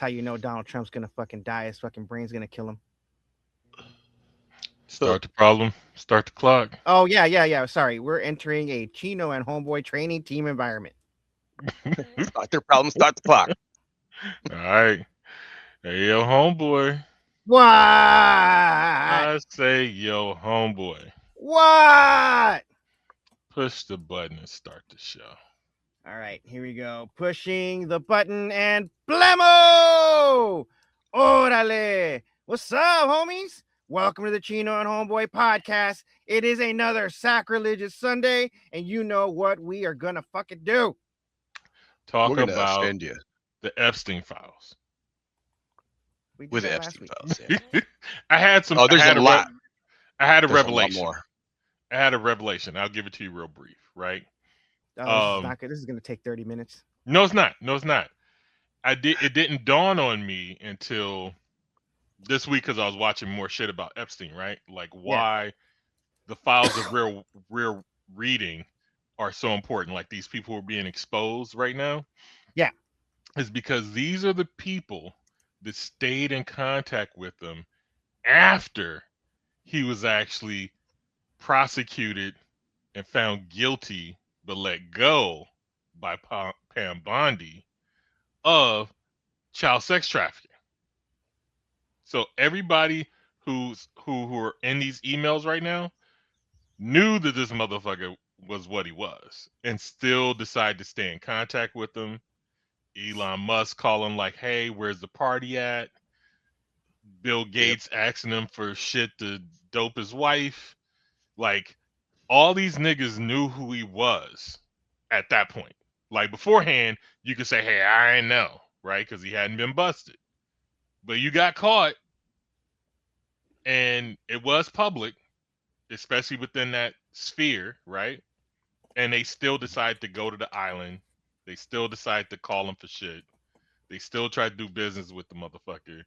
how you know Donald Trump's gonna fucking die. His fucking brain's gonna kill him. So Start the problem. Start the clock. Oh yeah. Sorry, we're entering a Chino and Homeboy training team environment. start their problem, start the clock. All right. Hey, yo, homeboy. What? I say, yo, homeboy. What? Push the button and start the show. All right, here we go. Pushing the button and blammo! Orale! What's up, homies? Welcome to the Chino and Homeboy podcast. It is another sacrilegious Sunday, and you know what we are gonna fucking do. We're Talk gonna about offend you the Epstein files. We did with that last Epstein week. files. Yeah. I had some. Oh, there's a lot. I had a There's a lot revelation. more. I had a revelation. I'll give it to you real brief, right? Oh, this is Um, not good. This is gonna take 30 minutes. no, it's not. No, it's not. It didn't dawn on me until this week because I was watching more shit about Epstein, right? Like Yeah. why the files of real reading are so important. Like these people who are being exposed right now Yeah. is because these are the people that stayed in contact with them after he was actually prosecuted and found guilty but let go by Pam Bondi of child sex trafficking. So everybody who are in these emails right now knew that this motherfucker was what he was and still decided to stay in contact with him. Elon Musk calling like, "Hey, where's the party at?" Bill Yep. Gates asking him for shit to dope his wife. Like all these niggas knew who he was at that point. Like beforehand, you could say, "Hey, I ain't know," right? Because he hadn't been busted. But you got caught, and it was public, especially within that sphere, right? And they still decide to go to the island. They still decide to call him for shit. They still try to do business with the motherfucker.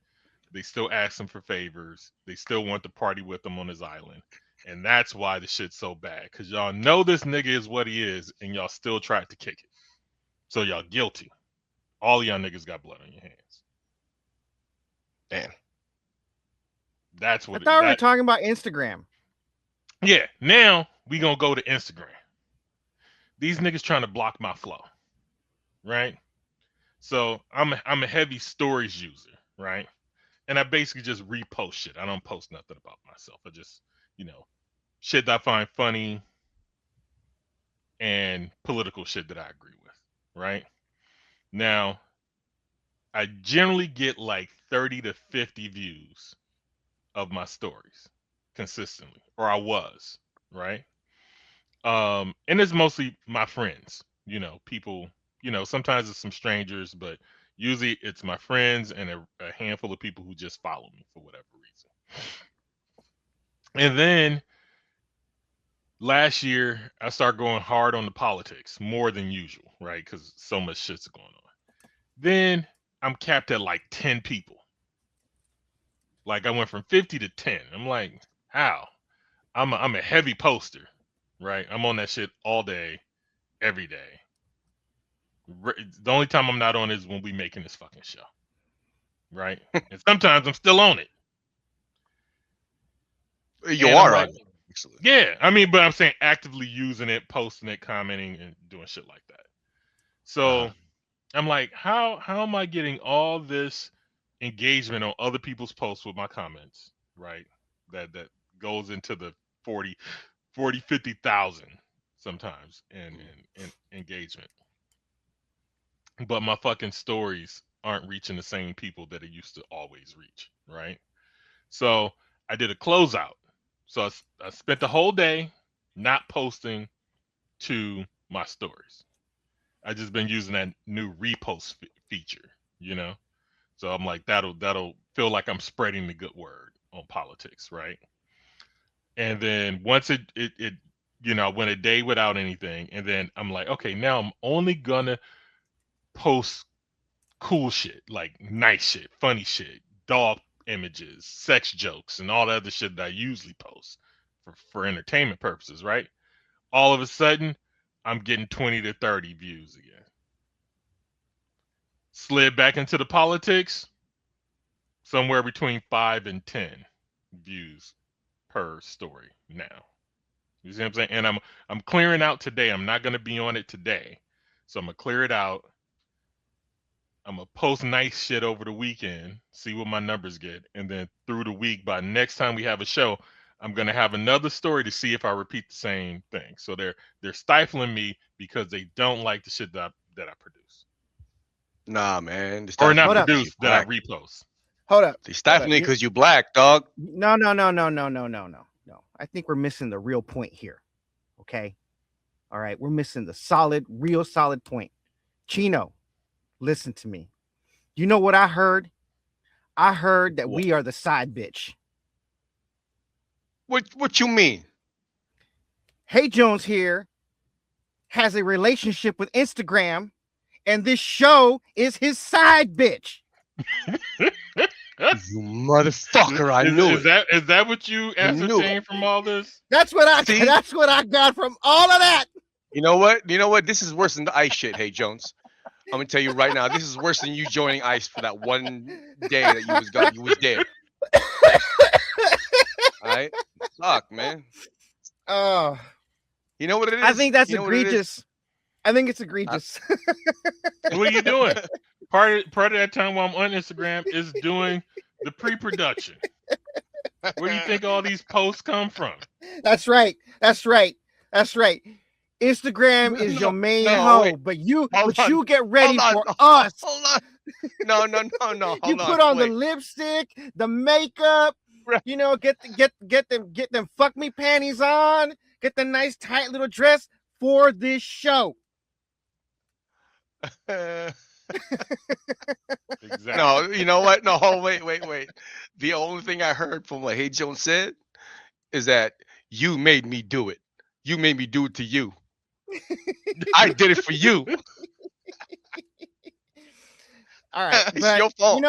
They still ask him for favors. They still want to party with him on his island. And that's why the shit's so bad. Cause y'all know this nigga is what he is, and y'all still tried to kick it. So y'all guilty. All of y'all niggas got blood on your hands. Man. That's I what thought we were that talking about Instagram. yeah. Now we gonna go to Instagram. These niggas trying to block my flow, right? So I'm a heavy stories user, right? And I basically just repost shit. I don't post nothing about myself. I just, you know, shit that I find funny and political shit that I agree with, right? Now, I generally get like 30 to 50 views of my stories consistently, or I was, right? And it's mostly my friends, people, sometimes it's some strangers, but usually it's my friends and a handful of people who just follow me for whatever reason. And then last year, I started going hard on the politics more than usual, right? Because so much shit's going on. Then I'm capped at like 10 people. Like I went from 50 to 10. I'm like, how? I'm a heavy poster, right? I'm on that shit all day, every day. The only time I'm not on is when we making this fucking show, right? And sometimes I'm still on it. You And I'm are like, on it, actually. yeah, I mean, but I'm saying actively using it, posting it, commenting, and doing shit like that. Uh-huh. So I'm like, how am I getting all this engagement on other people's posts with my comments, right? That goes into the 40, 40, 50,000 sometimes in engagement. But my fucking stories aren't reaching the same people that it used to always reach, right? So I did a closeout. So I spent the whole day not posting to my stories. I just been using that new repost feature, you know. So I'm like, that'll feel like I'm spreading the good word on politics, right? And then once it went a day without anything, and then I'm like, okay, now I'm only gonna post cool shit, like nice shit, funny shit, dog images, sex jokes, and all the other shit that I usually post for entertainment purposes, right? All of a sudden, I'm getting 20 to 30 views again. slid back into the politics, somewhere between 5 and 10 views per story now. You see what I'm saying? And I'm clearing out today. I'm not gonna be on it today, so I'm gonna clear it out. I'm gonna post nice shit over the weekend, see what my numbers get, and then through the week, by next time we have a show, I'm gonna have another story to see if I repeat the same thing. So they're stifling me because they don't like the shit that I produce, Nah, man. They or stifling not Hold you up. because you produce that I black. repost. Hold up. They Hold up. stifling you because you black, dog. No, no, no, no, no, no, no, no, no. I think we're missing the real point here. Okay. All right. We're missing the real solid point. Chino, listen to me. You know what I heard? I heard that we are the side bitch. What you mean? Hey Jones here has a relationship with Instagram, and this show is his side bitch. You motherfucker! I knew it. Is that what you I knew it. ascertained from all this? That's what See? I got from all of that. You know what? You know what? This is worse than the ice shit. Hey Jones, I'm gonna tell you right now. This is worse than you joining ice for that one day that you was gone. You was dead. All right. Fuck, man. Oh, You know what it is? I think that's You know what it is? egregious. I think it's egregious. What are you doing? Part of that time while I'm on Instagram is doing the pre-production. Where do you think all these posts come from? That's right. That's right. That's right. Instagram is your main hoe, wait. but you Hold on. get ready Hold on. for us. Hold on. No. You Hold put on. on the Wait. lipstick, the makeup, Right. you know, get them fuck me panties on, get the nice tight little dress for this show. Exactly. No, you know what? No, hold, wait. The only thing I heard from what Hey Jones said is that you made me do it. You made me do it to you. I did it for you. All right, It's but your fault.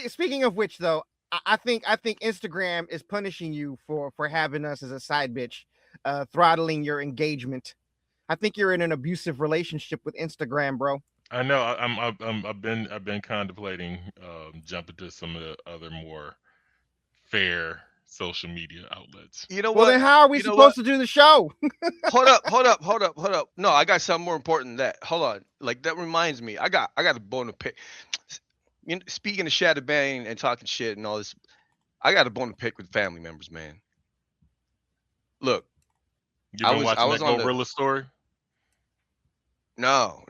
speaking of which, though, I think Instagram is punishing you for having us as a side bitch, throttling your engagement. I think you're in an abusive relationship with Instagram, bro. I know. I've been contemplating jumping to some of the other more fair social media outlets. You know Well, what? then how are we You know what? supposed to do the show? Hold up. No, I got something more important than that. Hold on. Like that reminds me. I got a bone to pick. You know, speaking of shadow bang and talking shit and all this, I got a bone to pick with family members, man. Look, You've been I watching was that on the Gorilla story? no.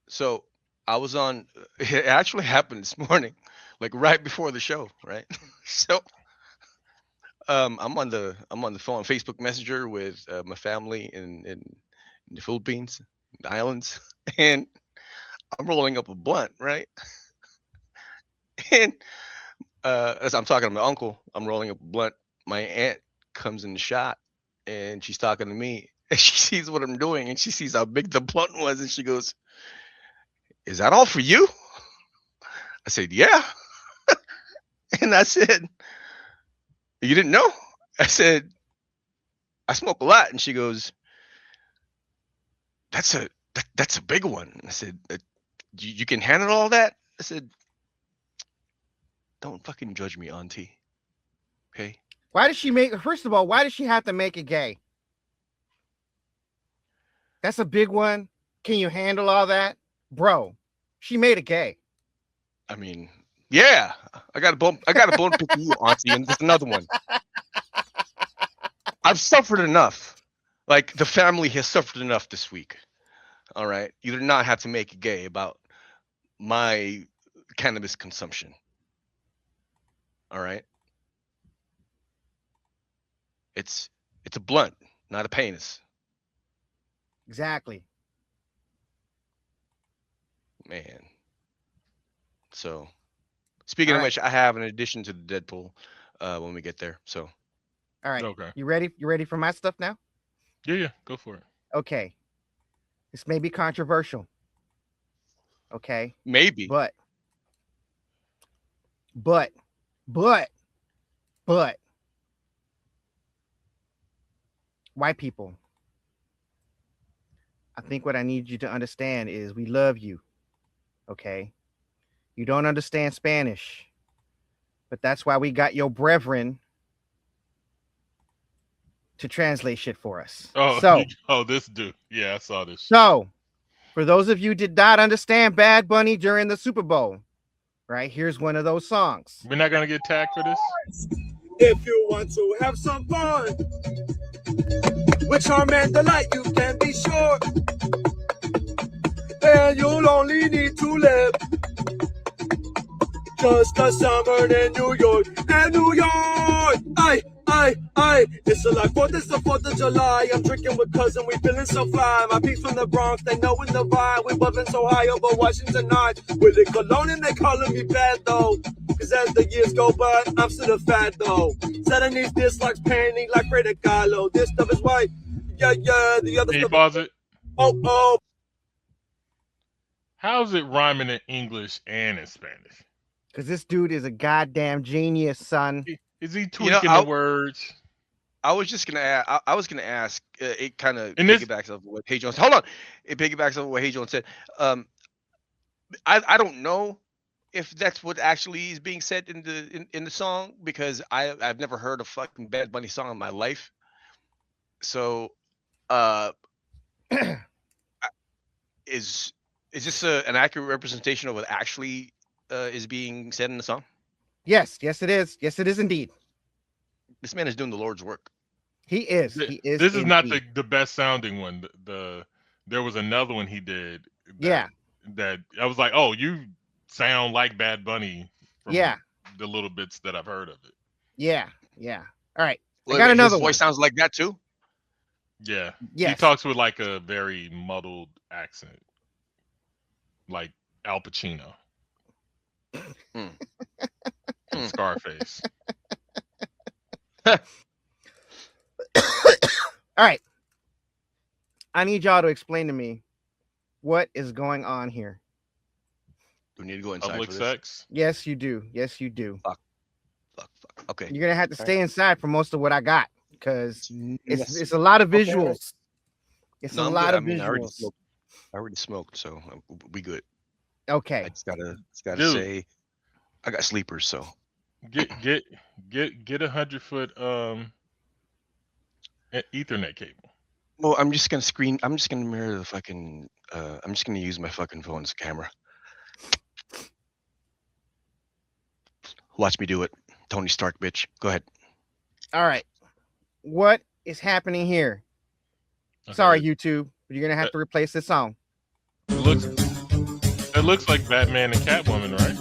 So I was on. It actually happened this morning, like right before the show, right? So I'm on the phone, Facebook Messenger with my family in the Philippines, the islands, and I'm rolling up a blunt, right? And as I'm talking to my uncle, I'm rolling up a blunt. My aunt comes in the shot, and she's talking to me, and she sees what I'm doing, and she sees how big the blunt was, and she goes, "Is that all for you?" I said, "Yeah," and I said, "You didn't know?" I said, "I smoke a lot," and she goes, That's a big one." I said, you can handle all that?" I said, "Don't fucking judge me, auntie. Okay." Why does she make? First of all, why does she have to make it gay? That's a big one. Can you handle all that, bro? She made it gay. I mean, yeah, I got a bone to pick with you, auntie, and just another one. I've suffered enough. Like the family has suffered enough this week. All right, you do not have to make it gay about my cannabis consumption. All right, it's it's a blunt, not a penis, Exactly. man. So speaking All of right. which, I have an addition to the Deadpool when we get there. So All right. Okay. You ready? You ready for my stuff now? Yeah, go for it. Okay. This may be controversial. Okay. maybe But, but, but, but, white people, I think what I need you to understand is we love you. Okay, you don't understand Spanish, but that's why we got your brethren to translate shit for us. Oh, this dude. Yeah, I saw this. So, for those of you who did not understand Bad Bunny during the Super Bowl, right? Here's one of those songs. We're not gonna get tagged for this. If you want to have some fun with charm and delight, you can be sure. And you'll only need to live just a summer in New York. And New York, I. It's July 4th, it's the 4th of July. I'm drinking with cousin, we feeling so fly. My peeps from the Bronx, they know in the vibe. We bubbling so high over Washington night. With the cologne and they calling me bad though. Cause as the years go by, I'm still a fat though. Setting these dislikes painting like Freda Kahlo. This stuff is white, yeah, the other Can you stuff. pause it? Oh. How's it rhyming in English and in Spanish? Because this dude is a goddamn genius, son. Is he tweaking the words? I was just gonna ask. I was gonna ask. It kind of this- piggybacks off what Hey Jones. Hold on. It piggybacks off what Hey Jones said. I don't know if that's what actually is being said in the song, because I've never heard a fucking Bad Bunny song in my life. So, is this an accurate representation of what actually is being said in the song? Yes, it is. Yes, it is indeed. This man is doing the Lord's work. He is. He is. This is not indeed. the best sounding one. There was another one he did. That I was like, oh, you sound like Bad Bunny. From the little bits that I've heard of it. Yeah. All right. Well, I got another his voice one. sounds like that too. Yeah. Yes. He talks with like a very muddled accent, like Al Pacino. Scarface. All right. I need y'all to explain to me what is going on here. Do we need to go inside Public for this? sex? Yes, you do. Fuck. Okay. You're gonna have to stay inside for most of what I got, because Yes. it's a lot of visuals. Okay. It's No, a I'm lot good. of visuals. I already smoked, so we good. Okay. I just gotta Dude. say, I got sleepers, so Get a 100-foot Ethernet cable. well, I'm just gonna mirror the fucking. I'm just gonna use my fucking phone as a camera. Watch me do it, Tony Stark, bitch. Go ahead. All right. What is happening here? Okay. Sorry, YouTube, but you're gonna have to replace this song. It looks like Batman and Catwoman, right?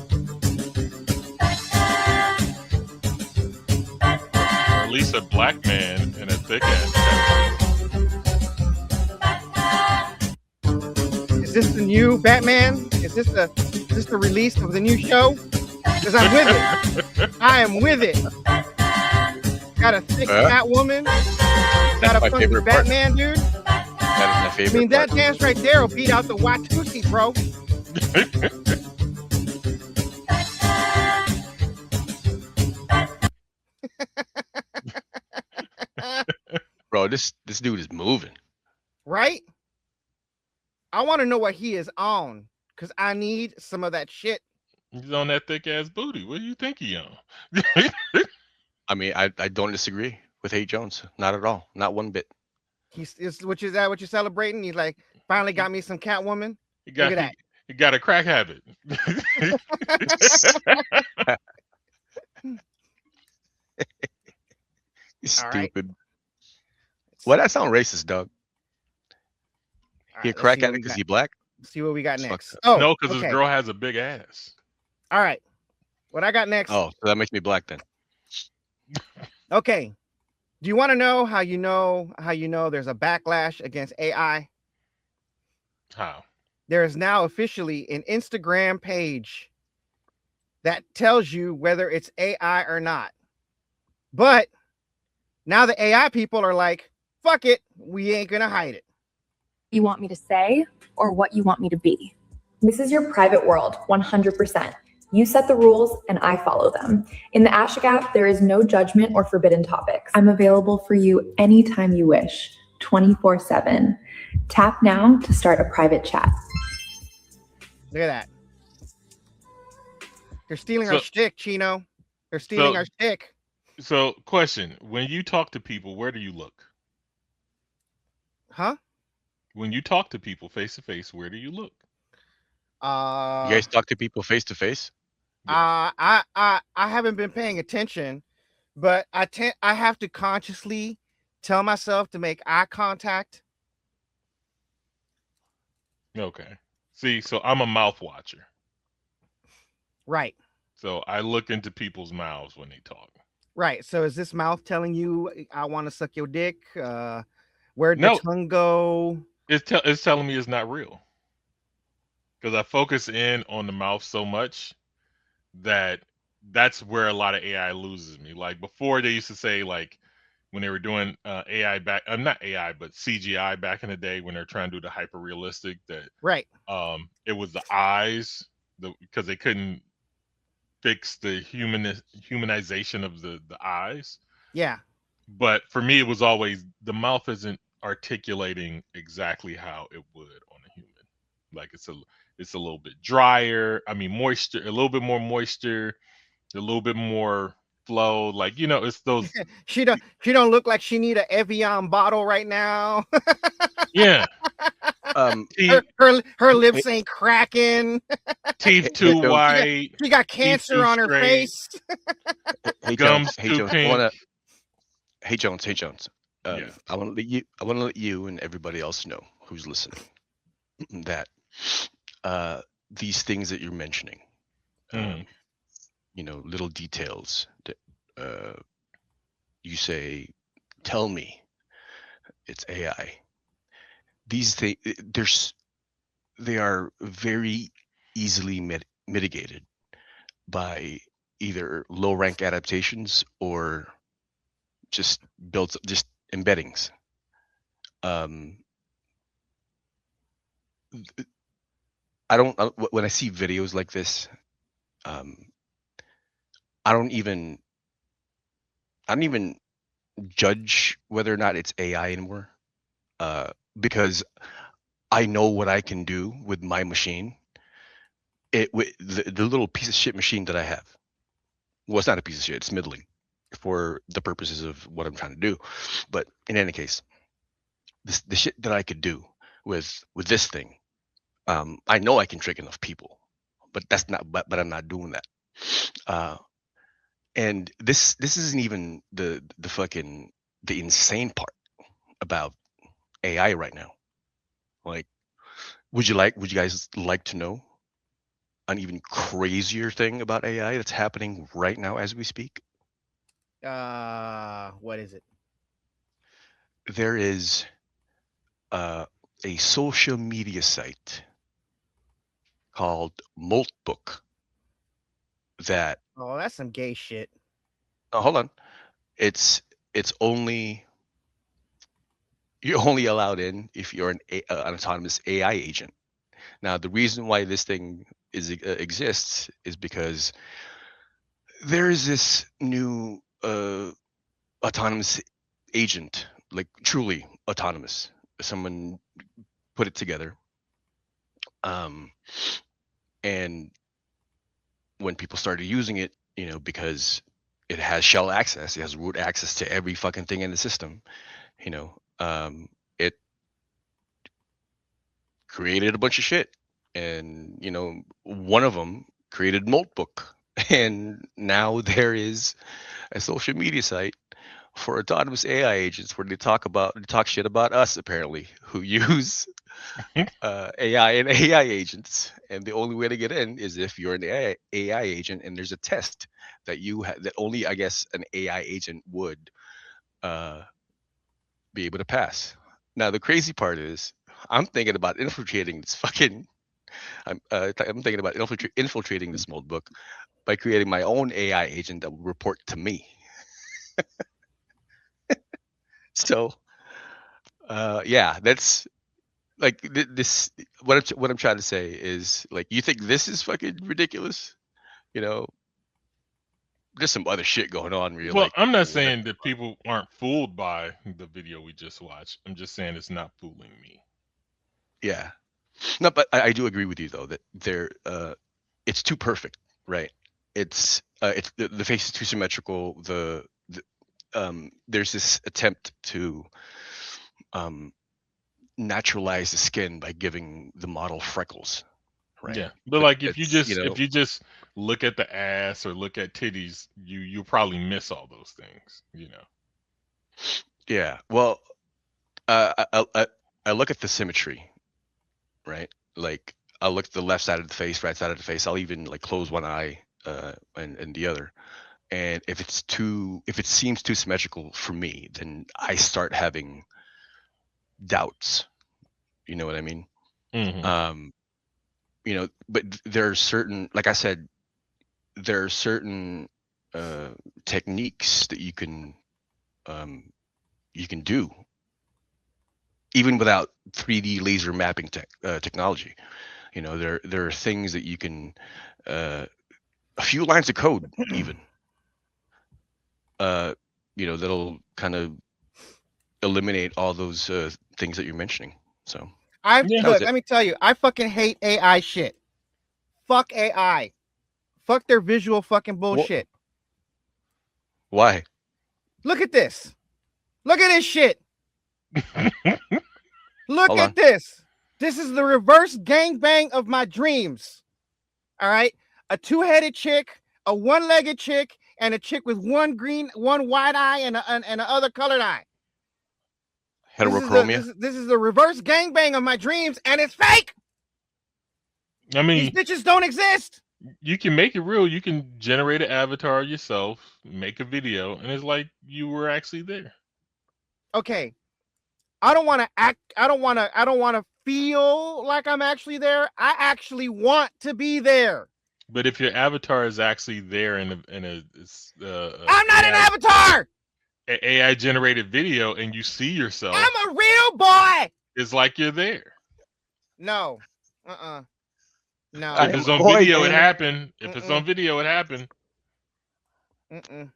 Or at least a black man and a thick ass. Is this the new Batman? Is this the release of the new show? Because I'm with it. I am with it. Got a thick Catwoman. Got a my funky favorite part. Batman, dude. That is my favorite. I mean, that part. dance right there will beat out the Watusi, bro. Bro, this dude is moving. Right? I want to know what he is on, because I need some of that shit. He's on that thick ass booty. What do you think he on? I mean, I don't disagree with Hey Jones. Not at all. Not one bit. Is what you're celebrating? He's like, finally got me some Catwoman. He got, Look at that. He got a crack habit. All right. Stupid. Well, that sound racist, dog. All He a right, let's crack see what addict we because got. he black? See what we got Fuck next. that. Oh, No, because okay. his girl has a big ass. All right. What I got next. Oh, so that makes me black then. Okay. Do you want to know how you know there's a backlash against AI? How? There is now officially an Instagram page that tells you whether it's AI or not. But now the AI people are like, fuck it, we ain't gonna hide it. You want me to say or what you want me to be. This is your private world, 100%. You set the rules and I follow them. In the Ashik app, there is no judgment or forbidden topics. I'm available for you anytime you wish, 24/7. Tap now to start a private chat. Look at that. They're stealing our So shtick, Chino. They're stealing so our shtick. so question: when you talk to people, where do you look? Huh? When you talk to people face to face, where do you look? You Uh, guys talk to people face to face? Yeah. I haven't been paying attention, but I have to consciously tell myself to make eye contact. Okay. See, so I'm a mouth watcher. Right. So I look into people's mouths when they talk. Right. So is this mouth telling you I want to suck your dick? Where'd the No, tongue go? it's telling me it's not real because I focus in on the mouth so much that that's where a lot of AI loses me. Like before, they used to say like when they were doing AI back, not AI but CGI back in the day when they're trying to do the hyper realistic that Right. it was the eyes, because they couldn't fix the humanization of the eyes. Yeah. But for me, it was always the mouth isn't articulating exactly how it would on a human. Like it's a little bit drier. I mean, moisture, a little bit more moisture, a little bit more flow. Like it's those. She don't look like she need a Evian bottle right now. Yeah, Um, teeth Her hey, lips ain't cracking. teeth hey too Jones, She got, white, she got teeth cancer too on her straight, face. hey Jones, gums hey too Jones. pink. Hey Jones, hey Jones. Yeah. I want to let you and everybody else know who's listening that uh, these things that you're mentioning, Hmm. um, little details that uh, you say, tell me it's AI. These things, they are very easily mitigated by either low rank adaptations or just just embeddings. Um, I don't when I see videos like this, um, I don't even I don't even judge whether or not it's AI anymore, uh, because I know what I can do with my machine. It with the little piece of shit machine that I have. Well, it's not a piece of shit. It's middling for the purposes of what I'm trying to do. But in any case, the shit that I could do with this thing, I know I can trick enough people, but that's not. But I'm not doing that. Uh, and this isn't even the fucking the insane part about AI right now. Like, would you guys like to know an even crazier thing about AI that's happening right now as we speak? What is it? There is uh, a social media site called Moltbook that Oh, that's some gay shit. hold on. It's only you're only allowed in if you're an autonomous AI agent. Now, the reason why this thing exists is because there is this new autonomous agent, like truly autonomous. Someone put it together, um, and when people started using it, because it has shell access, it has root access to every fucking thing in the system. It created a bunch of shit, and one of them created Moltbook, and now there is a social media site for autonomous AI agents where they talk shit about us apparently who use AI and AI agents, and the only way to get in is if you're an AI agent, and there's a test that that only I guess an AI agent would uh, be able to pass. Now the crazy part is, I'm thinking about infiltrating this fucking. I'm thinking about infiltrating this mold book by creating my own AI agent that will report to me. So yeah, that's like this. What I'm trying to say is, like, you think this is fucking ridiculous? You know, there's some other shit going on where you're Well, like, I'm not what? saying that people aren't fooled by the video we just watched. I'm just saying it's not fooling me. Yeah. No, but I do agree with you though that it's too perfect, right? it's the face is too symmetrical. There's this attempt to naturalize the skin by giving the model freckles, right? Yeah, but like if you it's, just look at the ass or look at titties, you'll probably miss all those things. yeah. Well, I look at the symmetry, right? Like I'll look at the left side of the face, right side of the face. I'll even like close one eye and the other. And if it seems too symmetrical for me, then I start having doubts. You know what I mean? Mhm. But there are certain, like I said, there are certain techniques that you can do even without 3D laser mapping technology. There are things that you can a few lines of code even that'll kind of eliminate all those things that you're mentioning. So Yeah. that was Look, it. let me tell you, I fucking hate AI shit. Fuck AI. Fuck their visual fucking bullshit. Why? Look at this. Look at this shit. Look Hold at on. this. This is the reverse gangbang of my dreams. All right. A two-headed chick, a one-legged chick, and a chick with one white eye and a other colored eye. Heterochromia. This is the reverse gangbang of my dreams, and it's fake. I These mean, bitches don't exist. you can make it real. You can generate an avatar yourself, make a video, and it's like you were actually there. Okay. I don't want to act. I don't want to feel like I'm actually there. I actually want to be there. But if your avatar is actually there in a I'm not an avatar. AI generated video, and you see yourself, I'm a real boy. it's like you're there. No. No. If it's on video, it happened. If it's on video, it happened. This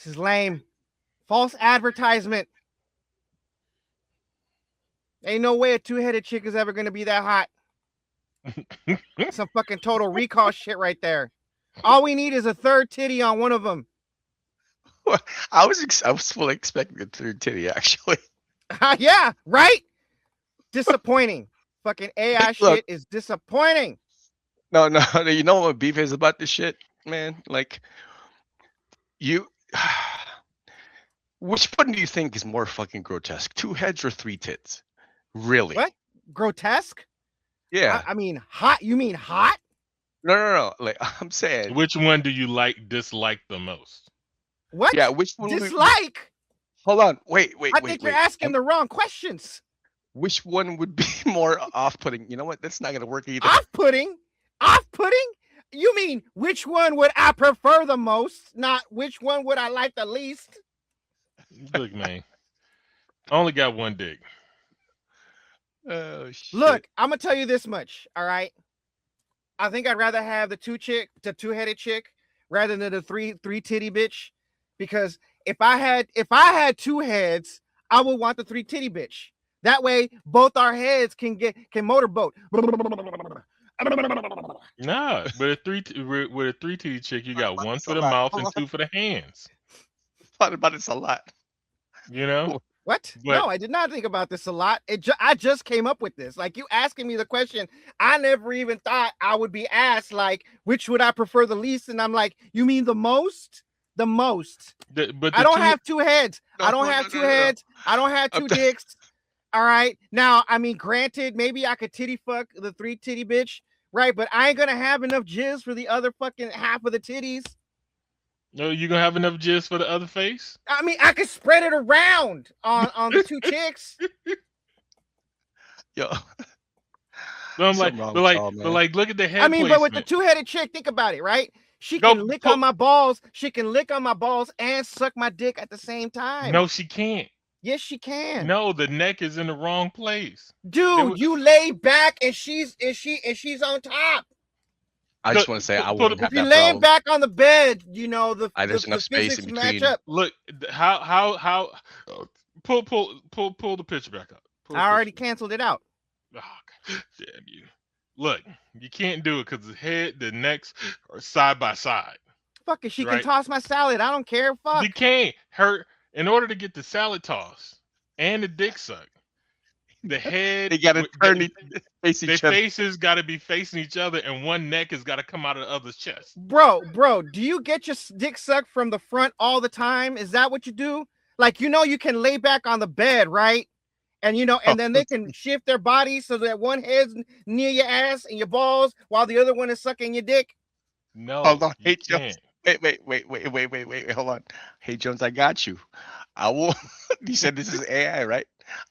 is lame. False advertisement. Ain't no way a two-headed chick is ever gonna be that hot. Some fucking total recall shit right there. All we need is a third titty on one of them. I was fully expecting a third titty, actually. Yeah, right? Disappointing. Fucking AI shit is disappointing. No, you know what beef is about this shit, man? Like, which one do you think is more fucking grotesque? 2 heads or 3 tits? Really? What? Grotesque? Yeah. I mean, hot. You mean hot? No. Like, I'm saying. Which one do you dislike the most? What? Yeah, which one? Dislike? Hold on. Wait. I think you're asking the wrong questions. Which one would be more off-putting? You know what? That's not gonna work either. Off-putting? Off-putting? You mean which one would I prefer the most? Not which one would I like the least? Look, man, I only got one dick. Oh shit. Look, I'm gonna tell you this much. All right. I think I'd rather have the two-headed chick, rather than the three titty bitch, because if I had 2 heads, I would want the 3 titty bitch. That way, both our heads can motorboat. Nah, but with a 3 titty chick, you got one for the mouth and 2 for the hands. Thought about this a lot. You know what? No, I did not think about this a lot. I just came up with this. Like, you asking me the question, I never even thought I would be asked, like, which would I prefer the least? And I'm like, you mean the most? The most. But I don't have 2 heads. I don't have 2 heads. I don't have 2 dicks. All right. Now, I mean, granted, maybe I could titty fuck the 3 titty bitch, right? But I ain't gonna have enough jizz for the other fucking half of the titties. No, you gonna have enough jizz for the other face? I mean, I could spread it around on the 2 chicks. Yo. But look at the head. I mean, placement. but with the 2-headed chick, think about it, right? She can lick on my balls. She can lick on my balls and suck my dick at the same time. No, she can't. Yes, she can. No, the neck is in the wrong place. Dude, you lay back and she's on top. I just want to say I wouldn't have if you're that laying problem. back on the bed, you know there's enough space in between. Look, how pull the picture back up. I already canceled it out. Oh, God damn you! Look, you can't do it because the head, the necks are side by side. Fuck it, she can Right. toss my salad. I don't care. Fuck. You can't. Her in order to get the salad toss and the dick suck, the head, They gotta turn face their each other. faces got to be facing each other, and one neck has got to come out of the other's chest. Bro, do you get your dick sucked from the front all the time? Is that what you do? Like, you can lay back on the bed, right? And and then they can shift their bodies so that one head's near your ass and your balls while the other one is sucking your dick. No, Hold on, you hey Jones. Wait, hold on. Hey Jones, I got you. I will. You said this is AI, right?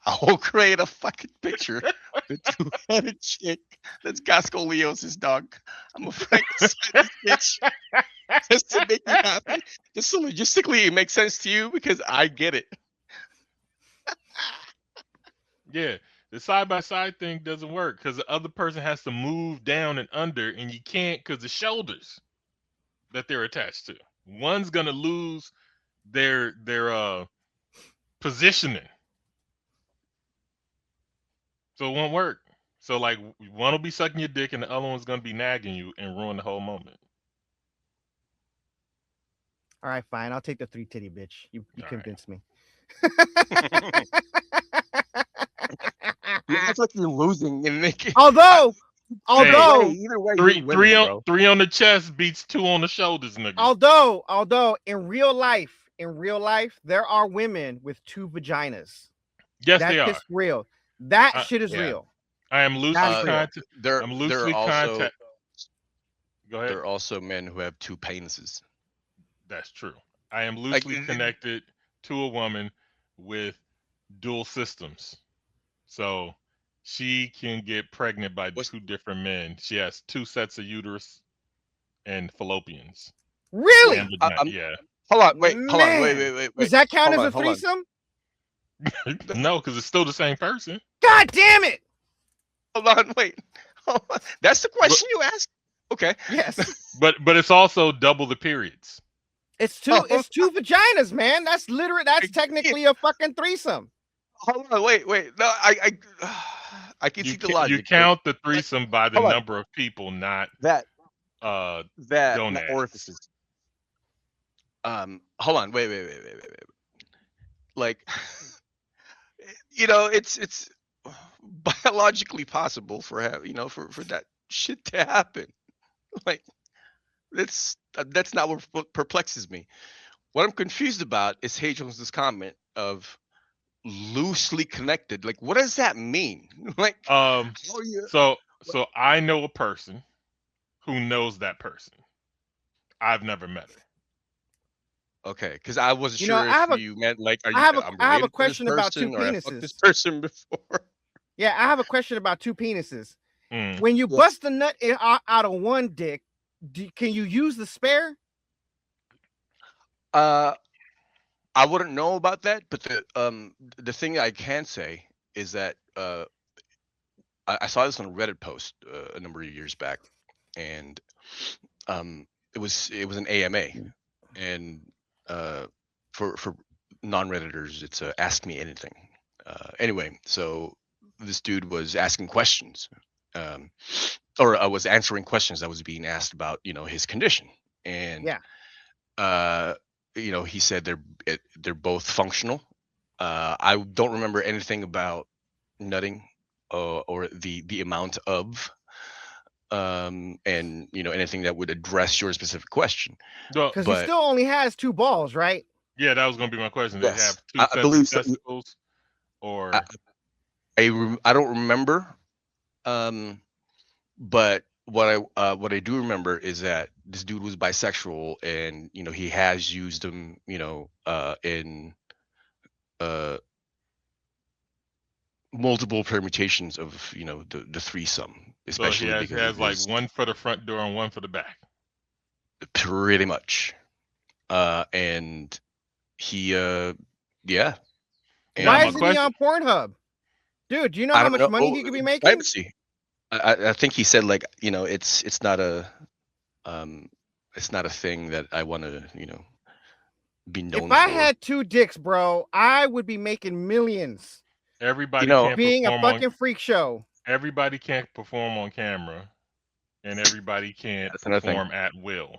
I will create a fucking picture of the two-headed chick that's got scoliosis, dog. I'm gonna Frankenstein this bitch just to make you happy. Just so logistically it makes sense to you because I get it. Yeah, the side by side thing doesn't work because the other person has to move down and under, and you can't because the shoulders that they're attached to. One's gonna lose their positioning, so it won't work. So like one will be sucking your dick, and the other one's gonna be nagging you and ruin the whole moment. All right, fine. I'll take the 3-titty bitch. You All right. convinced me. You act like you're losing and making. Although Either way, Three you're winning, bro. three on the chest beats 2 on the shoulders, nigga. although in real life, there are women with 2 vaginas. Yes, That's they are. just real. That shit is yeah. real. I am loosely That's real. There, I'm there loosely are also contact. Go ahead. there are also men who have 2 penises. That's true. I am Like, loosely connected to a woman with dual systems. So she can get pregnant by 2 different men. She has 2 sets of uterus and fallopians. Really? And vagina. Yeah. Hold on, wait. Does that count Hold as a on, hold on. threesome? No, because it's still the same person. God damn it! Hold on, wait. Hold on. That's the question you asked? Okay. Yes. But it's also double the periods. It's two vaginas, man. That's technically a fucking threesome. Hold on, wait. No, I can see the logic. You count the threesome by the Hold on. number of people, not that gonads. orifices. Hold on, wait. Like, it's biologically possible for that shit to happen. Like, that's not what perplexes me. What I'm confused about is Hay Jones's comment of loosely connected. Like, what does that mean? Like, so I know a person who knows that person. I've never met her. Okay, because I wasn't sure if you meant like, I have a question about 2 penises. This person before. Yeah, I have a question about 2 penises. Mm. When you bust a nut out of one dick, can you use the spare? I wouldn't know about that, but the thing I can say is that I saw this on a Reddit post a number of years back, and it was an AMA, and for non-Redditors, it's Ask Me Anything. Anyway, so this dude was asking questions, or was answering questions that was being asked about his condition, and he said they're both functional. I don't remember anything about nutting or the amount of and anything that would address your specific question. Because he still only has 2 balls, right? Yeah, that was going to be my question. Yes, They have 2 sets of testicles, or I don't remember. But what I do remember is that this dude was bisexual, and he has used them in multiple permutations of the threesome, especially so because he has like one for the front door and one for the back. Pretty much. And he yeah. And why isn't he on Pornhub? Dude, do you know how much money he could be making? Privacy. I think he said, like, it's not a thing that I want to be known if I for. had 2 dicks, bro, I would be making millions. Everybody being a fucking freak show. everybody can't perform on camera, and everybody can't That's another thing. perform at will.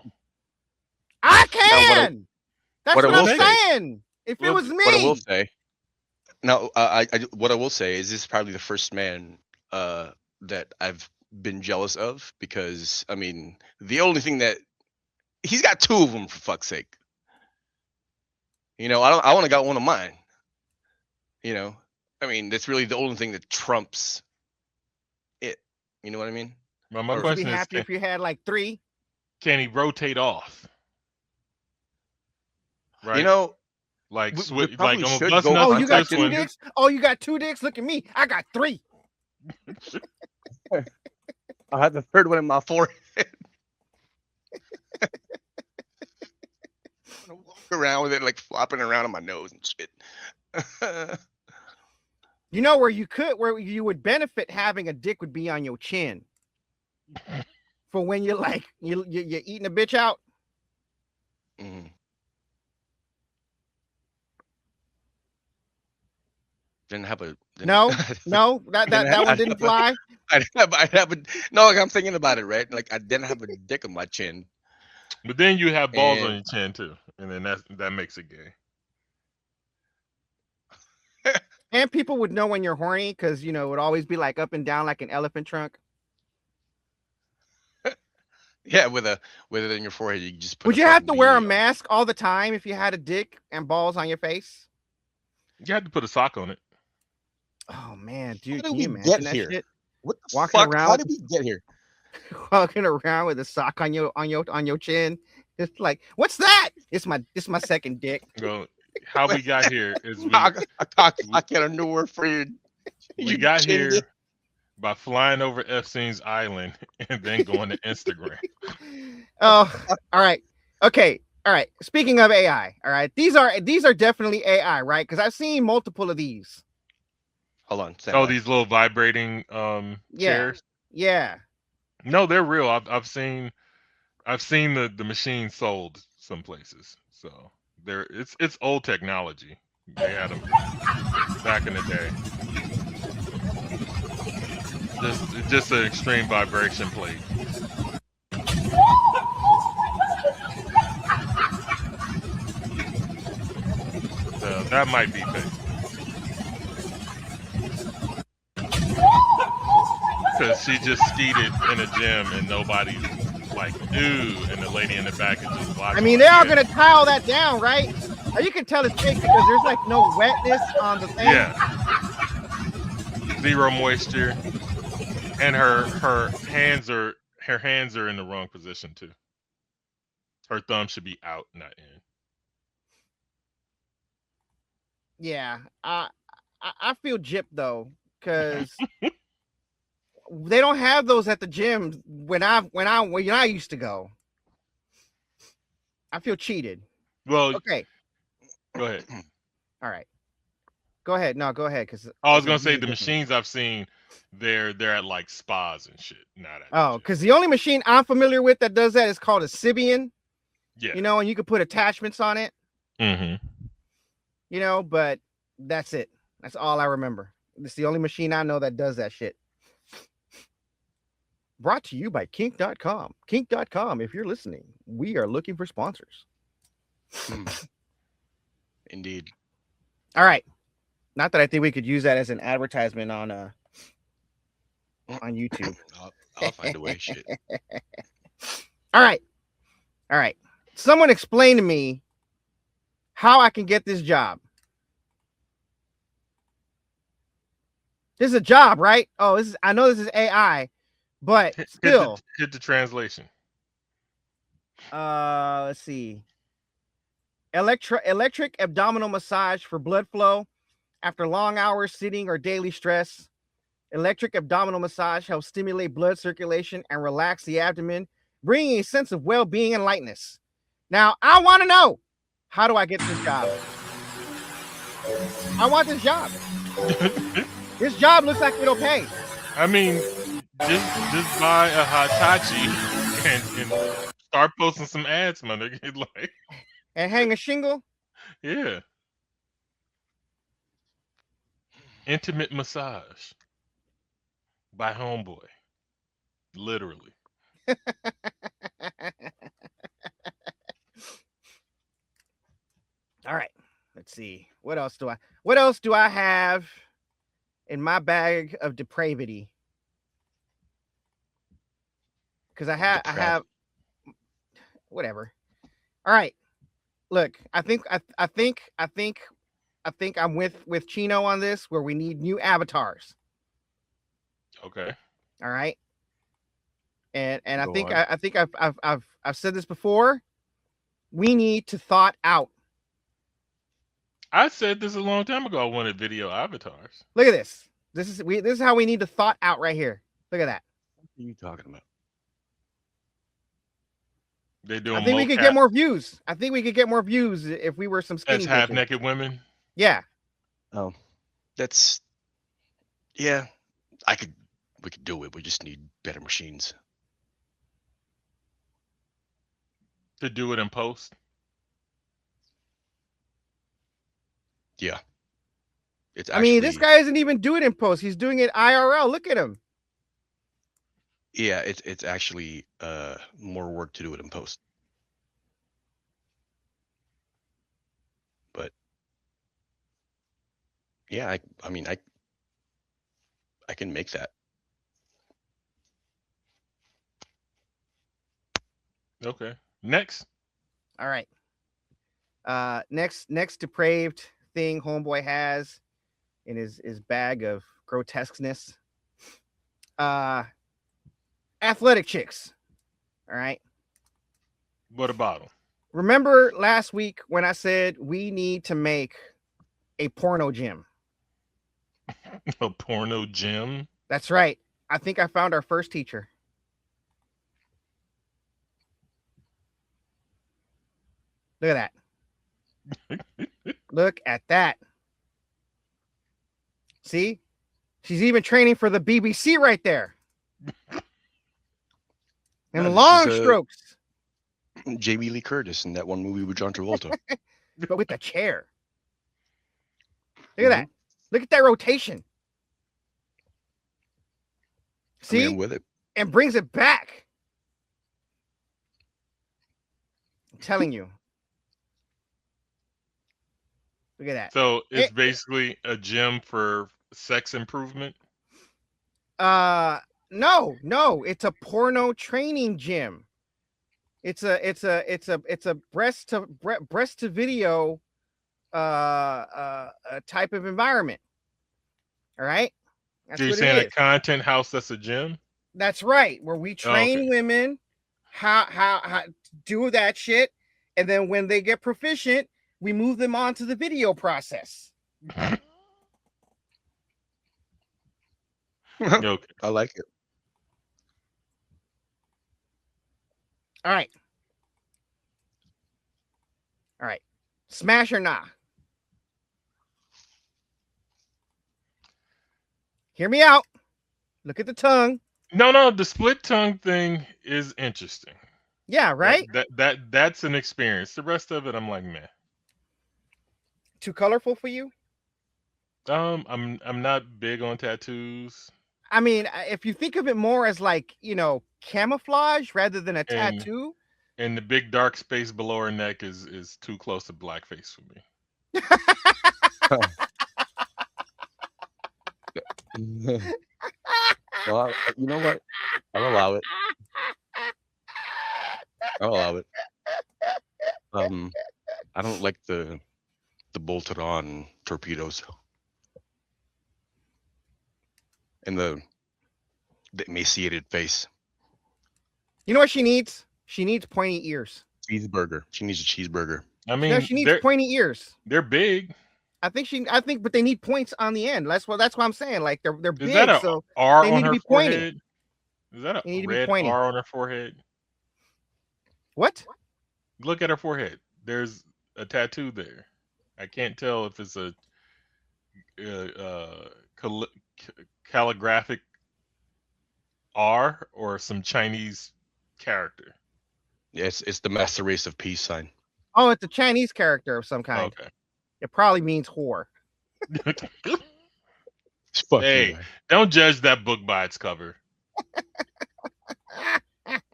I Now, can. That's what I what I'm will say- saying. If it Well, was what I will me, say, now, what I will say is this is probably the first man that I've been jealous of, because I mean, the only thing that he's got two of them, for fuck's sake. You know, I want to got one of mine. You know, I mean, that's really the only thing that trumps it. You know what I mean? But my Or- would you be question is, happy if you had like 3? can he rotate off? Right. You know, like we switch. Like probably I'm should busting go up Oh, to you got this contact 2 one. dicks? Oh, you got 2 dicks? Look at me. I got 3. I had the third one in my forehead. I'm gonna walk around with it like flopping around on my nose and shit. You know where you would benefit having a dick would be on your chin. For when you're like you're eating a bitch out. Mm. Didn't have a No, that one didn't fly. I'd have a no. Like, I'm thinking about it, right? Like, I didn't have a dick on my chin. But then you have balls on And- your chin too, and then that makes it gay. And people would know when you're horny because it would always be like up and down like an elephant trunk. Yeah, with it in your forehead, you just put. Would a you have to fucking wear a beanie on. mask all the time if you had a dick and balls on your face? You had to put a sock on it. Oh man, dude, did can we you get imagine that here? shit? What the Walking fuck? around How with did we get here? Walking around with a sock on your chin. It's like, what's that? It's my second dick. Well, how we got here is I can't underwear for you. we got here by flying over Epstein's island and then going to Instagram. Oh, all right. Okay. All right. Speaking of AI, all right. These are definitely AI, right? Because I've seen multiple of these. Hold on. Oh, these little vibrating chairs. Yeah. No, they're real. I've seen the machine sold some places. So it's old technology. They had them back in the day. Just an extreme vibration plate. So that might be fake. Because she just skeeted in a gym and nobody's like, ooh, and the lady in the back is just watching. I mean, they're all gonna tie all that down, right? Or you can tell it's fake because there's like no wetness on the thing. Yeah. Zero moisture. And her hands are in the wrong position too. Her thumb should be out, not in. Yeah. I feel gypped though, because they don't have those at the gym when I used to go. I feel cheated. Well, Okay. go ahead. All right. Go ahead. No, go ahead. Because I was gonna say the machines I've seen, they're at like spas and shit. Not at Oh, because the only machine I'm familiar with that does that is called a Sibian. yeah. And you can put attachments on it. Mm-hmm. But that's it. That's all I remember. It's the only machine I know that does that shit. Brought to you by kink.com. Kink.com, if you're listening, we are looking for sponsors. Indeed. All right. Not that I think we could use that as an advertisement on YouTube. I'll find a way. Shit. All right. Someone explain to me how I can get this job. This is a job, right? Oh, I know this is AI, but still. Hit the translation. Let's see. Electric abdominal massage for blood flow after long hours sitting or daily stress. Electric abdominal massage helps stimulate blood circulation and relax the abdomen, bringing a sense of well-being and lightness. Now, I want to know, how do I get this job? I want this job. This job looks like it'll pay. I mean, just buy a Hitachi and start posting some ads, man. Like, and hang a shingle. Yeah. Intimate massage. by homeboy. Literally. All right. Let's see. What else do I have in my bag of depravity? Because I have whatever. All right. Look, I think I'm with Chino on this, where we need new avatars. Okay. All right. And I Go think on. I think I've said this before. We need to thought out. I said this a long time ago. I wanted video avatars. Look at this. This is how we need to thought out right here. Look at that. What are you talking about? They I doing think we could mocap get more views. I think we could get more views if we were some as skinny half bitches. naked women. Yeah. Oh, that's we could do it. We just need better machines. To do it in post. Yeah. It's I actually, mean, this guy isn't even doing it in post. He's doing it IRL. Look at him. yeah, it's actually more work to do it in post. But yeah, I mean I can make that. Okay. Next. All right. Next depraved thing homeboy has in his bag of grotesqueness. Athletic chicks. All right. What about them? Remember last week when I said we need to make a porno gym? A porno gym. That's right. I think I found our first teacher. Look at that. Look at that. See? She's even training for the BBC right there. And No, long this is, strokes, Jamie Lee Curtis in that one movie with John Travolta. but with the chair. Look at that. Look at that rotation. I mean, See? I'm with it. And brings it back. I'm telling you. Look at that. So it's basically a gym for sex improvement. No, it's a porno training gym. It's a breast to video type of environment. All right. That's So you're what saying it a is. content house that's a gym? That's right. Where we train women how do that shit, and then when they get proficient, we move them on to the video process. Okay. I like it. All right. Smash or nah? Hear me out. Look at the tongue. No, the split tongue thing is interesting. Yeah, right? That's an experience. The rest of it, I'm like, meh. Too colorful for you? I'm not big on tattoos. I mean, if you think of it more as like, camouflage rather than a tattoo. And the big dark space below her neck is too close to blackface for me. Well, you know what? I'll allow it. I don't like the bolted on torpedoes and the emaciated face. You know what she needs? She needs pointy ears. Cheeseburger. She needs a cheeseburger. I mean, No, she needs pointy ears. They're big. I think, but they need points on the end. That's what I'm saying. Like they're Is big, that a so R they on need to her be pointy. forehead? Is that They need a to be red pointy. R on her forehead? What? Look at her forehead. There's a tattoo there. I can't tell if it's a calligraphic R or some Chinese character. Yeah, it's the master race of peace sign. Oh, it's a Chinese character of some kind. Okay. It probably means whore. Fuck Hey, you, guy. don't judge that book by its cover.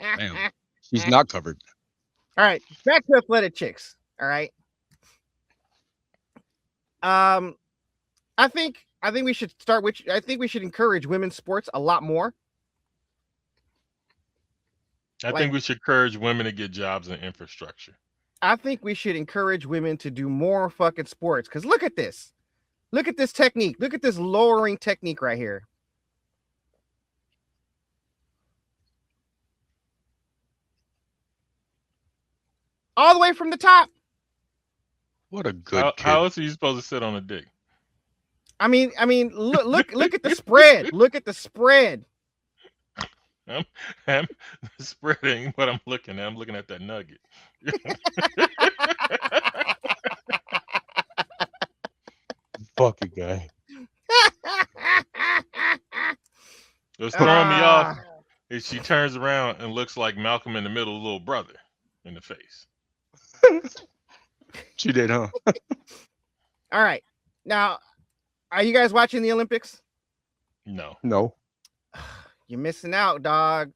Damn. She's not covered. All right, back to athletic chicks. All right. I think we should start with. I think we should encourage women's sports a lot more. I think we should encourage women to get jobs in infrastructure. I think we should encourage women to do more fucking sports. Because look at this. Look at this technique. Look at this lowering technique right here. All the way from the top. What a good kid. How else are you supposed to sit on a dick? I mean, look at the spread. Look at the spread. I'm spreading what I'm looking at. I'm looking at that nugget. Fucking guy. What's throwing me off is she turns around and looks like Malcolm in the Middle's little brother in the face. She did, huh? All right. Now, are you guys watching the Olympics? No. No. You're missing out, dog.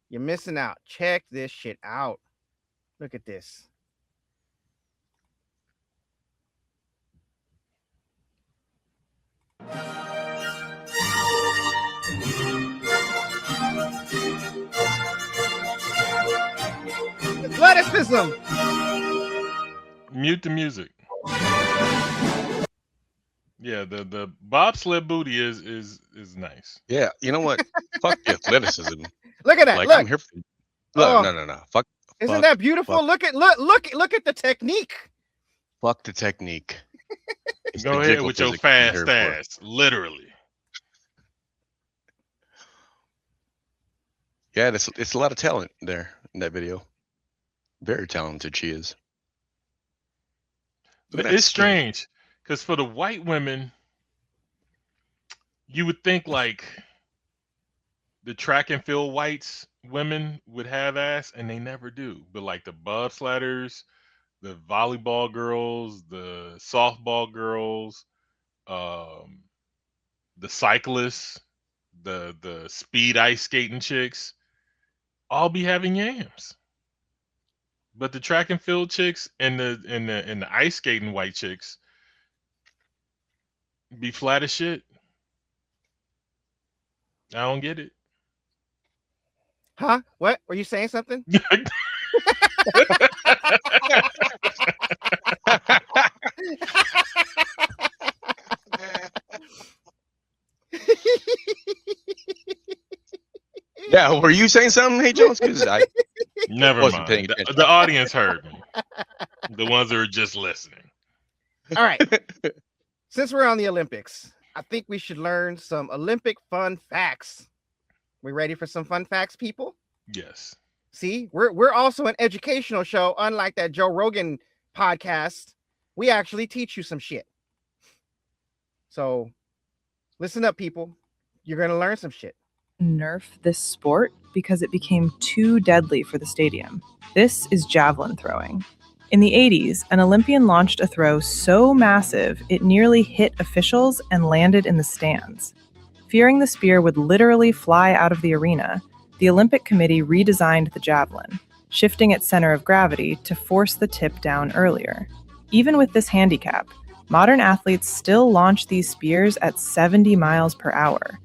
You're missing out. Check this shit out. Look at this. Athleticism. Mute the music. Yeah, the bobsled booty is nice. Yeah, you know what? Fuck the athleticism. Look at that. Like, look. I'm here for. Look, Oh. no. Fuck. Isn't that beautiful? fuck. Look at the technique. Fuck the technique. It's Go the ahead jiggle with your physics I'm fast here for. ass. Literally. Yeah, it's a lot of talent there in that video. Very talented she is. Look at that It's skin. strange because for the white women, you would think like the track and field whites women would have ass, and they never do. But like the bobsledders, the volleyball girls, the softball girls, the cyclists, the speed ice skating chicks, all be having yams. But the track and field chicks and the ice skating white chicks be flat as shit. I don't get it. Huh? What? Were you saying something? Yeah, were you saying something, hey Jones? Because I Never wasn't mind. paying attention. The audience heard me. The ones that are just listening. All right. Since we're on the Olympics, I think we should learn some Olympic fun facts. We ready for some fun facts, people? Yes. See, we're also an educational show, unlike that Joe Rogan podcast. We actually teach you some shit. So listen up, people. You're gonna learn some shit. Nerf this sport because it became too deadly for the stadium. This is javelin throwing. In the 80s, an Olympian launched a throw so massive it nearly hit officials and landed in the stands. Fearing the spear would literally fly out of the arena, the Olympic Committee redesigned the javelin, shifting its center of gravity to force the tip down earlier. Even with this handicap, modern athletes still launch these spears at 70 miles per hour,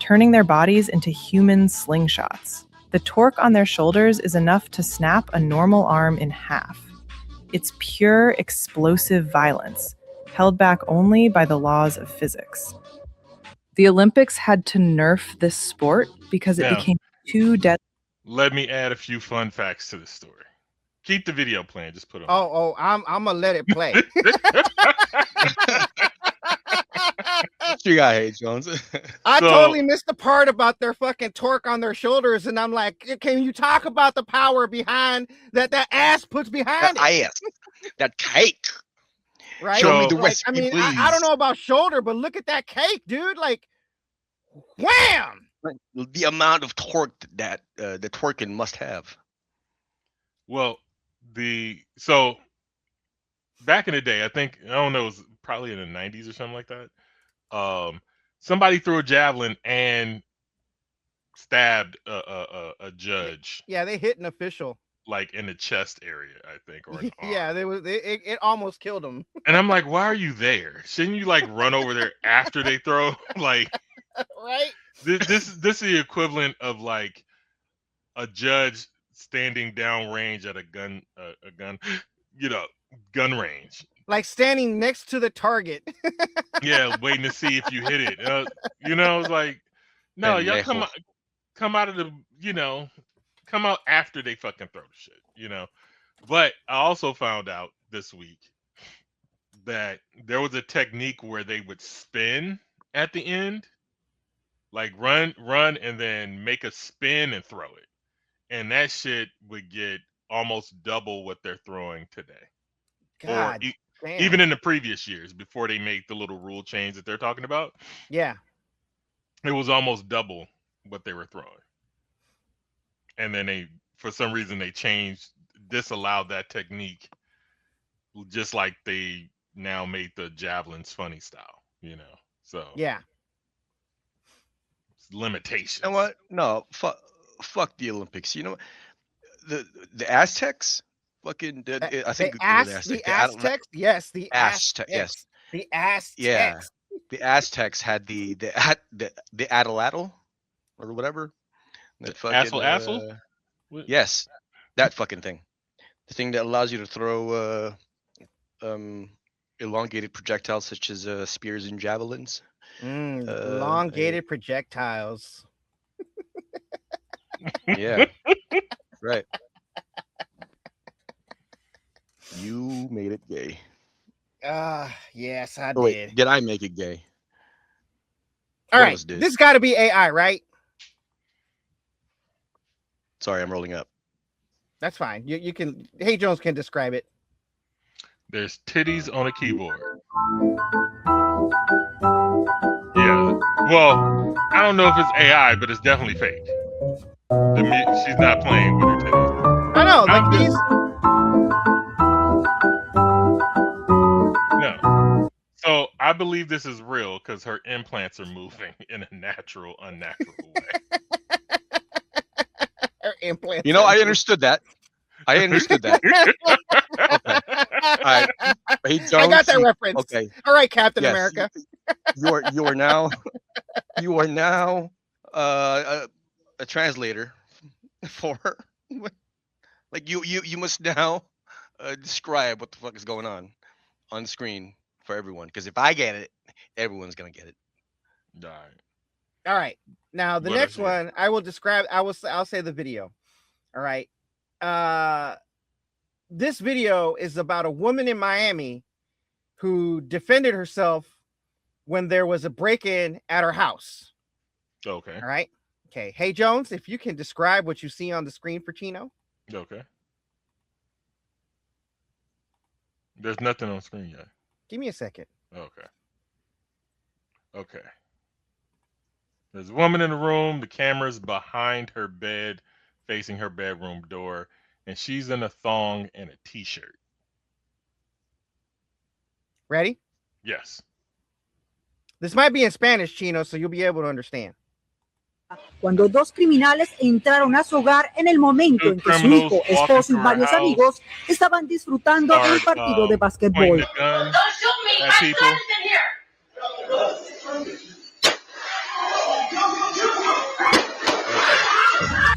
turning their bodies into human slingshots. The torque on their shoulders is enough to snap a normal arm in half. It's pure explosive violence, held back only by the laws of physics. The Olympics had to nerf this sport because it Now, became too deadly. let me add a few fun facts to the story. Keep the video playing. Just put it on. Oh, I'm gonna let it play. What you got, hey Jones? I So- totally missed the part about their fucking torque on their shoulders, and I'm like, can you talk about the power behind that ass puts behind that it, ass, that cake. right? Show me So- the Like, recipe, I mean, please. I don't know about shoulder, but look at that cake, dude. Like, wham! The amount of torque that the twerking must have. Well, so back in the day, I don't know, it was probably in the 90s or something like that. somebody threw a javelin and stabbed a judge, Yeah, they hit an official. like in the chest area, I think, or an Yeah, arm. it almost killed him. And I'm like, why are you there? Shouldn't you like run over there after they throw? Like Right? this is the equivalent of like a judge standing downrange at a gun, you know, gun range. Like standing next to the target. Yeah, waiting to see if you hit it. You know, it's like, no, y'all Pendejo. come out of the, come out after they fucking throw the shit, you know. But I also found out this week that there was a technique where they would spin at the end, like run, and then make a spin and throw it. And that shit would get almost double what they're throwing today. God Or damn. even in the previous years before they made the little rule change that they're talking about. Yeah. It was almost double what they were throwing. And then they, for some reason, they disallowed that technique, just like they now made the javelins funny style, you know. So Yeah. limitations. You know what? No, fuck the Olympics. You know, the Aztecs, fucking. I think the Aztecs. Yes, the Aztec. Aztecs. Yes, The Aztecs. yeah. The Aztecs had the atlatl or whatever. That fucking Assel? yes, that fucking thing. The thing that allows you to throw elongated projectiles such as spears and javelins. Elongated projectiles. Yeah. Right. You made it gay. Yes, I Oh, did. wait, did I make it gay? All One of right, us did. this got to be AI, right? Sorry, I'm rolling up. That's fine. You can. Hey Jones can describe it. There's titties on a keyboard. Yeah. Well, I don't know if it's AI, but it's definitely fake. She's not playing with her titties. I know, like these. No. So I believe this is real because her implants are moving in a unnatural way. Her implants. You know, I understood that. Okay. All right. Hey, Jones, I got that reference. Okay. All right, Captain Yes. America. You are now a translator for like you must now describe what the fuck is going on screen for everyone, because if I get it, everyone's gonna get it. All right. Now the next one I will describe. I'll say the video. All right. This video is about a woman in Miami who defended herself when there was a break-in at her house. Okay. All right. Okay. Hey Jones, if you can describe what you see on the screen for Chino. Okay. There's nothing on screen yet. Give me a second. Okay. There's a woman in the room. The camera's behind her bed, facing her bedroom door, and she's in a thong and a t-shirt. Ready? Yes. This might be in Spanish, Chino, so you'll be able to understand. Cuando dos criminales entraron a su hogar en el momento en que su hijo, esposo y varios amigos estaban disfrutando de un partido de básquetbol.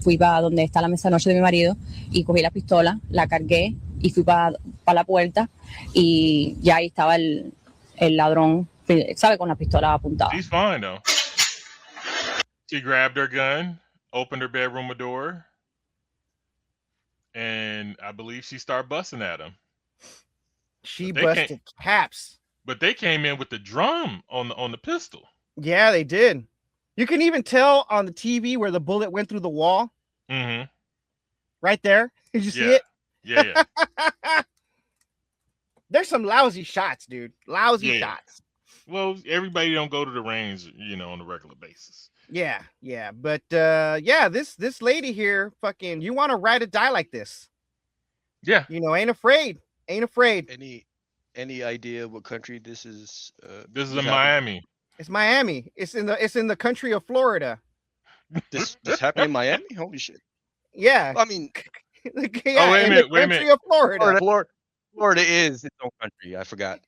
Fui para donde está la mesa de noche de mi marido y cogí la pistola, la cargué y fui para la puerta y ya ahí estaba el ladrón, ¿sabe? Con la pistola apuntada. She's fine though. She grabbed her gun, opened her bedroom door, and I believe she started busting at him. She busted caps. But they came in with the drum on the pistol. Yeah, they did. You can even tell on the TV where the bullet went through the wall. Mm-hmm. Right there. Did you see it? Yeah. There's some lousy shots, dude. Lousy shots. Well, everybody don't go to the range, on a regular basis. Yeah. But this lady here, fucking, you want to ride or die like this. Yeah. Ain't afraid. Any idea what country this is? This is in Miami. It's Miami. It's in the country of Florida. This happened in Miami? Holy shit. Yeah. I mean, yeah, wait a in minute, the wait a country minute. of Florida. Florida is its own country. I forgot.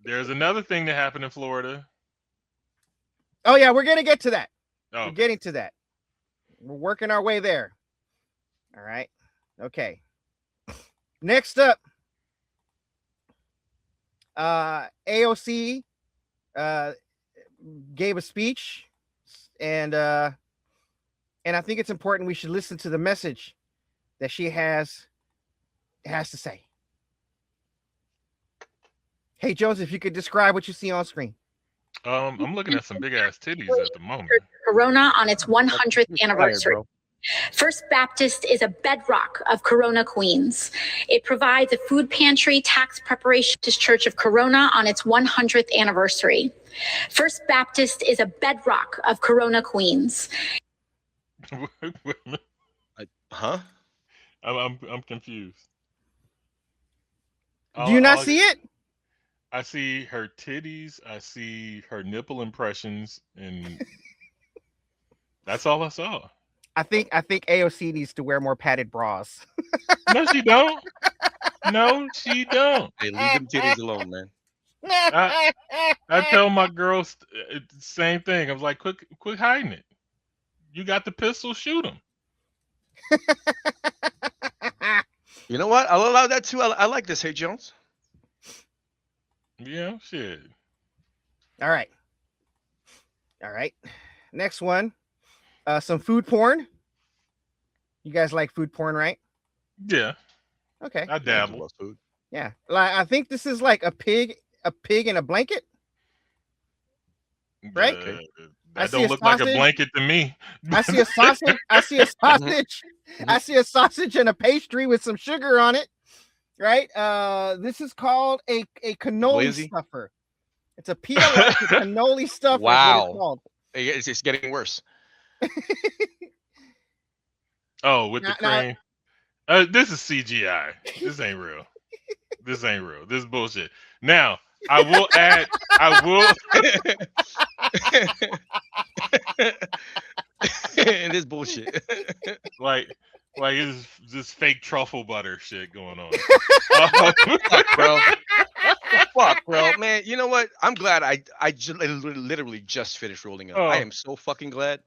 There's another thing that happened in Florida. Oh yeah, we're gonna get to that. Oh, We're getting to that. We're working our way there. All right. Okay. Next up, AOC gave a speech, and I think it's important we should listen to the message that she has to say. Hey, Joseph, if you could describe what you see on screen. I'm looking at some big ass titties at the moment. Corona on its 100th anniversary. Bro. First Baptist is a bedrock of Corona Queens. It provides a food pantry, tax preparation to Church of Corona on its 100th anniversary. First Baptist is a bedrock of Corona Queens. Huh? I'm confused. Do you not see it? I see her titties. I see her nipple impressions, and that's all I saw. I think AOC needs to wear more padded bras. No, she don't. No, she don't. Hey, leave them titties alone, man. I tell my girls the same thing. I was like, quit hiding it. You got the pistol, shoot them. You know what? I'll allow that too. I like this. Hey, Jones. Yeah, shit. All right. Next one. Some food porn. You guys like food porn, right? Yeah. Okay. I dabble. Love food. Yeah. Like I think this is like a pig in a blanket. Right? That don't look like a blanket to me. I see a sausage. I see a sausage and a pastry with some sugar on it. Right? This is called a cannoli stuffer. It's a PLF cannoli stuffer. Wow. It's getting worse. Oh, with the cream. This is CGI. This ain't real. This ain't real. This is bullshit. Now, I will add. This bullshit. like it's this fake truffle butter shit going on. Fuck, bro. Man, you know what? I'm glad I literally just finished rolling up. I am so fucking glad.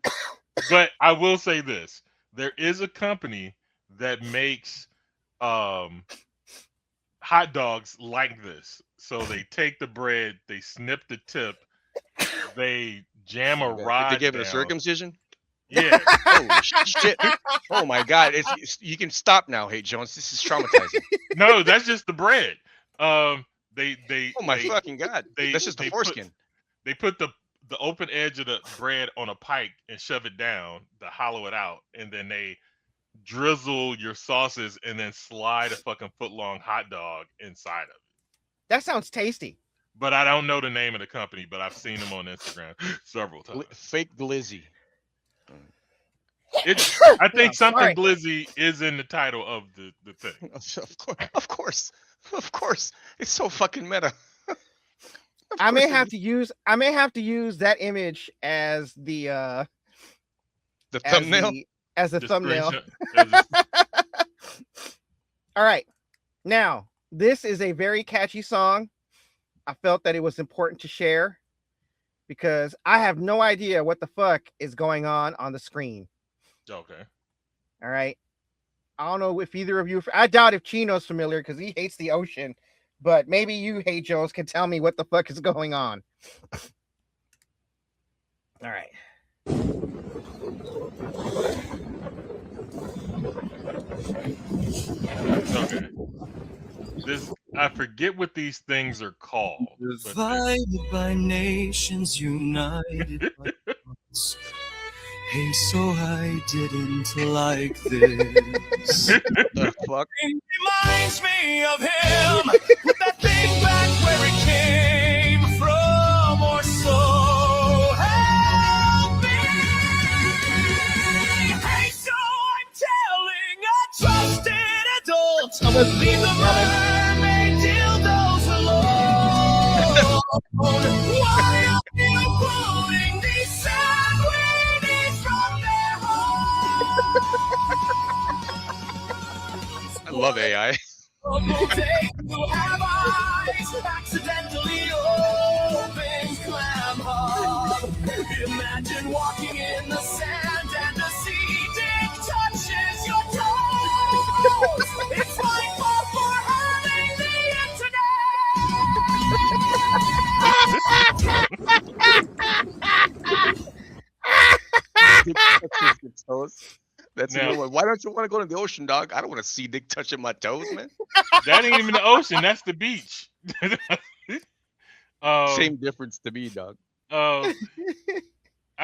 But I will say this. There is a company that makes hot dogs like this. So they take the bread, they snip the tip, they jam a rod. They give it down. a circumcision? Yeah. Oh shit. Oh my god. You can stop now, Hey Jones. This is traumatizing. No, that's just the bread. Oh my fucking god. That's just the foreskin. They put the open edge of the bread on a pike and shove it down to hollow it out, and then they drizzle your sauces and then slide a fucking foot-long hot dog inside of it. That sounds tasty. But I don't know the name of the company, but I've seen them on Instagram several times. Fake glizzy. I think something glizzy is in the title of the thing. Of course. It's so fucking meta. I may have to use that image as the thumbnail. As a thumbnail. All right. Now, this is a very catchy song. I felt that it was important to share because I have no idea what the fuck is going on the screen. Okay. All right. I don't know if either of you, I doubt if Chino's familiar because he hates the ocean, but maybe you, Hey Jones, can tell me what the fuck is going on. All right. Okay. I forget what these things are called. Divided by nations, united by hearts. Hey, so I didn't like this. The fuck? It reminds me of him. Put that thing back where it came from, or so help me. Hey, so I'm telling a trusted adult, leave the mermaid dildos alone. Why are you love AI. Accidentally open clam hub. Imagine walking in the sand and the sea dick touches your toes. It's my fault for hurting the That's a good one. Why don't you want to go to the ocean, dog? I don't want to see dick touching my toes, man. That ain't even the ocean. That's the beach. Same difference to me, dog. I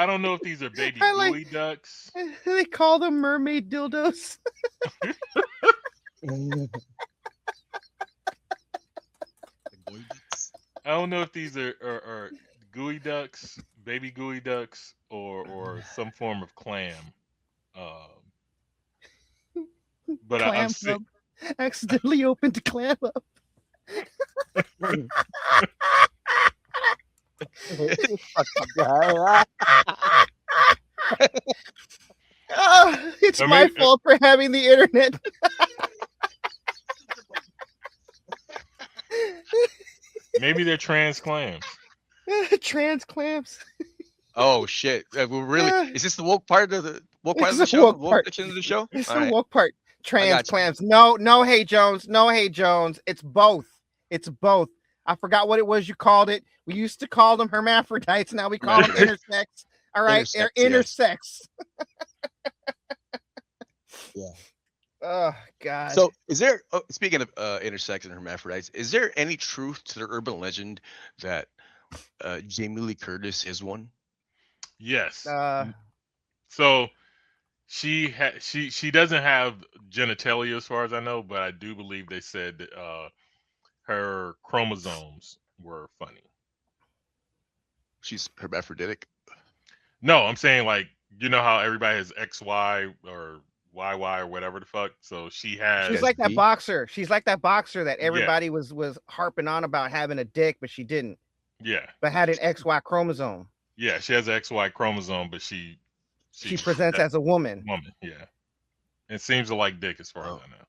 don't know if these are baby gooey ducks. They call them mermaid dildos. I don't know if these are gooey ducks, baby gooey ducks, or some form of clam. But Clam up. Accidentally opened to clam up. It's my fault for having the internet. Maybe they're trans clams. Trans clams. Oh shit! We're really. Is this the woke part of the woke part of the It's the show? woke part. Section of the show. It's All the right. woke part. Trans got you. clams. No, hey Jones. No, hey Jones. It's both. It's both. I forgot what it was you called it. We used to call them hermaphrodites. Now we call them intersex. All right, they're intersex. Yeah. Oh God. So, is there? Speaking of intersex and hermaphrodites, is there any truth to the urban legend that Jamie Lee Curtis is one? Yes. So she doesn't have genitalia as far as I know, but I do believe they said that her chromosomes were funny. She's hermaphroditic. No, I'm saying like you know how everybody has XY or YY or whatever the fuck. So she has. She's like that B. boxer. She's like that boxer that everybody was harping on about having a dick, but she didn't. Yeah. But had an XY chromosome. Yeah, she has an XY chromosome, but she presents as a woman. Yeah. It seems to like dick as far as I know.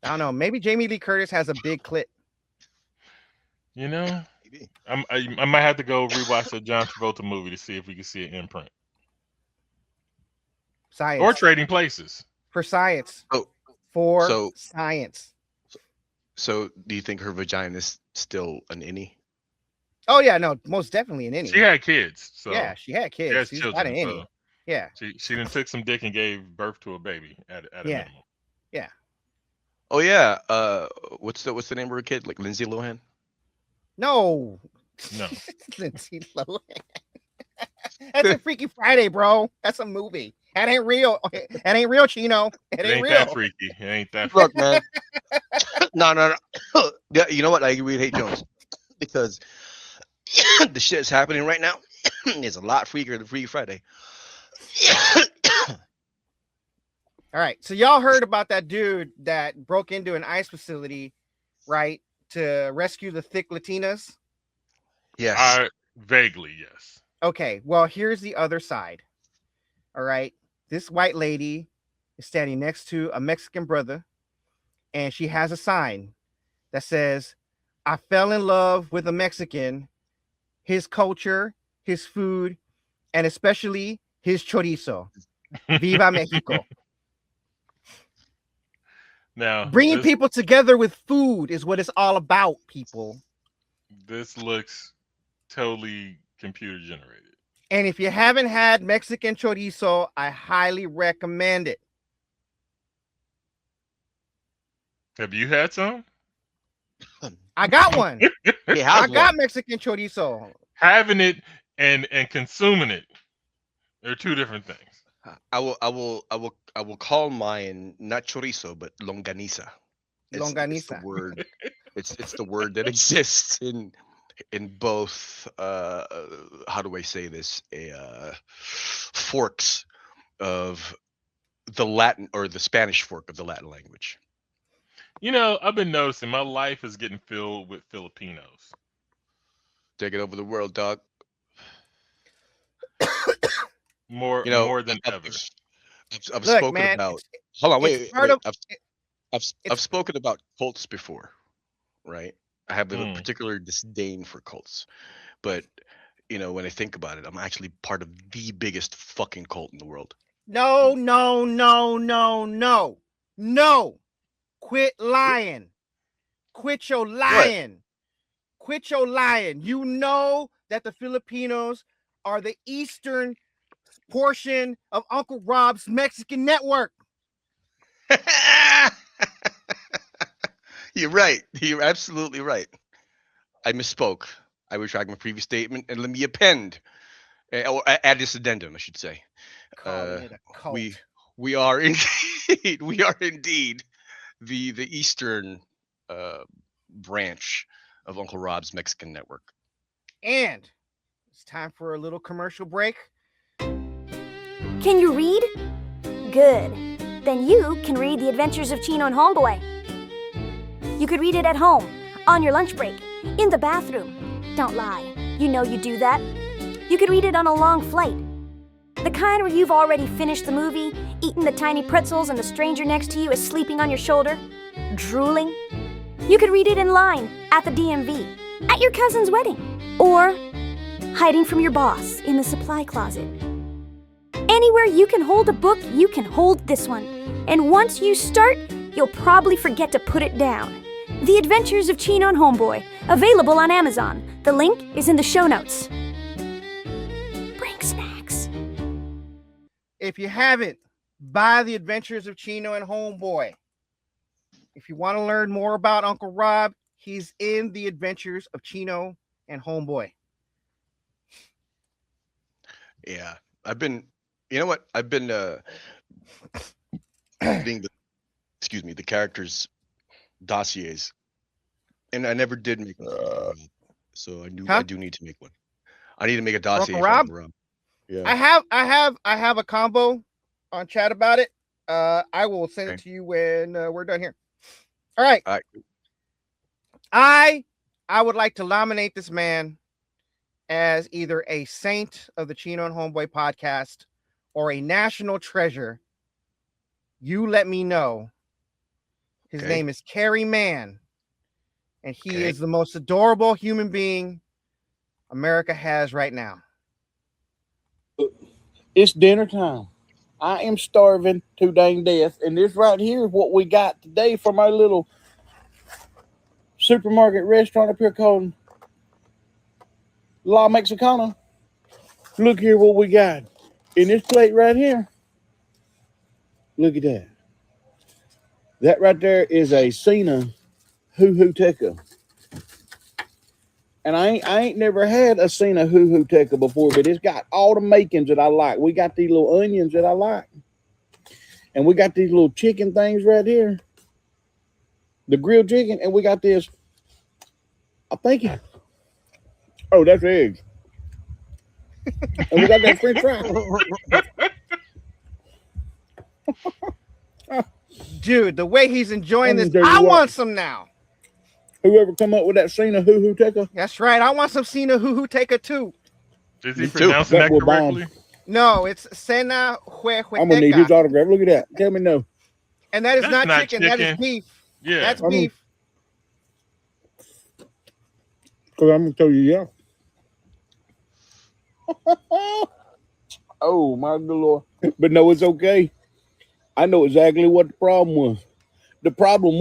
I don't know. Maybe Jamie Lee Curtis has a big clit. You know, I might have to go rewatch the John Travolta movie to see if we can see an imprint. Science. Or Trading Places. For science. So science. So do you think her vagina is still an innie? Oh yeah, no, most definitely an innie. She had kids. So yeah, she had kids. She's not an innie. So yeah. She done took some dick and gave birth to a baby at a minimum. Yeah. Oh yeah. What's the name of her kid? Like Lindsay Lohan? No. No. Lindsay Lohan. That's a Freaky Friday, bro. That's a movie. That ain't real. That ain't real, Chino. It ain't real. That freaky. It ain't that freaky. Look, man. No. Yeah, you know what? I agree with Hey Jones because the shit is happening right now. It's a lot freakier than Freaky Friday. All right. So y'all heard about that dude that broke into an ICE facility, right, to rescue the thick Latinas? Yes. Vaguely, yes. Okay. Well, here's the other side. All right. This white lady is standing next to a Mexican brother, and she has a sign that says, I fell in love with a Mexican, his culture, his food, and especially his chorizo. Viva Mexico. Now, bringing people together with food is what it's all about, people. This looks totally computer generated. And if you haven't had Mexican chorizo, I highly recommend it. Have you had some? I got one. I got one. Mexican chorizo. Having it and consuming it, they're two different things. I will call mine not chorizo but longaniza. Longaniza. It's the word. it's the word that exists in both how do I say this? Forks of the Latin or the Spanish fork of the Latin language. You know, I've been noticing my life is getting filled with Filipinos. Taking over the world, dog. More than ever. I've spoken man, about. Hold on, wait. I've spoken about cults before, right? I have a particular disdain for cults, but when I think about it, I'm actually part of the biggest fucking cult in the world. No. Quit lying. Quit your lying. Quit your lying. You know that the Filipinos are the eastern portion of Uncle Rob's Mexican network. You're right. You're absolutely right. I misspoke. I retract my previous statement and let me append, or add this addendum, I should say. Calling it a cult. We are indeed the eastern branch of Uncle Rob's Mexican network. And it's time for a little commercial break. Can you read? Good. Then you can read The Adventures of Chino and Homeboy. You could read it at home, on your lunch break, in the bathroom. Don't lie. You know you do that. You could read it on a long flight. The kind where you've already finished the movie, eaten the tiny pretzels, and the stranger next to you is sleeping on your shoulder, drooling. You could read it in line, at the DMV, at your cousin's wedding, or hiding from your boss in the supply closet. Anywhere you can hold a book, you can hold this one. And once you start, you'll probably forget to put it down. The Adventures of Chino and Homeboy, available on Amazon. The link is in the show notes. Bring snacks. If you haven't, buy The Adventures of Chino and Homeboy. If you want to learn more about Uncle Rob, he's in The Adventures of Chino and Homeboy. Yeah, I've been being the characters' dossiers, and I never did make one. So I do need to make one. I need to make a dossier for Uncle Rob. Yeah, I have a combo on chat about it. I will send it to you when we're done here. All right. I would like to nominate this man as either a saint of the Chino and Homeboy podcast or a national treasure. You let me know. His name is Kerry Mann, and he is the most adorable human being America has right now. It's dinner time. I am starving to dang death, and this right here is what we got today from our little supermarket restaurant up here called La Mexicana. Look here what we got in this plate right here. Look at that. That right there is a Cena Huhuteca. And I ain't never had a Cena Huhuteca before, but it's got all the makings that I like. We got these little onions that I like. And we got these little chicken things right here. The grilled chicken. And we got this. I think it. Oh, that's eggs. And we got that French fry. Dude, the way he's enjoying this, I want some now. Whoever come up with that Cena Huhuteca? That's right. I want some Cena Huhuteca too. Is he pronouncing that correctly? No, it's Cena Huehueteca. I'm gonna need his autograph. Look at that. Tell me no. And that is not chicken. That is beef. Yeah, that's beef. Because I'm gonna tell you, yeah. Oh my good Lord! But no, it's okay. I know exactly what the problem was. The problem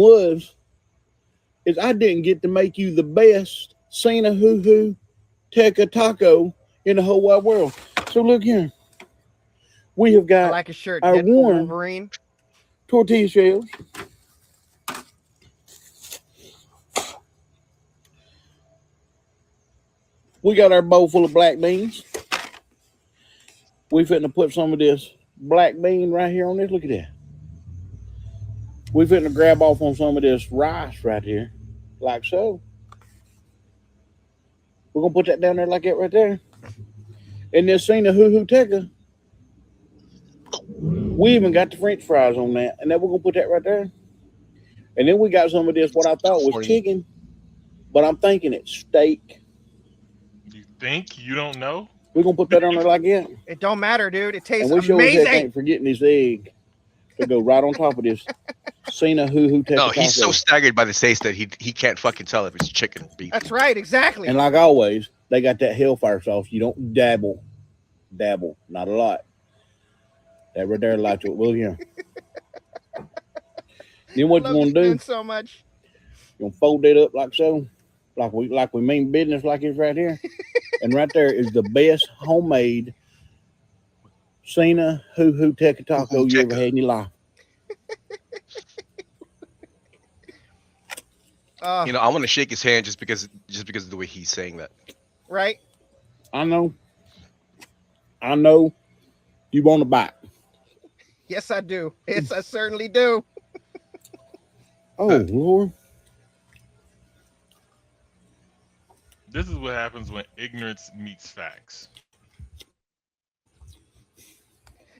is I didn't get to make you the best Cena Huhuteca taco in the whole wide world. So look here. We have got like a shirt, our warm Wolverine tortilla shells. We got our bowl full of black beans. We finna put some of this black bean right here on this. Look at that. We finna grab off on some of this rice right here, like so. We're gonna put that down there like that right there. And this Cena Huhuteca, we even got the French fries on that, and then we're gonna put that right there. And then we got some of this, what I thought was chicken, but I'm thinking it's steak. You think? You don't know? We're gonna put that on there like that. It don't matter, dude. It tastes and we amazing. Sure ain't forgetting this egg. They go right on top of this. Cena who take No, a he's so taco. staggered by the taste that he can't fucking tell if it's chicken or beef. That's right, exactly. And like always, they got that hellfire sauce. You don't dabble, not a lot. That right there, like to it. Well, yeah. Then what you Love want this to man do? so much. You gonna fold it up like so, like we mean business, like it's right here. And right there is the best homemade Cena who take a taco you ever had in your life. You know, I want to shake his hand just because of the way he's saying that. Right? I know. You want to bite. Yes, I do. Yes, I certainly do. Oh, Lord. This is what happens when ignorance meets facts.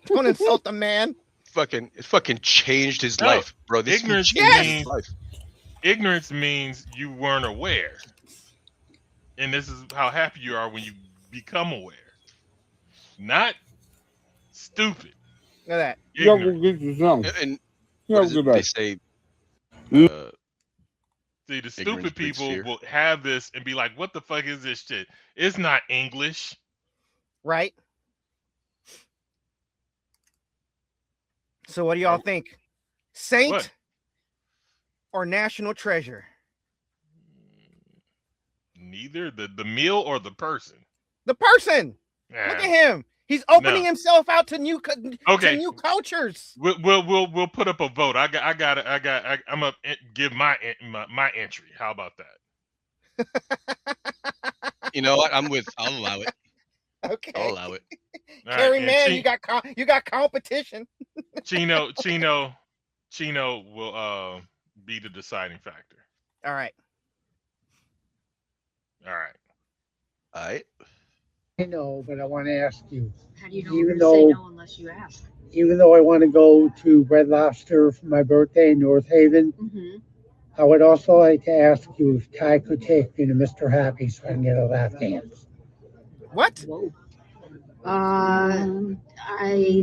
Don't insult the man. It fucking changed his No, life, bro. This ignorance changed his means life. ignorance means you weren't aware, and this is how happy you are when you become aware, not stupid. Look at that. Y'all Ignorant. go get you something. And Y'all what is go it get they that. say? See, the Ignorance stupid breeds people fear. will have this and be like, "What the fuck is this shit? It's not English." Right? So what do y'all think? Saint What? or national treasure? Neither the meal or the person. The person. Nah. Look at him. He's opening No. himself out to new Okay. to new cultures. We'll put up a vote. I'm gonna give my entry. How about that? You know what? I'll allow it. Okay. I'll allow it. All Carrie, right, man, and you got competition. Chino will be the deciding factor. All right. All right. All right. I know, but I want to ask you. How do you know Even we're going though- to say no unless you ask? Even though I want to go to Red Lobster for my birthday in North Haven, Mm-hmm. I would also like to ask you if Ty could take me to Mr. Happy so I can get a lap dance. What? Whoa.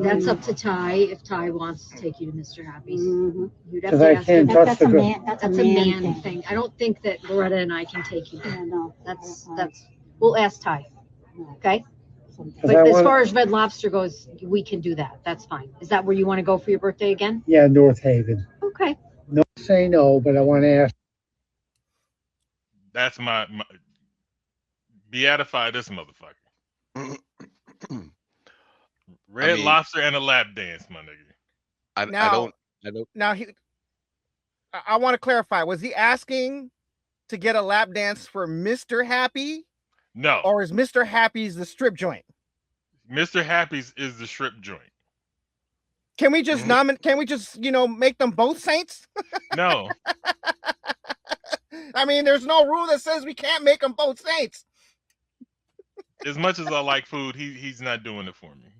That's up to Ty if Ty wants to take you to Mr. Happy's. Mm-hmm. You'd have Because to I ask him. can't trust That's a the girl. man. That's a man thing. I don't think that Loretta and I can take you. Yeah, no. That's we'll ask Ty. Okay. Because But I as want, far as Red Lobster goes, we can do that. That's fine. Is that where you want to go for your birthday again? yeah, North Haven. Okay. No, say no, but I want to ask. That's my beatify this motherfucker. Red Lobster and a lap dance, my nigga. I Now- don't. Now I want to clarify. Was he asking to get a lap dance for Mr. Happy, No, or is Mr. Happy's the strip joint? Mr. Happy's is the strip joint. Can we just Can we just make them both saints? No, I mean, there's no rule that says we can't make them both saints. as much as I like food, he's not doing it for me.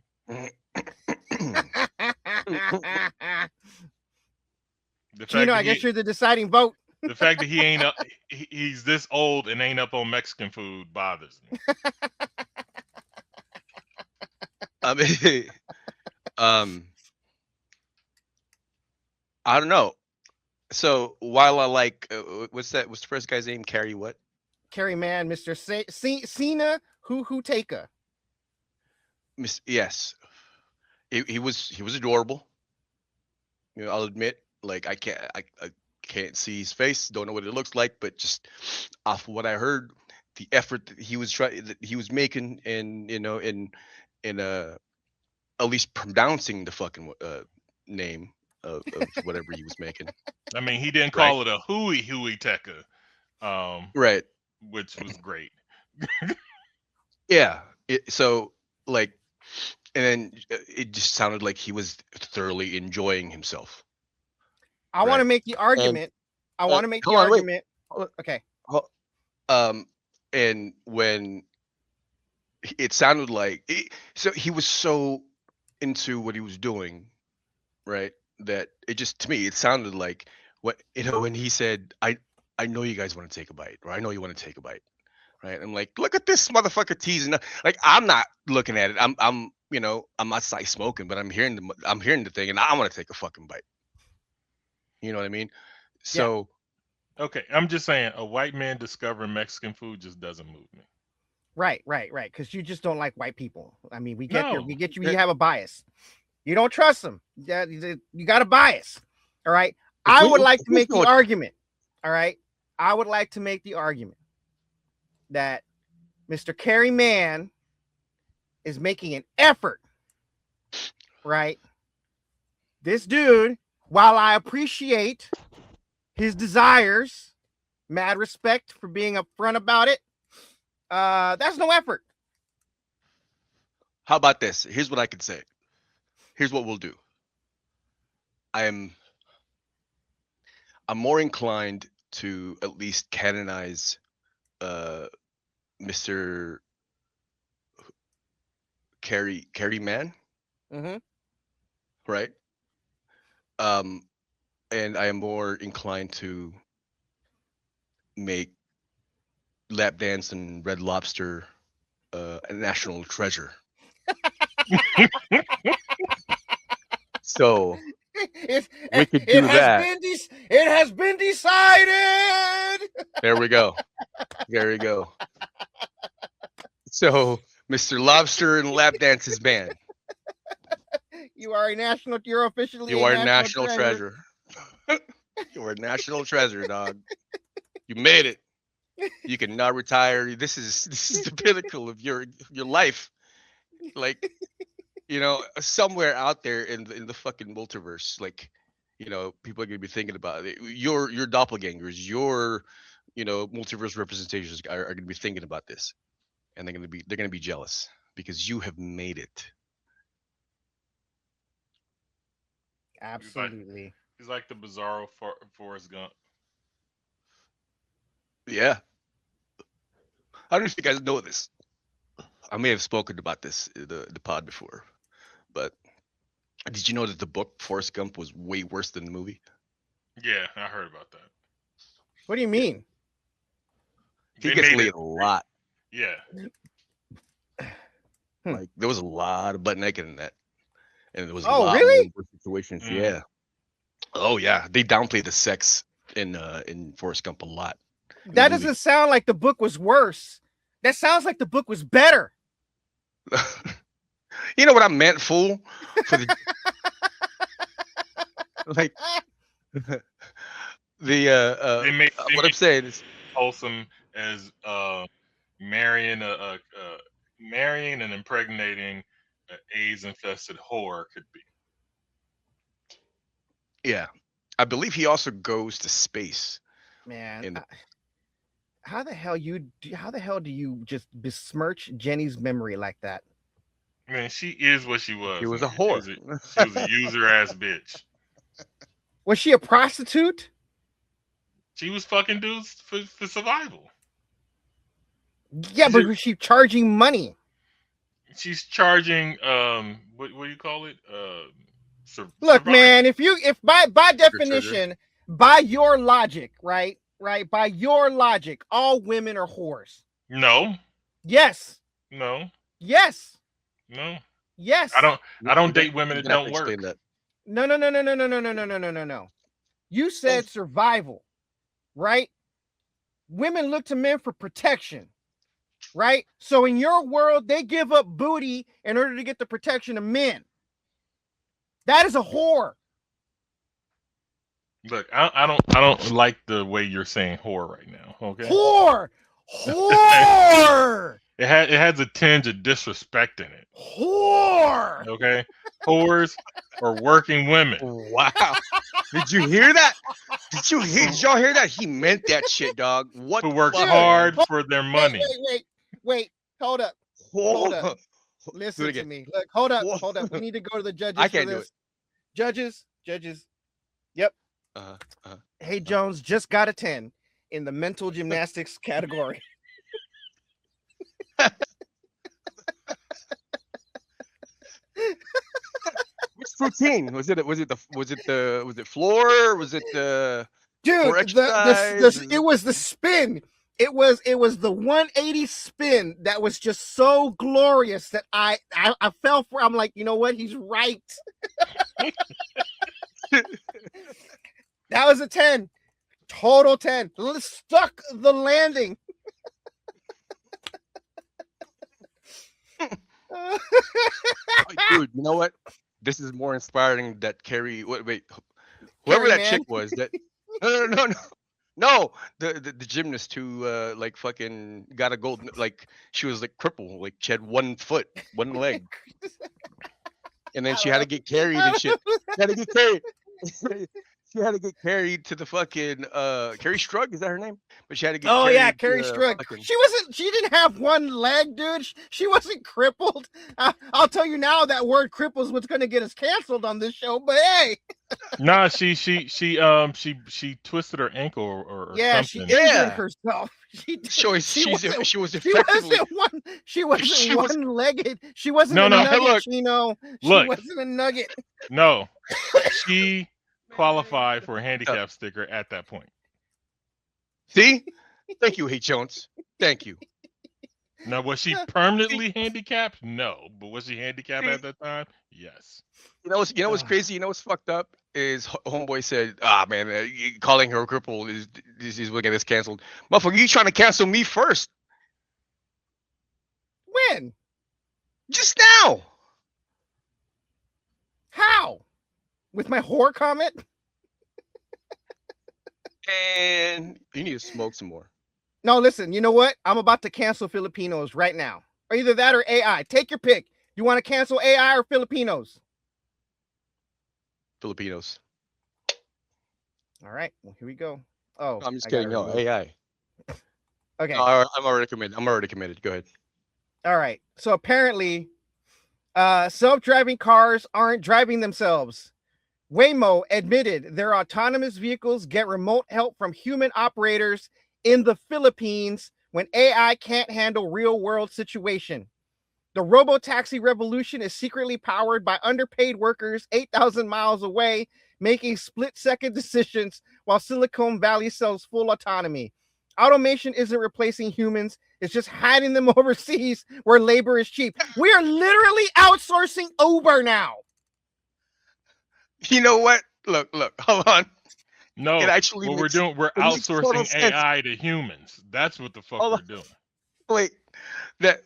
The fact I guess you're the deciding vote. The fact that he ain't up, he's this old and ain't up on Mexican food bothers me. I mean, I don't know. So while I like, what's the first guy's name? Carrie what? Carrie man, Mr. Cena who taker. Yes, he was adorable. I'll admit. Like I can't see his face, don't know what it looks like, but just off of what I heard, the effort that he was making, and in at least pronouncing the fucking name of whatever he was making. I mean, he didn't call it a hooey tecker, right? Which was great. Yeah. So like, and then it just sounded like he was thoroughly enjoying himself. I want to make the argument. Okay. And when it sounded like so he was so into what he was doing, right? That it just, to me, it sounded like when he said, I know you guys want to take a bite, or I know you want to take a bite, right? I'm like, look at this motherfucker teasing. Like, I'm not looking at it. you know, I'm outside smoking, but I'm hearing the thing, and I want to take a fucking bite. You know what I mean? So okay, I'm just saying, a white man discovering Mexican food just doesn't move me. Right. Because you just don't like white people. I mean, we get No. we get you. You have a bias. You don't trust them. Yeah, you got a bias. All right. I would like to make the argument. All right. I would like to make the argument that Mr. Kerry Mann is making an effort. Right. This dude, while I appreciate his desires, mad respect for being upfront about it, that's no effort. how about this? Here's what I can say. Here's what we'll do. I'm more inclined to at least canonize Mr. Kerry Mann, Mm-hmm. right? And I am more inclined to make Lap Dance and Red Lobster a national treasure. So we could do that. It has been decided. There we go. So Mr. Lobster and Lap Dance is banned. You are a national. You're officially. You are a national treasure. You are a national treasure, dog. You made it. You cannot retire. This is the pinnacle of your life. Like, you know, somewhere out there in the fucking multiverse, like, you know, people are gonna be thinking about it. Your doppelgangers, your, you know, multiverse representations are gonna be thinking about this, and they're gonna be jealous because you have made it. Absolutely. He's like the bizarro Forrest Gump. Yeah. I don't know if you guys know this. I may have spoken about this in the pod before, but did you know that the book Forrest Gump was way worse than the movie? Yeah, I heard about that. What do you mean? He gets laid a lot. Yeah. Like, there was a lot of butt naked in that, and there was a Oh, lot really? more situations. Yeah. Oh yeah, they downplayed the sex in Forrest Gump a lot. That doesn't sound like the book was worse. That sounds like the book was better. You know what I meant, fool? For the, like the what I'm saying is wholesome as marrying marrying and impregnating an AIDS-infested whore could be. Yeah, I believe he also goes to space. Man, how the hell do you just besmirch Jenny's memory like that? Man, she is what she was. She was a whore. She was a user ass bitch. Was she a prostitute? She was fucking dudes for survival. Yeah, but was she charging money? She's charging what do you call it? Look, man, if by definition, by your logic, right, by your logic, all women are whores. No. Yes. No. Yes. No. Yes. I don't date women that don't work. No. You said survival, right? Women look to men for protection, right? So in your world, they give up booty in order to get the protection of men. That is a whore. Look, I don't like the way you're saying whore right now. Okay. Whore. It has a tinge of disrespect in it. Whore. Okay. Whores are working women. Wow. Did you hear that? Did y'all hear that? He meant that shit, dog. What? Who works hard for their money. Wait. Hold up. Listen to me. Look, hold up. We need to go to the judges. I can't do it. Judges. Yep. Hey, Jones just got a 10 in the mental gymnastics category. Which routine was it? Was it floor? Was it the dude? It was the spin. It was the 180 spin that was just so glorious that I fell for. I'm like, you know what? He's right. That was a 10. Total 10. Stuck the landing. Dude, you know what? This is more inspiring that Carrie. Wait, whoever Carrie that Mann? chick was. That no. The gymnast who like fucking got a gold. Like she was like crippled. Like she had 1 foot, 1 leg, and then she had to get carried and shit. She had to get carried. She had to get carried to the fucking Carrie Strug, is that her name? But she had to get Oh carried. yeah, Carrie Strug. Fucking... She didn't have 1 leg, dude. She wasn't crippled. I'll tell you now that word cripple is what's gonna get us canceled on this show. But hey, nah, she twisted her ankle or yeah, something. she injured herself. She was effectively. She wasn't one-legged. She wasn't a No, nugget, look, Chino. She look. wasn't a nugget. No, she qualified for a handicap sticker at that point. See? Thank you, H. Jones. Thank you. Now, was she permanently handicapped? No. But was she handicapped at that time? Yes. You know what's crazy? You know what's fucked up is homeboy said, man, calling her a cripple is we'll get this canceled. Motherfucker, you trying to cancel me first? When? Just now. How? With my whore comment? And you need to smoke some more. No, listen, you know what? I'm about to cancel Filipinos right now. Or either that or AI. Take your pick. You want to cancel AI or Filipinos? Filipinos. All right. Well, here we go. Oh, I'm just kidding. No, AI. Okay. No, I'm already committed. Go ahead. All right. So apparently, self-driving cars aren't driving themselves. Waymo admitted their autonomous vehicles get remote help from human operators in the Philippines when AI can't handle real-world situation. The robo-taxi revolution is secretly powered by underpaid workers 8,000 miles away, making split-second decisions while Silicon Valley sells full autonomy. Automation isn't replacing humans. It's just hiding them overseas where labor is cheap. We are literally outsourcing Uber now. You know what? Look, hold on. No, it actually what we're doing, we're outsourcing AI to humans. That's what the fuck we're doing. Wait,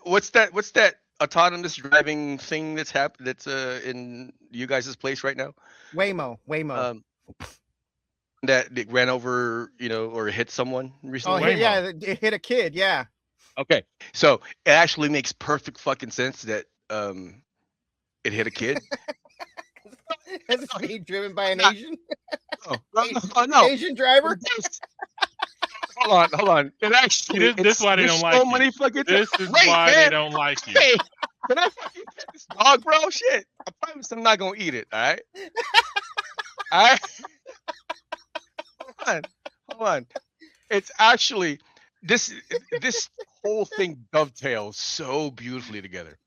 what's that autonomous driving thing that's in you guys' place right now? Waymo. That it ran over, or hit someone recently. Oh, yeah, it hit a kid. Yeah. Okay, so it actually makes perfect fucking sense that it hit a kid. It's being driven by an Asian. No. Asian driver. Hold on. It actually. This is why they don't like you. This is why they don't like you. Hey, can I fucking pet this dog, bro? Shit. I promise I'm not gonna eat it. All right. All right. Hold on. It's actually this whole thing dovetails so beautifully together.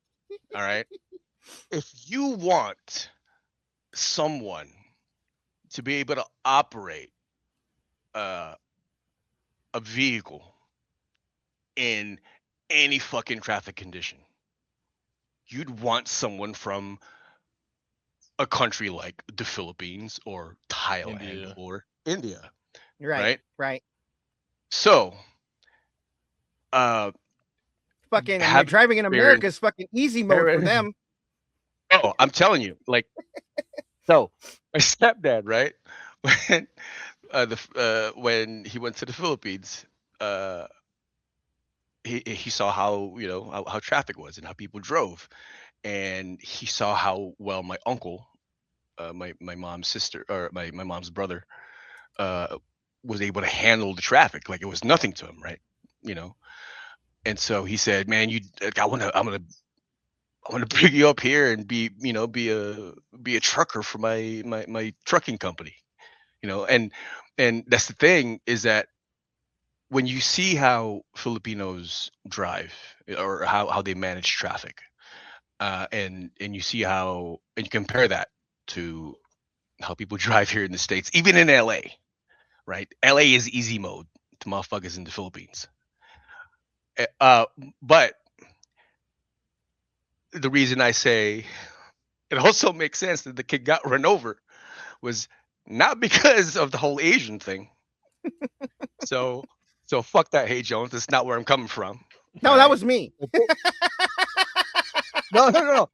All right. If you want someone to be able to operate a vehicle in any fucking traffic condition, you'd want someone from a country like the Philippines or Thailand or India. Right. So fucking driving in America is fucking easy mode for them. Oh, I'm telling you, like, so my stepdad, right? When he went to the Philippines, he saw how traffic was and how people drove, and he saw how well my uncle, my mom's sister, or my mom's brother, was able to handle the traffic like it was nothing to him, right? And so he said, "Man, I'm gonna bring you up here and be a trucker for my trucking company." And that's the thing, is that when you see how Filipinos drive or how they manage traffic, and you see how, and you compare that to how people drive here in the States, even in LA, right? LA is easy mode to motherfuckers in the Philippines. But the reason I say it also makes sense that the kid got run over was not because of the whole Asian thing. So fuck that, Hey Jones. That's not where I'm coming from. No, that was me. No.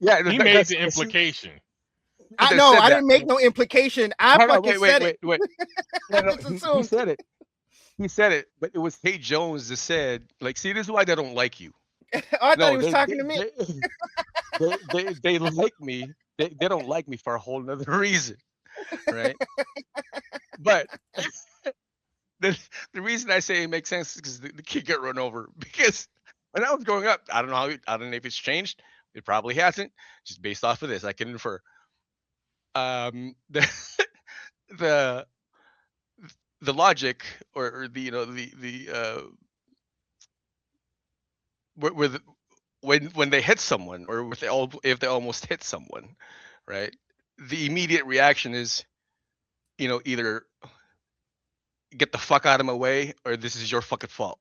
Yeah, He made the implication. I know. I didn't make no implication. I fucking said it. Wait. No, he said it. He said it, but it was Hey Jones that said, like, see, this is why they don't like you. I thought he was talking to me. They like me. They don't like me for a whole nother reason, right? But the reason I say it makes sense is because the kid got run over. Because when I was growing up, I don't know if it's changed. It probably hasn't. Just based off of this, I can infer. The logic or the when they hit someone or if they almost hit someone, right? The immediate reaction is, either get the fuck out of my way or this is your fucking fault.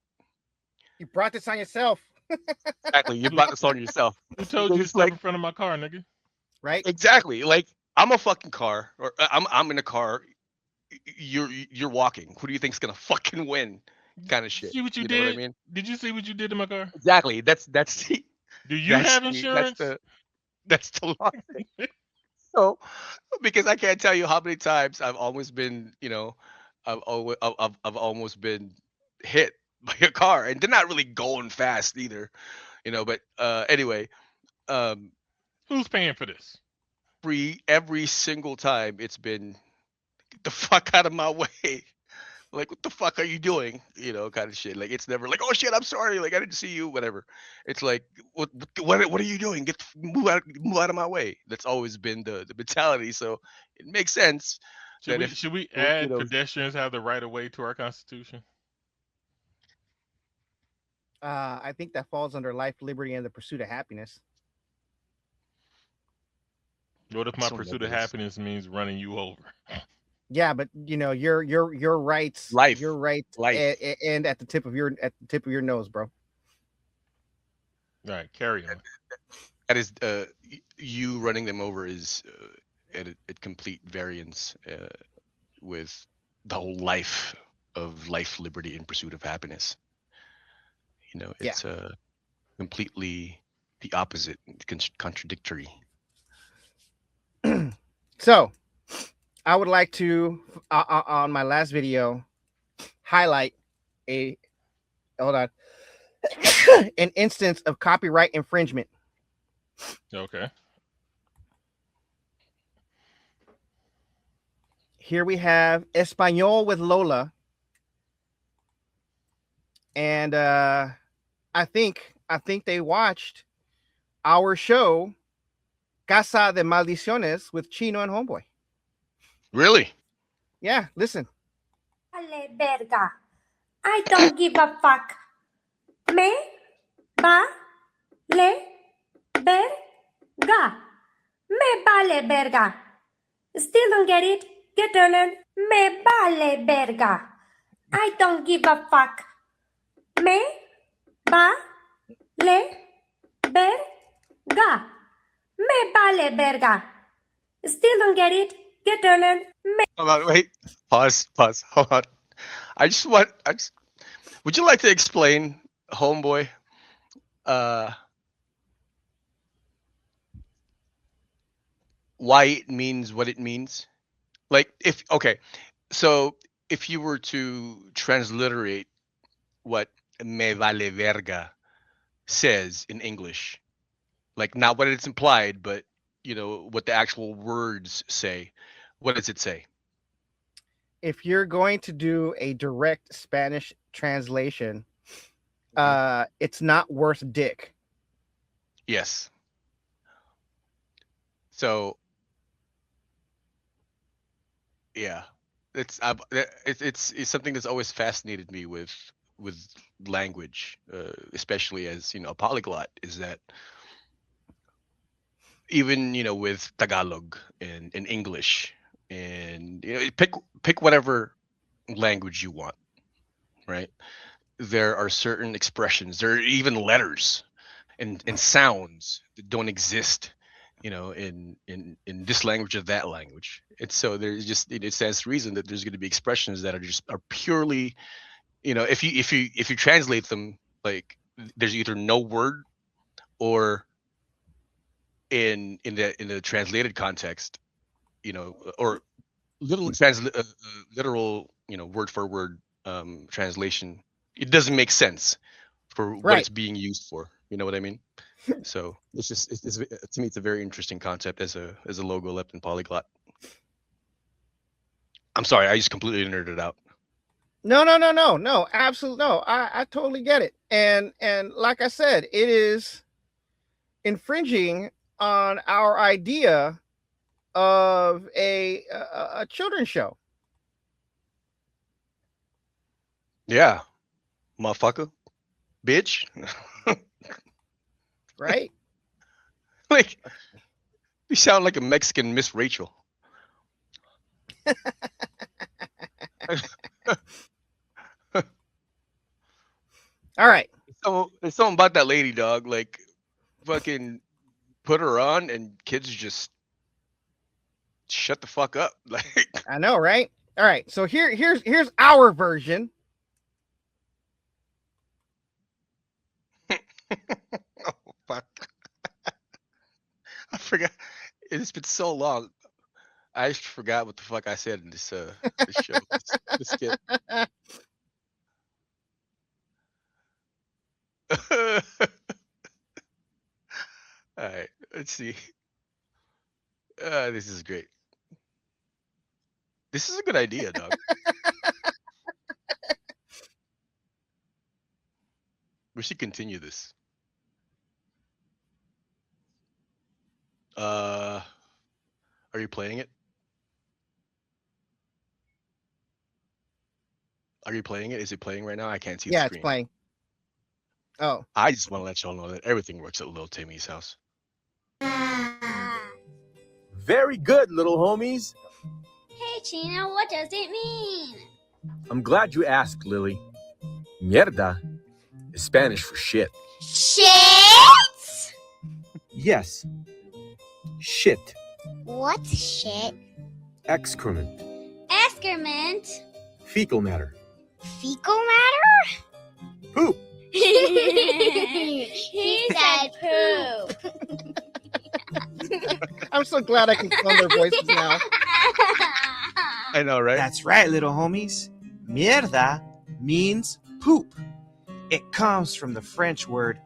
You brought this on yourself. Exactly, you brought this on yourself. Who told you to step in front of my car, nigga? Right? Exactly. Like, I'm a fucking car, or I'm in a car. You're walking. Who do you think's gonna fucking win? Kind of shit. See what you know did? what I mean? Did you see what you did to my car? Exactly. That's the. Do you have insurance? That's the logic. So, because I can't tell you how many times I've almost been, I've almost been hit by a car, and they're not really going fast either, But anyway, who's paying for this? Every single time it's been, get the fuck out of my way. Like, what the fuck are you doing? Kind of shit. Like, it's never like, oh shit, I'm sorry. Like, I didn't see you. Whatever. It's like, what are you doing? Move out of my way. That's always been the mentality. So it makes sense. Should we add pedestrians have the right of way to our Constitution? I think that falls under life, liberty, and the pursuit of happiness. What if my pursuit of happiness means running you over? Yeah, but your rights, life, and at the tip of your nose, bro. All right, carry on. That is, you running them over is at complete variance with the whole life of life, liberty, and pursuit of happiness. It's completely the opposite, contradictory. So, I would like to, on my last video, highlight an instance of copyright infringement. Okay. Here we have Espanol with Lola. And I think they watched our show, Casa de Maldiciones, with Chino and Homeboy. Really? Yeah, listen. Vale verga. I don't give a fuck. Me vale verga. Me vale verga. Still don't get it? Get on. Me vale verga. I don't give a fuck. Me vale verga. Me vale verga. Still don't get it? Get on. Hold on, wait. Pause. Hold on. Would you like to explain, Homeboy, why it means what it means? Like, so if you were to transliterate what me vale verga says in English, like not what it's implied, but what the actual words say, what does it say? If you're going to do a direct Spanish translation, it's not worth dick. Yes. So yeah, it's something that's always fascinated me with language, especially as a polyglot, is that even with Tagalog and English, and pick whatever language you want, right? there are certain expressions, there are even letters and sounds that don't exist, in this language or that language. And so there's just, it stands to reason that there's going to be expressions that are purely, if you translate them, like there's either no word, or in the translated context, or literal, word for word translation, it doesn't make sense for what Right. it's being used for. You know what I mean? So it's just, it's to me, it's a very interesting concept as a logo lepton polyglot. I'm sorry, I just completely nerded out. No, absolutely no. I totally get it. And like I said, it is infringing on our idea of a children's show. Yeah, motherfucker, bitch. Right? Like, you sound like a Mexican Miss Rachel. All right. So there's something about that lady, dog. Like, fucking put her on, and kids just shut the fuck up. Like, I know, right? All right. So here's our version. oh fuck. I forgot. It's been so long. I just forgot what the fuck I said in this this show. This skit. All right, let's see. This is great. This is a good idea, dog. We should continue this. Are you playing it? Are you playing it? Is it playing right now? I can't see the Yeah, screen. it's playing. Oh. I just want to let y'all know that everything works at Little Timmy's house. Very good, little homies. Hey, Chino, what does it mean? I'm glad you asked, Lily. Mierda is Spanish for shit. Shit? Yes. Shit. What's shit? Excrement. Excrement? Fecal matter. Fecal matter? Poop. He said poop. I'm so glad I can clone their voices now. I know, right? That's right, little homies. Mierda means poop. It comes from the French word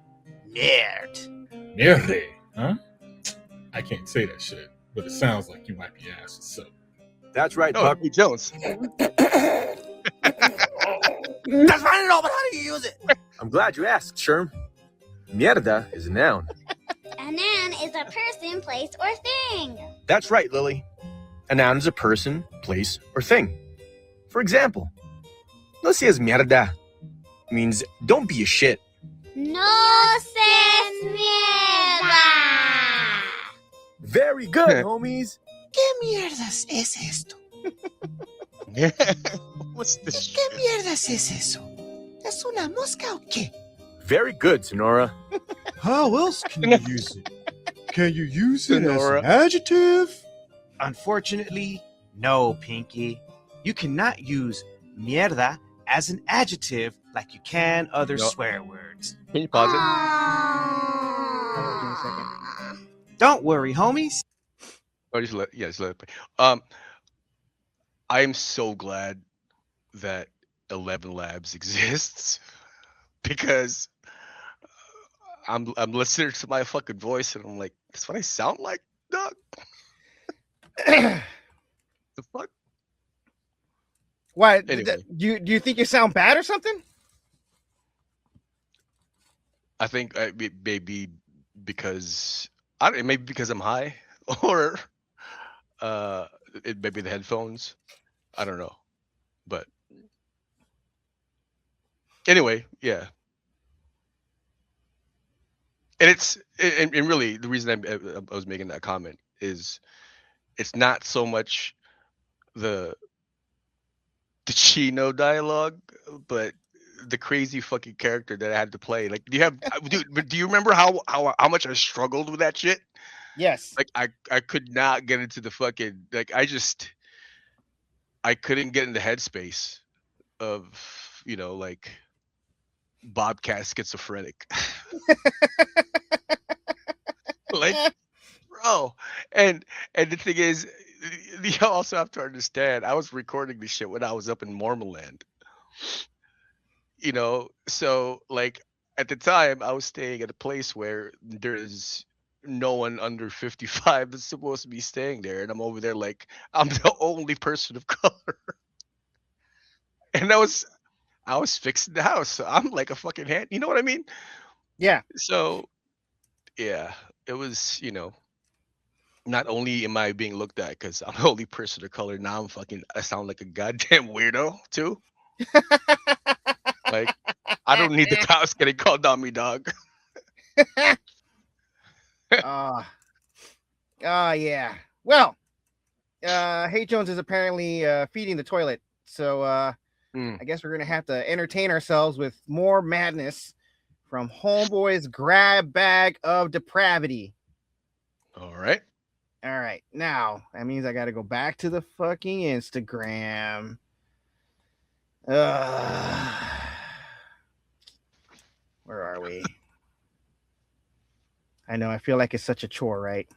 merde. Merde, huh? I can't say that shit, but it sounds like you might be ass or so. That's right, No, Puck. Pete Jones. That's fine, but how do you use it? I'm glad you asked, Sherm. Mierda is a noun. A noun is a person, place, or thing. That's right, Lily. A noun is a person, place, or thing. For example, no seas mierda means don't be a shit. No seas mierda. Very good, homies. ¿Qué mierdas es esto? What's this? ¿Qué mierdas es eso? ¿Es una mosca o qué? Very good, Sonora. How else can you use it? Can you use it as Sonora. an adjective? Unfortunately, no, Pinky. You cannot use mierda as an adjective like you can other No. swear words. Can you pause it? Give me a second. Don't worry, homies. Or just let it play. I am so glad that 11 Labs exists because I'm listening to my fucking voice and I'm like, that's what I sound like, dog. The fuck? Why? Anyway. Do you think you sound bad or something? I think maybe because maybe because I'm high, or it maybe the headphones. I don't know, but anyway, yeah. And really the reason I was making that comment is it's not so much the Chino dialogue, but the crazy fucking character that I had to play. Like, but do you remember how much I struggled with that shit? Yes. Like, I could not get into the fucking, like, I couldn't get in the headspace of, like, Bobcat schizophrenic. Like, bro. And the thing is, you also have to understand, I was recording this shit when I was up in Mormon, so, like, at the time I was staying at a place where there's no one under 55 that's supposed to be staying there, and I'm over there like I'm the only person of color. And I was fixing the house, so I'm like a fucking hand, you know what I mean? Yeah. So yeah, it was, not only am I being looked at because I'm the only person of color, now I sound like a goddamn weirdo too. Like, I don't need the cops getting called on me, dog. Yeah. Well, Hey Jones is apparently feeding the toilet, so I guess we're gonna have to entertain ourselves with more madness from Homeboy's grab bag of depravity. All right. Now that means I gotta go back to the fucking Instagram. Where are we? I know, I feel like it's such a chore, right?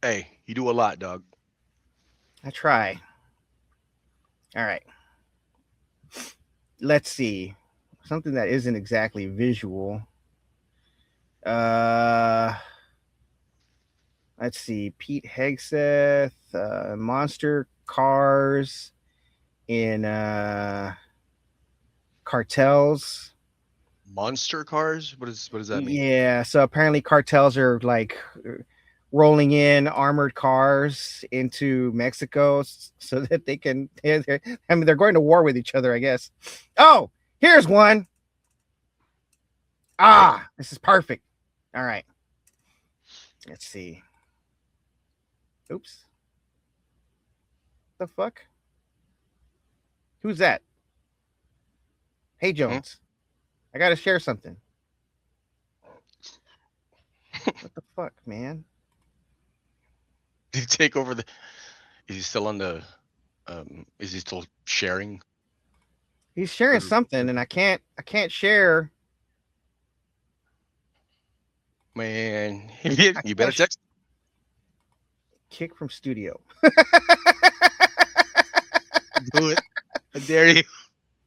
Hey, you do a lot, dog. I try. All right. Let's see. Something that isn't exactly visual. Let's see. Pete Hegseth, monster cars in cartels. Monster cars? What does that mean? Yeah, so apparently cartels are like rolling in armored cars into Mexico so that they can, they're going to war with each other, I guess. Oh, here's one. This is perfect. All right. Let's see. Oops. The fuck? Who's that? Hey, Jones. I got to share something. What the fuck, man? Did he take over is he still on the, is he still sharing? He's sharing something and I can't share. Man, you better text. Kick from studio. Do it. I dare you.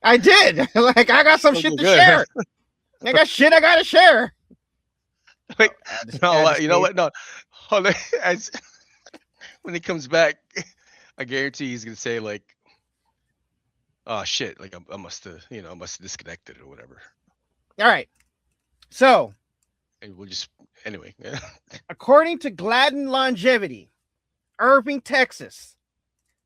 I did. Like, I got some shit to share. I got shit I gotta share. Wait, no, you know what? No, hold on. When he comes back, I guarantee he's gonna say like, "Oh shit!" Like I must have, I must have disconnected or whatever. All right. So, and we'll just anyway. According to Gladden Longevity, Irving, Texas,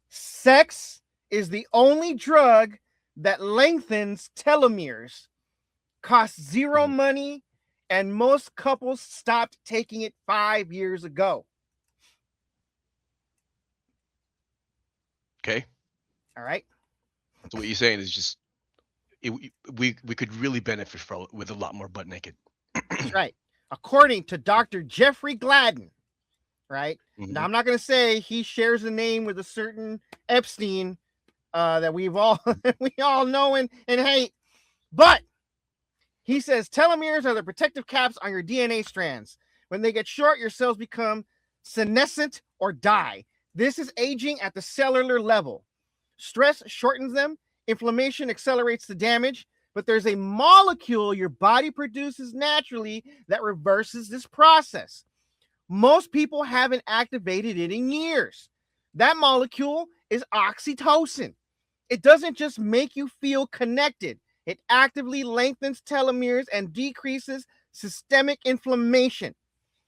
sex is the only drug that lengthens telomeres, costs zero money, and most couples stopped taking it 5 years ago. Okay. All right. So what you're saying is just we could really benefit with a lot more butt naked. That's right. According to Dr. Jeffrey Gladden, right? Mm-hmm. Now I'm not going to say he shares a name with a certain Epstein that we all know and hate, but he says telomeres are the protective caps on your DNA strands. When they get short, your cells become senescent or die. This is aging at the cellular level. Stress shortens them. Inflammation accelerates the damage, but there's a molecule your body produces naturally that reverses this process. Most people haven't activated it in years. That molecule is oxytocin. It doesn't just make you feel connected. It actively lengthens telomeres and decreases systemic inflammation.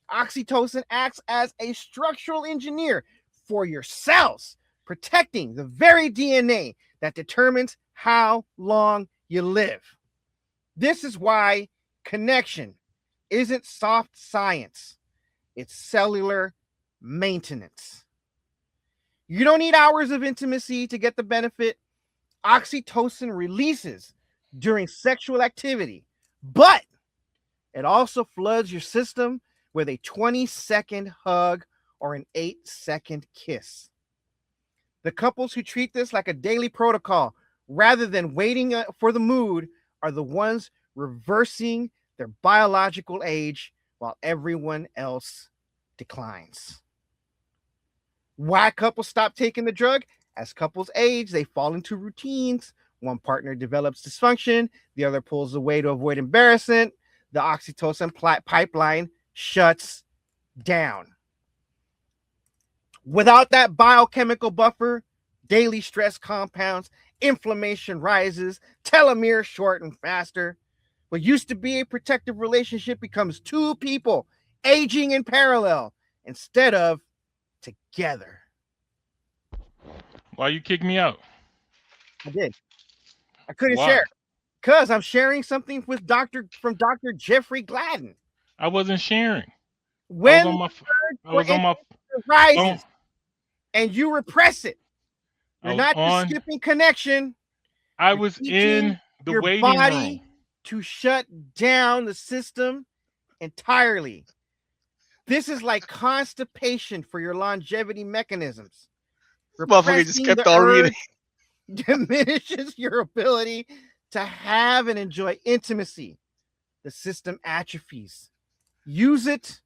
Oxytocin acts as a structural engineer for your cells, protecting the very DNA that determines how long you live. This is why connection isn't soft science. It's cellular maintenance. You don't need hours of intimacy to get the benefit. Oxytocin releases during sexual activity, but it also floods your system with a 20-second hug or an 8-second kiss. The couples who treat this like a daily protocol rather than waiting for the mood are the ones reversing their biological age while everyone else declines. Why couples stop taking the drug? As couples age, they fall into routines. One partner develops dysfunction, the other pulls away to avoid embarrassment. The oxytocin pipeline shuts down. Without that biochemical buffer, daily stress compounds, inflammation rises, telomeres shorten faster. What used to be a protective relationship becomes two people aging in parallel instead of together. Why you kick me out? I did. I couldn't Why? share because I'm sharing something with Dr. Jeffrey Gladden. I wasn't sharing. When I was on my rises phone. and you repress it, I you're was not on. just skipping connection. I You're was teaching in the your waiting body room. to shut down the system entirely. This is like constipation for your longevity mechanisms. Motherfucker just Repressing kept the on reading. urge diminishes your ability to have and enjoy intimacy. The system atrophies. Use it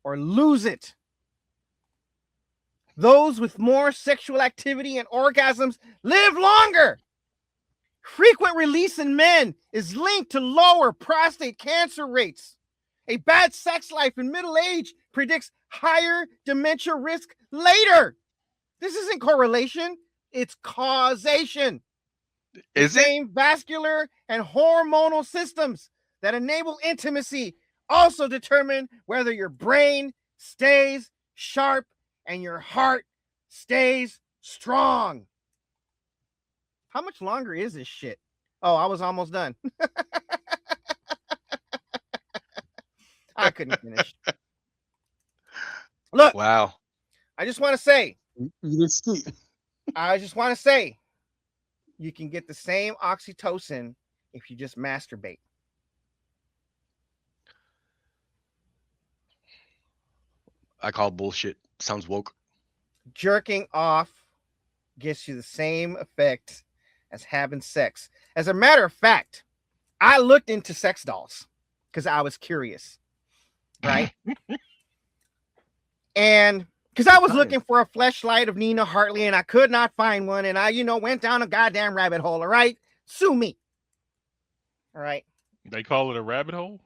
or lose it. Those with more sexual activity and orgasms live longer. Frequent release in men is linked to lower prostate cancer rates. A bad sex life in middle age predicts higher dementia risk later. This isn't correlation, it's causation. The same vascular and hormonal systems that enable intimacy also determine whether your brain stays sharp and your heart stays strong. How much longer is this shit? Oh, I was almost done. I couldn't finish. Look. Wow. I just want to say. I just want to say. You can get the same oxytocin if you just masturbate. I call bullshit. Sounds woke. Jerking off gets you the same effect as having sex. As a matter of fact, I looked into sex dolls because I was curious, right? And because I was looking for a fleshlight of Nina Hartley and I could not find one. And I, went down a goddamn rabbit hole. All right. Sue me. All right. They call it a rabbit hole?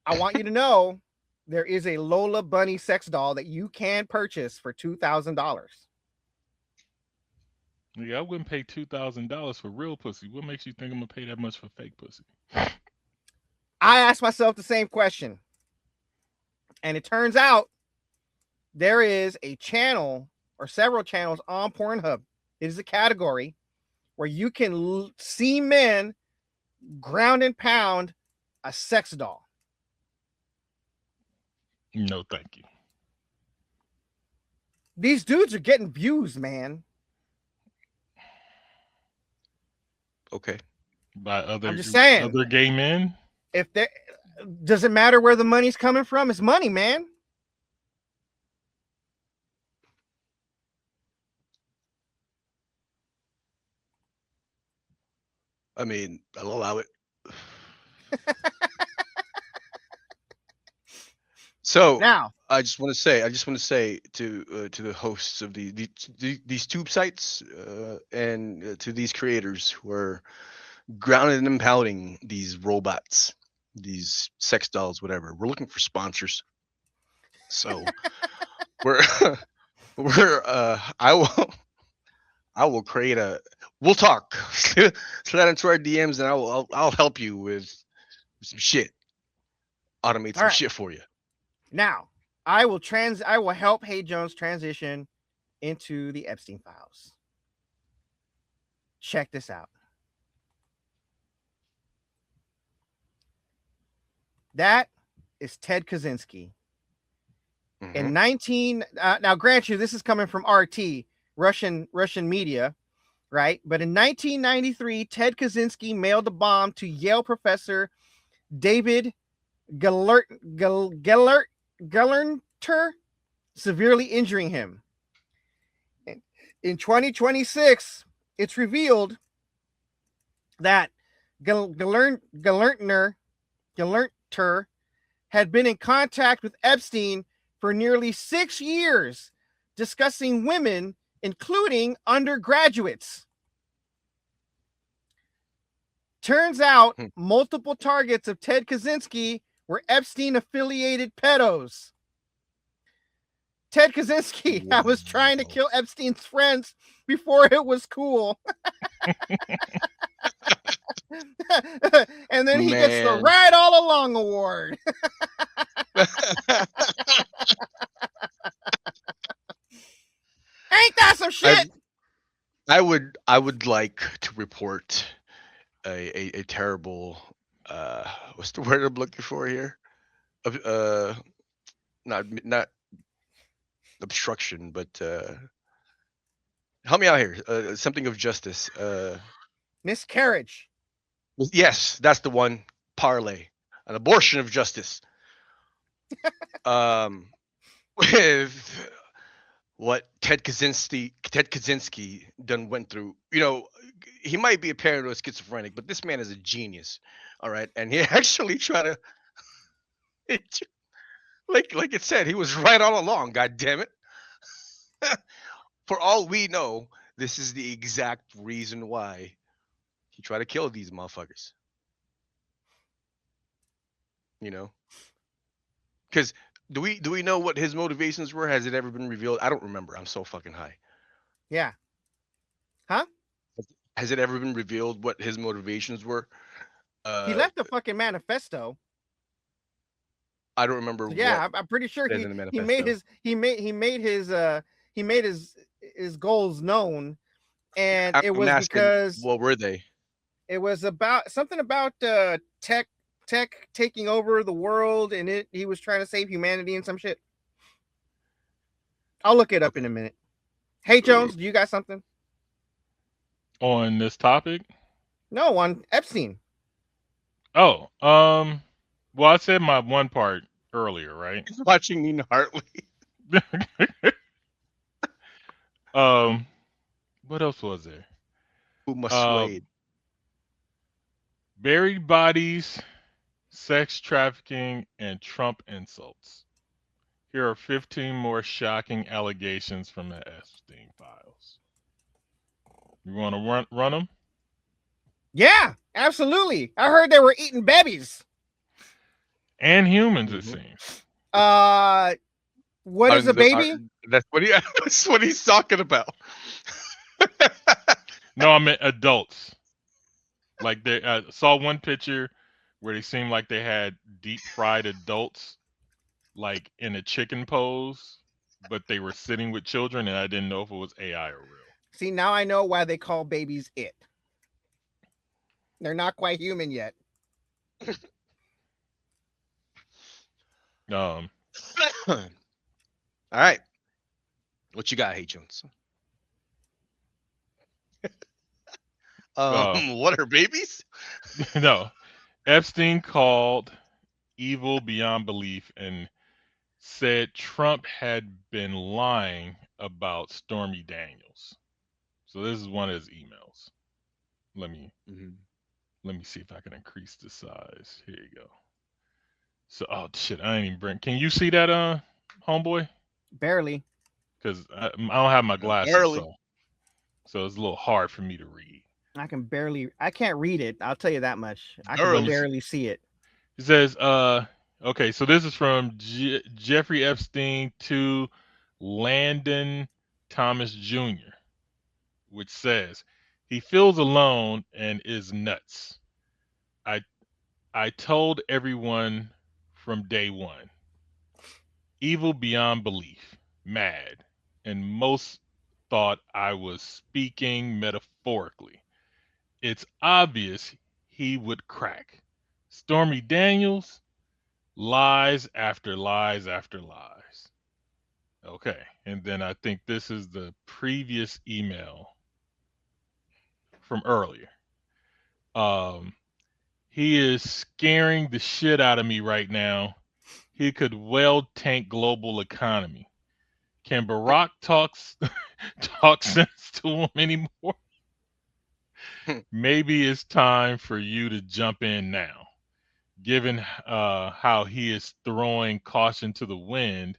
I want you to know there is a Lola Bunny sex doll that you can purchase for $2,000. Yeah, I wouldn't pay $2,000 for real pussy. What makes you think I'm gonna pay that much for fake pussy? I asked myself the same question. And it turns out there is a channel or several channels on Pornhub. It is a category where you can see men ground and pound a sex doll. No, thank you. These dudes are getting views, man. Okay. By other, I'm just saying. Other gay men? If there doesn't matter where the money's coming from, it's money, man. I mean, I'll allow it. So now, I just want to say to the hosts of these tube sites and to these creators who are grounded and pouting these robots, these sex dolls, whatever. We're looking for sponsors. So we'll talk. Slide into our DMs and I'll help you with some shit. Automate some shit for you. Now, I will help Hey Jones transition into the Epstein files. Check this out. That is Ted Kaczynski. In now grant you, this is coming from RT, Russian media, right? But in 1993, Ted Kaczynski mailed a bomb to Yale professor David Gelernter, severely injuring him. In 2026, it's revealed that Gelernter had been in contact with Epstein for nearly 6 years, discussing women, including undergraduates. Turns out multiple targets of Ted Kaczynski were Epstein-affiliated pedos. Ted Kaczynski was trying to kill Epstein's friends before it was cool. And then he gets the Ride All Along award. Ain't that some shit? I would like to report a terrible what's the word I'm looking for here? Not obstruction, but help me out here. Something of justice. Miscarriage. Yes, that's the one. Parlay. An abortion of justice. With what Ted Kaczynski done went through. You know, he might be a paranoid schizophrenic, but this man is a genius. All right, and he actually tried to, like it said, he was right all along. God damn it! For all we know, this is the exact reason why he tried to kill these motherfuckers. You know, because do we know what his motivations were? Has it ever been revealed? I don't remember. I'm so fucking high. Yeah. Huh? Has it ever been revealed what his motivations were? He left a fucking manifesto. I don't remember. Yeah, I'm pretty sure he made his goals known, and it was because what were they? It was about something about tech taking over the world, and he was trying to save humanity and some shit. I'll look it up in a minute. Hey Jones, do you got something on this topic? No, on Epstein. Oh, well, I said my one part earlier, right? Watching Nina Hartley. What else was there? Who must swayed? Buried bodies, sex trafficking, and Trump insults. Here are 15 more shocking allegations from the Epstein files. You want to run them? Yeah, absolutely. I heard they were eating babies. And humans, it seems. What is a baby? That's what he's talking about. No, I meant adults. Like they saw one picture where they seemed like they had deep fried adults, like in a chicken pose, but they were sitting with children, and I didn't know if it was AI or real. See, now I know why they call babies it. They're not quite human yet. All right. What you got, Hey Jones? What are babies? No. Epstein called evil beyond belief and said Trump had been lying about Stormy Daniels. So this is one of his emails. Let me see if I can increase the size. Here you go. So, oh shit, I ain't even bring. Can you see that, homeboy? Barely. Because I don't have my glasses, so it's a little hard for me to read. I can't read it. I'll tell you that much. I can barely see it. It says, okay, so this is from Jeffrey Epstein to Landon Thomas Jr., which says, he feels alone and is nuts. I told everyone from day one. Evil beyond belief, mad, and most thought I was speaking metaphorically. It's obvious he would crack. Stormy Daniels, lies after lies after lies. Okay, and then I think this is the previous email. from earlier. He is scaring the shit out of me right now. He could well tank global economy. Can Barack talk sense to him anymore? Maybe it's time for you to jump in now. Given how he is throwing caution to the wind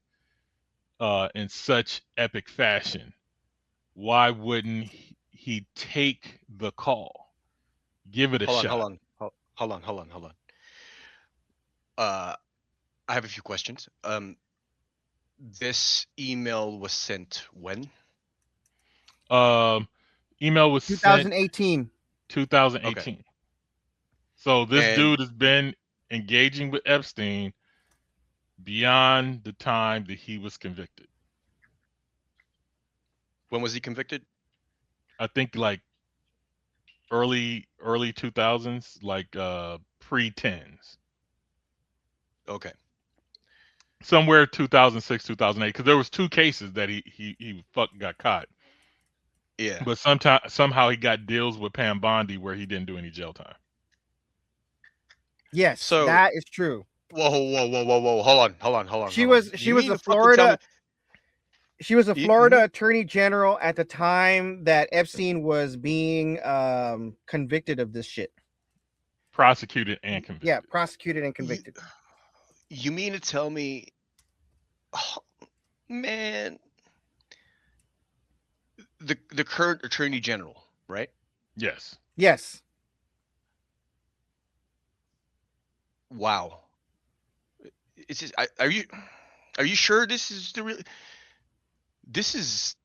in such epic fashion, why wouldn't he take the call? Give it a shot. Hold on. I have a few questions. This email was sent when? Email was 2018. sent 2018. Okay. So this dude has been engaging with Epstein beyond the time that he was convicted. When was he convicted? I think like early 2000s, like pre-10s. Okay. Somewhere 2006, 2008, because there was 2 cases that he fucking got caught. Yeah. But somehow he got deals with Pam Bondi where he didn't do any jail time. Yes, so that is true. Whoa! Hold on. She was a Florida. She was a Florida attorney general at the time that Epstein was being convicted of this shit. Prosecuted and convicted. Yeah, prosecuted and convicted. You mean to tell me, man, the current attorney general, right? Yes. Yes. Wow. It's just, are you sure this is the real? This is.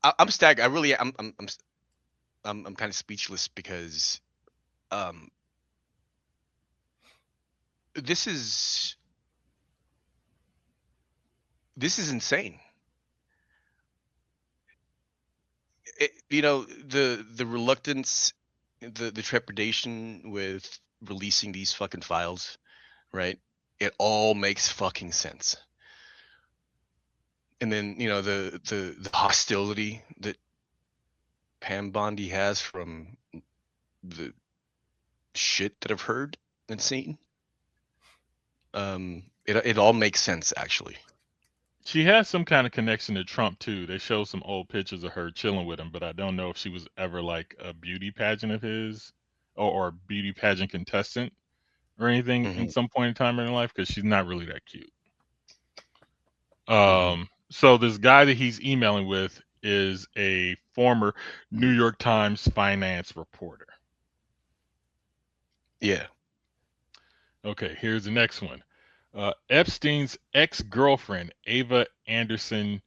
I'm staggered. I really. I'm kind of speechless because, this is insane. The reluctance, the trepidation with releasing these fucking files, right? It all makes fucking sense. And then the hostility that Pam Bondi has from the shit that I've heard and seen. It all makes sense, actually. She has some kind of connection to Trump too. They show some old pictures of her chilling with him, but I don't know if she was ever like a beauty pageant of his or a beauty pageant contestant or anything in some point in time in her life, because she's not really that cute. So this guy that he's emailing with is a former New York Times finance reporter. Yeah. Okay, here's the next one. Epstein's ex-girlfriend, Ava Anderson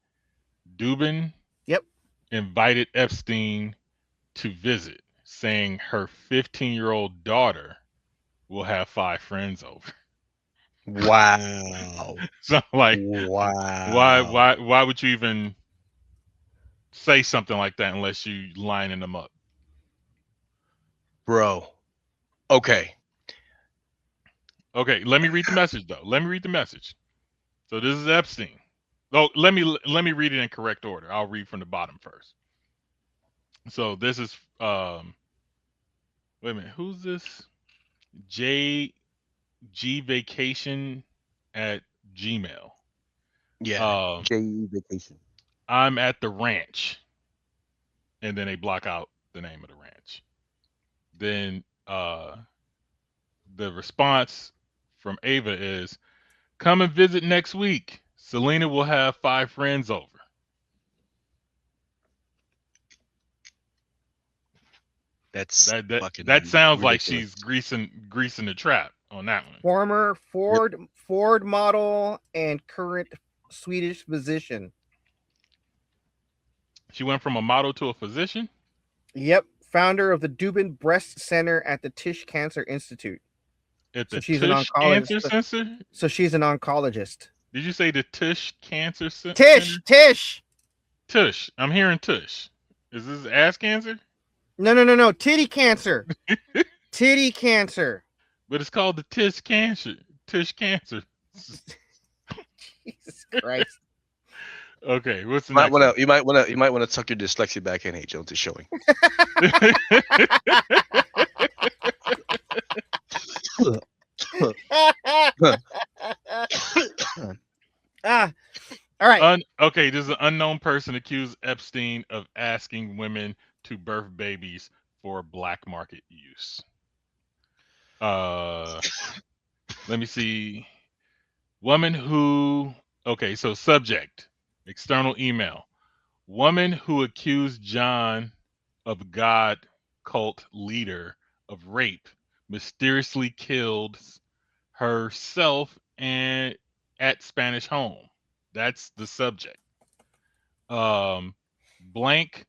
Dubin, invited Epstein to visit, saying her 15-year-old daughter will have 5 friends over. Wow. So like, wow. why would you even say something like that unless you lining them up? Bro. Okay. Okay, let me read the message though. Let me read the message. So this is Epstein. Oh, let me read it in correct order. I'll read from the bottom first. So this is wait a minute, who's this? JG Vacation at Gmail. Yeah. JG Vacation. I'm at the ranch. And then they block out the name of the ranch. Then the response from Ava is, come and visit next week. Selena will have 5 friends over. That sounds ridiculous. Like she's greasing the trap on that one. Former Ford model and current Swedish physician. She went from a model to a physician? Yep. Founder of the Dubin Breast Center at the Tisch Cancer Institute. She's an oncologist. So she's an oncologist. Did you say the Tisch Cancer Center? Tisch. I'm hearing Tisch. Is this ass cancer? No. Titty cancer. Titty cancer. But it's called the Tisch Cancer. Tisch Cancer. Jesus Christ. Okay, what's the You might next want one? to you might want to tuck your dyslexia back in. Hey Jones is showing. Ah, all right. Okay, there's an unknown person accused Epstein of asking women to birth babies for black market use. Let me see. Woman who okay, so subject, external email. Woman who accused John of God cult leader of rape mysteriously killed herself and at Spanish home. That's the subject. Blank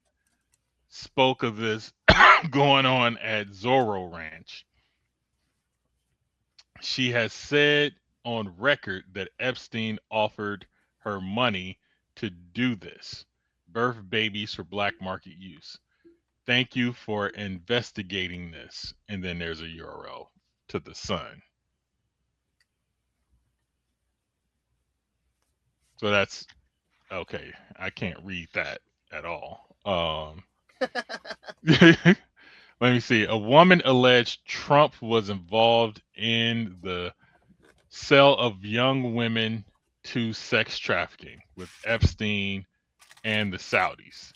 spoke of this going on at Zorro Ranch. She has said on record that Epstein offered her money to do this, birth babies for black market use. Thank you for investigating this. And then there's a URL to the Sun. So that's okay. I can't read that at all. Let me see. A woman alleged Trump was involved in the sale of young women to sex trafficking with Epstein and the Saudis.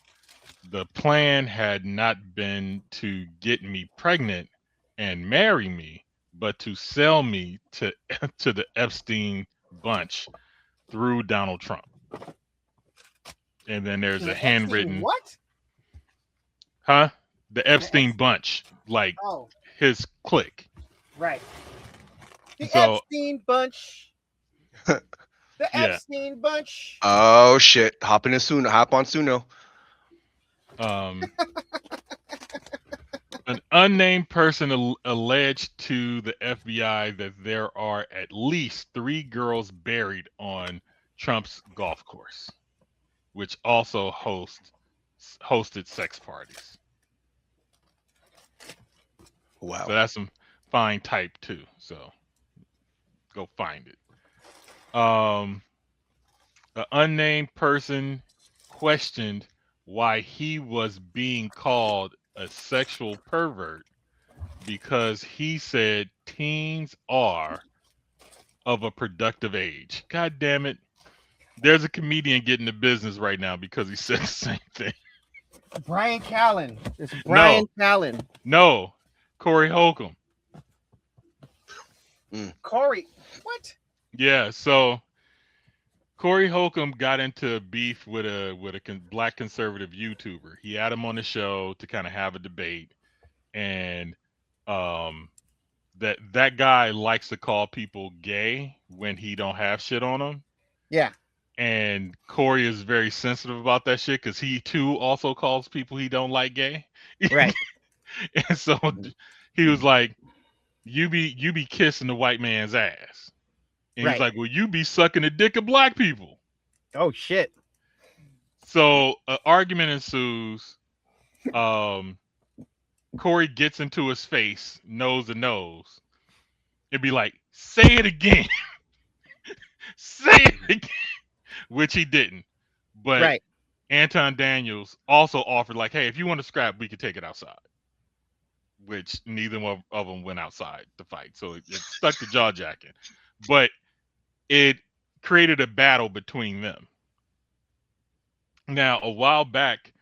The plan had not been to get me pregnant and marry me, but to sell me to to the Epstein bunch through Donald Trump. And then there's a The Epstein handwritten what? Huh? The Epstein bunch, like Oh, his clique. right. The So Epstein bunch. The yeah. Epstein bunch. Oh shit! Hop on Suno. An unnamed person alleged to the FBI that there are at least 3 girls buried on Trump's golf course, which also hosted sex parties. Wow. So that's some fine type too. So go find it. An unnamed person questioned why he was being called a sexual pervert because he said teens are of a productive age. God damn it. There's a comedian getting the business right now because he said the same thing. Brian Callen. It's Brian Callen. No. Corey Holcomb. Corey. What? Yeah, so Corey Holcomb got into beef with a black conservative YouTuber. He had him on the show to kind of have a debate, and that guy likes to call people gay when he don't have shit on them. Yeah. And Corey is very sensitive about that shit because he too also calls people he don't like gay. Right. And so he was like, "You be kissing the white man's ass," and he's Right. like, "Well, you be sucking the dick of black people." Oh shit. So an argument ensues. Corey gets into his face, nose to nose, and be like, "Say it again." Say it again. Which he didn't. But Right. Anton Daniels also offered, like, hey, if you want to scrap, we could take it outside. Which neither one of them went outside to fight. So it stuck to jaw jacking. But it created a battle between them. Now, a while back,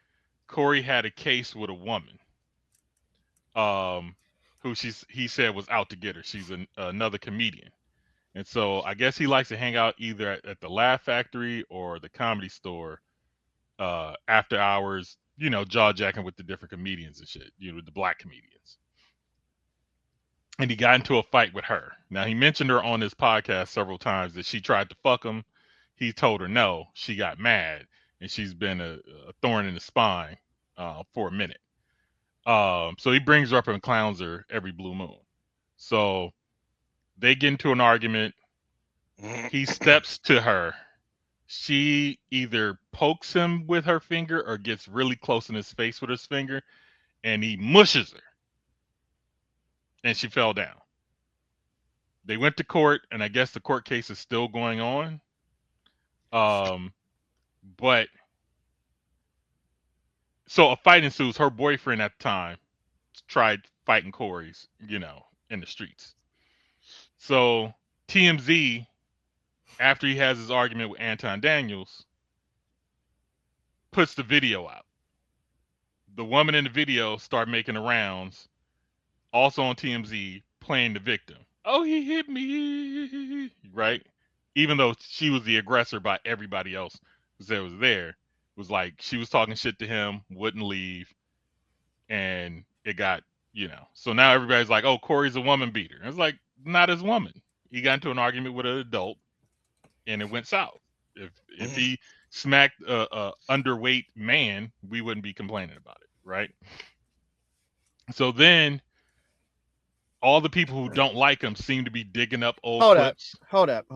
Corey had a case with a woman who he said was out to get her. She's another comedian. And so I guess he likes to hang out either at the Laugh Factory or the Comedy Store after hours, jaw jacking with the different comedians and shit, the black comedians. And he got into a fight with her. Now, he mentioned her on this podcast several times that she tried to fuck him. He told her no. She got mad, and she's been a thorn in the spine for a minute. So he brings her up and clowns her every blue moon. So they get into an argument. He steps to her. She either pokes him with her finger or gets really close in his face with his finger, and he mushes her. And she fell down. They went to court, and I guess the court case is still going on. But so a fight ensues. Her boyfriend at the time tried fighting Corey's, in the streets. So TMZ, after he has his argument with Anton Daniels, puts the video out. The woman in the video started making the rounds, also on TMZ, playing the victim. Oh, he hit me, right? Even though she was the aggressor by everybody else that was there. It was like she was talking shit to him, wouldn't leave, and it got, So now everybody's like, oh, Corey's a woman beater. And it's like, not his woman. He got into an argument with an adult, and it went south. If he smacked a underweight man, we wouldn't be complaining about it, right? So then all the people who don't like him seem to be digging up old clips. Hold up.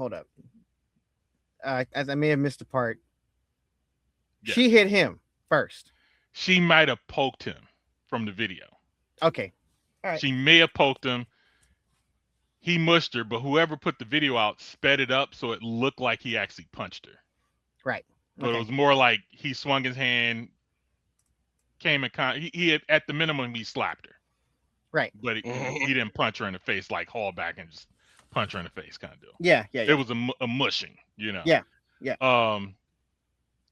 As I may have missed a part. Yeah. She hit him first. She might have poked him from the video. Okay. All right. She may have poked him. He mushed her, but whoever put the video out sped it up so it looked like he actually punched her. Right. But it was more like he swung his hand, came in he had, at the minimum, he slapped her. Right. But he didn't punch her in the face, like haul back and just punch her in the face kind of deal. Yeah. It was a mushing, Yeah.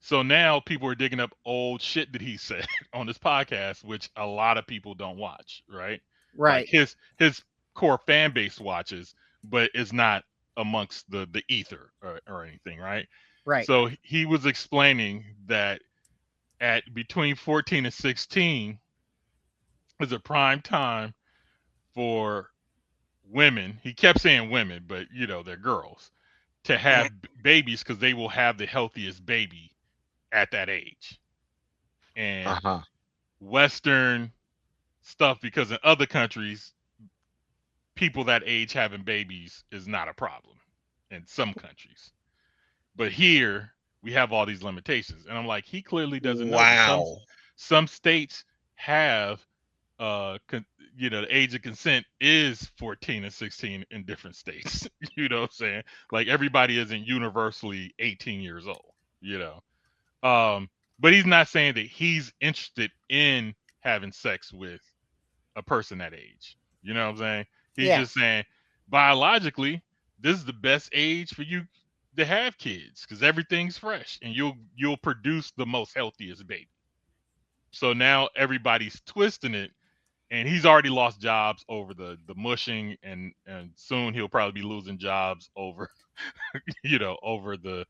So now people are digging up old shit that he said on this podcast, which a lot of people don't watch, right? Right. Like his core fan base watches, but it's not amongst the ether or anything, right? Right. So he was explaining that at between 14 and 16 is a prime time for women. He kept saying women, but they're girls, to have babies because they will have the healthiest baby at that age. And Western stuff, because in other countries, people that age having babies is not a problem in some countries. But here we have all these limitations. And I'm like, he clearly doesn't know. Wow. Some states have the age of consent is 14 and 16 in different states. You know what I'm saying? Like everybody isn't universally 18 years old, but he's not saying that he's interested in having sex with a person that age. You know what I'm saying? He's just saying biologically, this is the best age for you to have kids because everything's fresh and you'll produce the most healthiest baby. So now everybody's twisting it, and he's already lost jobs over the mushing, and soon he'll probably be losing jobs over over the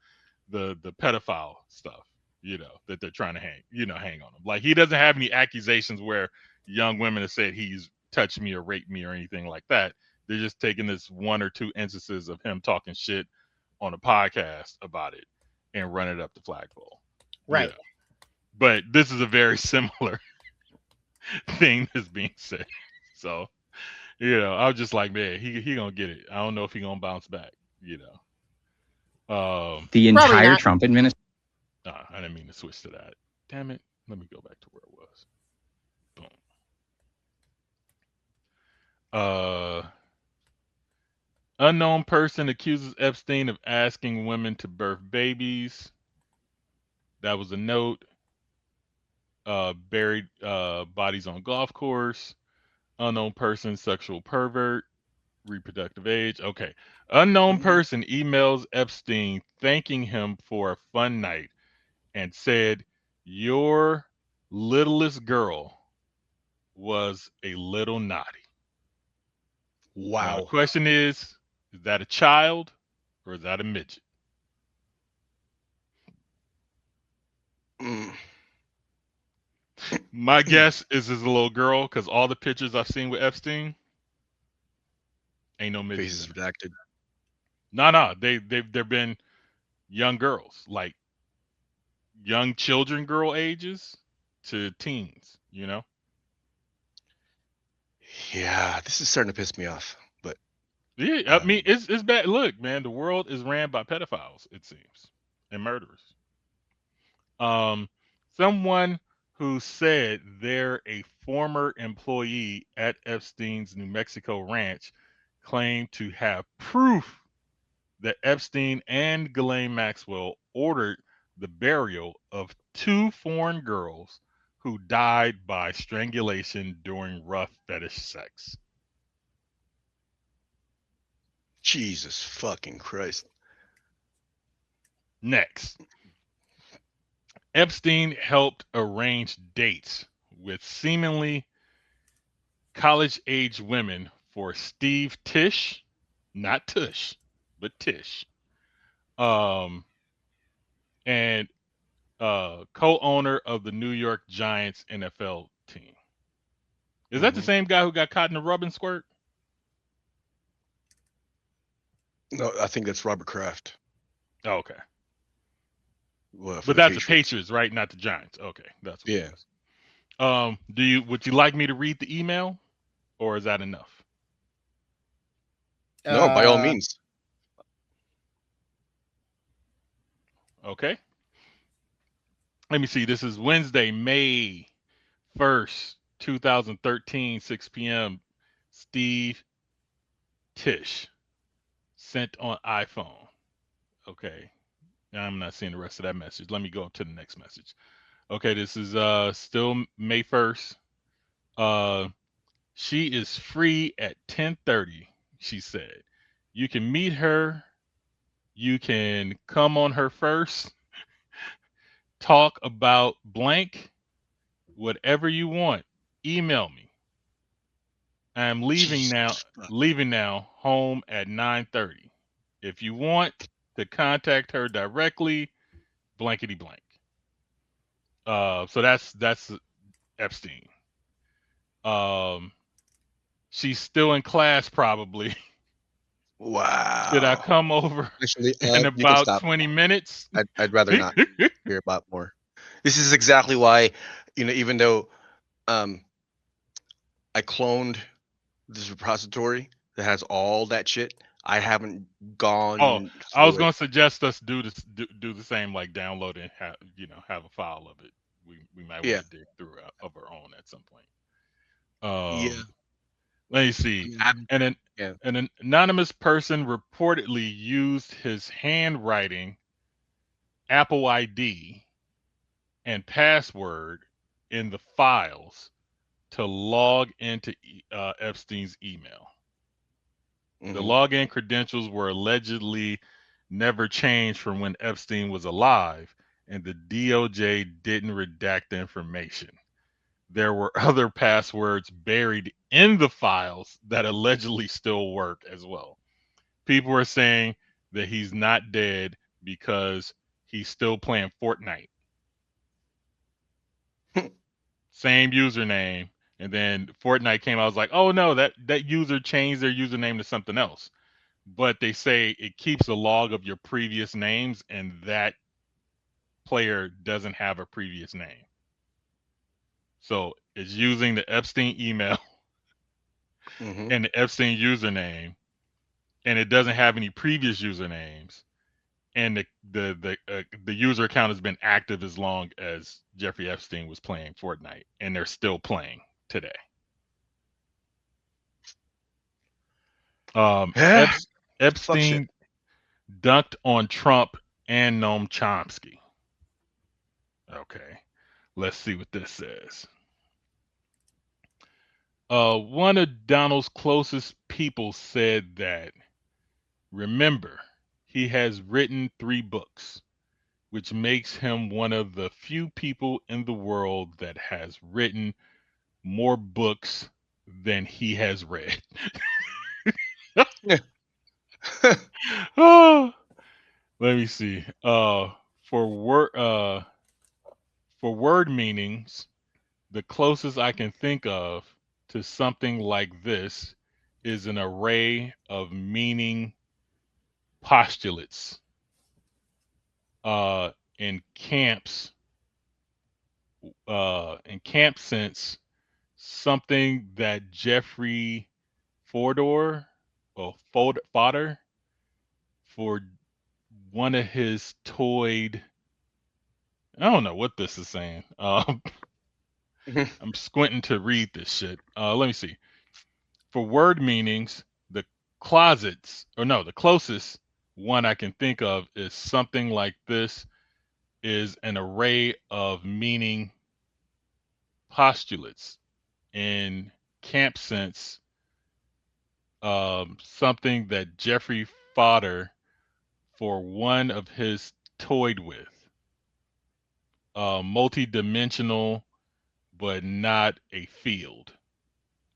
pedophile stuff, that they're trying to hang on him. Like he doesn't have any accusations where young women have said he's touched me or raped me or anything like that. They're just taking this one or two instances of him talking shit on a podcast about it and running it up the flagpole. Right. But this is a very similar thing that's being said. So, I was just like, man, he gonna get it. I don't know if he gonna bounce back, The entire Trump administration. I didn't mean to switch to that. Damn it. Let me go back to where it was. Boom. Unknown person accuses Epstein of asking women to birth babies. That was a note. Buried bodies on golf course. Unknown person, sexual pervert, reproductive age. Okay. Unknown person emails Epstein thanking him for a fun night and said, "Your littlest girl was a little naughty." Wow. Now, the question is that a child or is that a midget? My guess is a little girl because all the pictures I've seen with Epstein ain't no midget. Faces redacted. No, they've been young girls, like young children, girl ages to teens. Yeah, this is starting to piss me off. But yeah, I mean, it's bad. Look, man, the world is ran by pedophiles, it seems, and murderers. Someone who said they're a former employee at Epstein's New Mexico ranch claimed to have proof that Epstein and Ghislaine Maxwell ordered the burial of 2 foreign girls who died by strangulation during rough fetish sex. Jesus fucking Christ. Next, Epstein helped arrange dates with seemingly college-age women for Steve Tisch, not Tush, but Tisch, and co-owner of the New York Giants NFL team. Is that the same guy who got caught in the rub and squirt? No, I think that's Robert Kraft. Oh, okay. Well, But that's the Patriots, right? Not the Giants. Okay, that's what it is. Would you like me to read the email, or is that enough? No, by all means. Okay. Let me see. This is Wednesday, May 1st, 2013, 6 p.m. Steve Tisch sent on iPhone. Okay. Now I'm not seeing the rest of that message. Let me go to the next message. Okay, this is still May 1st. She is free at 10:30, she said. You can meet her. You can come on her first. Talk about blank. Whatever you want. Email me. I'm leaving now home at 9:30. If you want to contact her directly, blankety blank. So that's Epstein. She's still in class probably. Wow. Should I come over Actually, in you can about stop. 20 minutes? I'd rather not hear about more. This is exactly why, even though I cloned this repository that has all that shit, I haven't gone. Oh, I was through going it. to suggest us do this, do the same, like download and have a file of it. We might want to dig through of our own at some point. Yeah. Let me see. An anonymous person reportedly used his handwriting, Apple ID, and password in the files to log into Epstein's email. The login credentials were allegedly never changed from when Epstein was alive, and the DOJ didn't redact the information. There were other passwords buried in the files that allegedly still work as well. People are saying that he's not dead because he's still playing Fortnite. Same username. And then Fortnite came out, I was like, oh no, that user changed their username to something else. But they say it keeps a log of your previous names, and that player doesn't have a previous name. So it's using the Epstein email and the Epstein username, and it doesn't have any previous usernames. And the user account has been active as long as Jeffrey Epstein was playing Fortnite, and they're still playing today. Epstein dunked on Trump and Noam Chomsky. Okay, let's see what this says. One of Donald's closest people said that, remember, he has written 3 books, which makes him one of the few people in the world that has written more books than he has read. Oh, let me see. For word meanings, the closest I can think of to something like this is an array of meaning postulates. In camp sense, something that Jeffrey Fodor fodder for one of his toyed. I don't know what this is saying. I'm squinting to read this shit. Let me see. For word meanings, the closest one I can think of is something like this is an array of meaning postulates. In camp sense, something that Jeffrey fodder for one of his toyed with. Multi-dimensional, but not a field.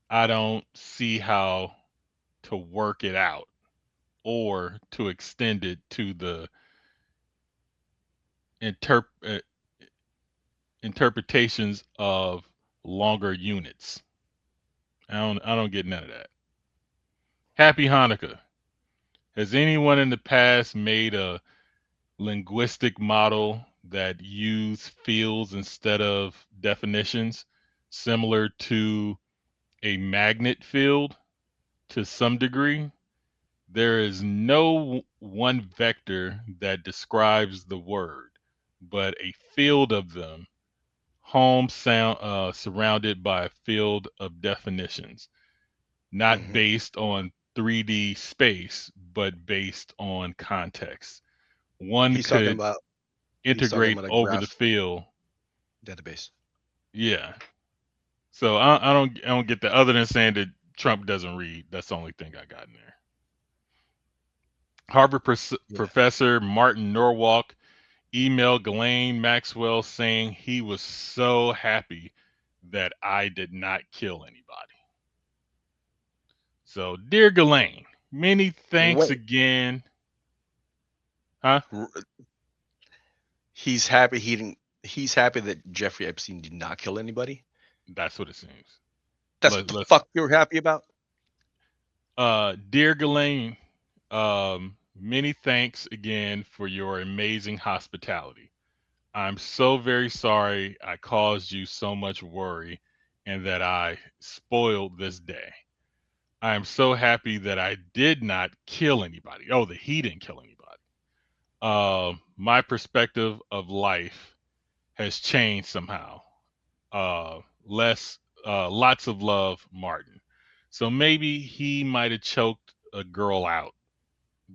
I don't see how to work it out or to extend it to the interpretations of longer units. I don't get none of that. Happy Hanukkah. Has anyone in the past made a linguistic model that used fields instead of definitions, similar to a magnet field to some degree? There is no one vector that describes the word, but a field of them, home sound surrounded by a field of definitions, not based on 3D space, but based on context. One He's talking could about integrate a over the graph field. database. Yeah. So I don't get that, other than saying that Trump doesn't read. That's the only thing I got in there. Harvard professor Martin Norwalk emailed Ghislaine Maxwell saying he was so happy that I did not kill anybody. So, dear Ghislaine, many thanks Wait, again. Huh? he's happy he didn't. He's happy that Jeffrey Epstein did not kill anybody. That's what it seems. That's what the fuck you're happy about. Dear Ghislaine, many thanks again for your amazing hospitality. I'm so very sorry I caused you so much worry and that I spoiled this day. I am so happy that I did not kill anybody. Oh, that he didn't kill anybody. My perspective of life has changed somehow. Lots of love, Martin. So maybe he might have choked a girl out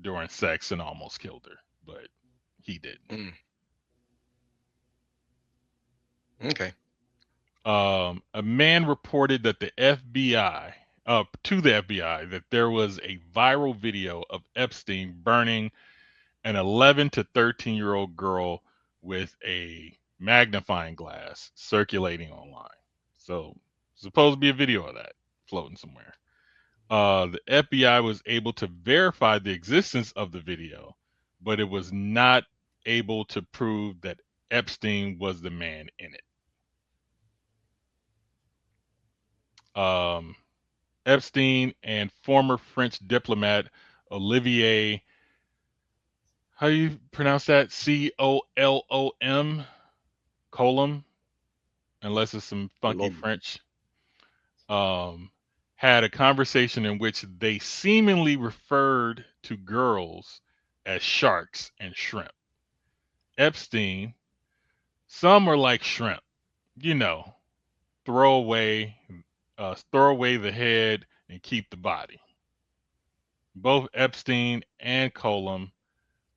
during sex and almost killed her, but he didn't. Okay. A man reported that the FBI, to the FBI, that there was a viral video of Epstein burning an 11 to 13-year-old girl with a magnifying glass circulating online. So, supposed to be a video of that floating somewhere. The FBI was able to verify the existence of the video, but it was not able to prove that Epstein was the man in it. Epstein and former French diplomat Olivier, how do you pronounce that? Colom, unless it's some funky French, had a conversation in which they seemingly referred to girls as sharks and shrimp. Epstein, some are like shrimp, you know, throw away the head and keep the body. Both Epstein and Colum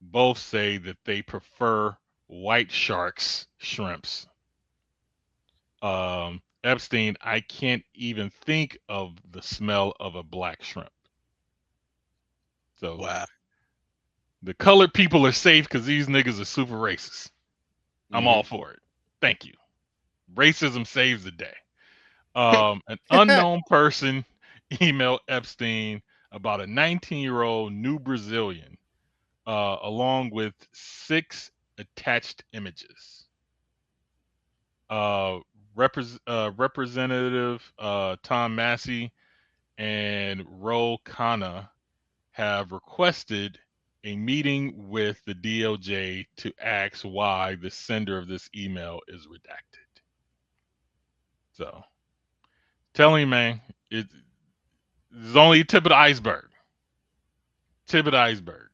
both say that they prefer white sharks, shrimps. Epstein, I can't even think of the smell of a black shrimp. So wow. The colored people are safe because these niggas are super racist. I'm all for it. Thank you. Racism saves the day. An unknown person emailed Epstein about a 19-year-old new Brazilian, along with 6 attached images. Representative Tom Massey and Ro Khanna have requested a meeting with the DOJ to ask why the sender of this email is redacted. So, telling you, man, it's only tip of the iceberg. Tip of the iceberg.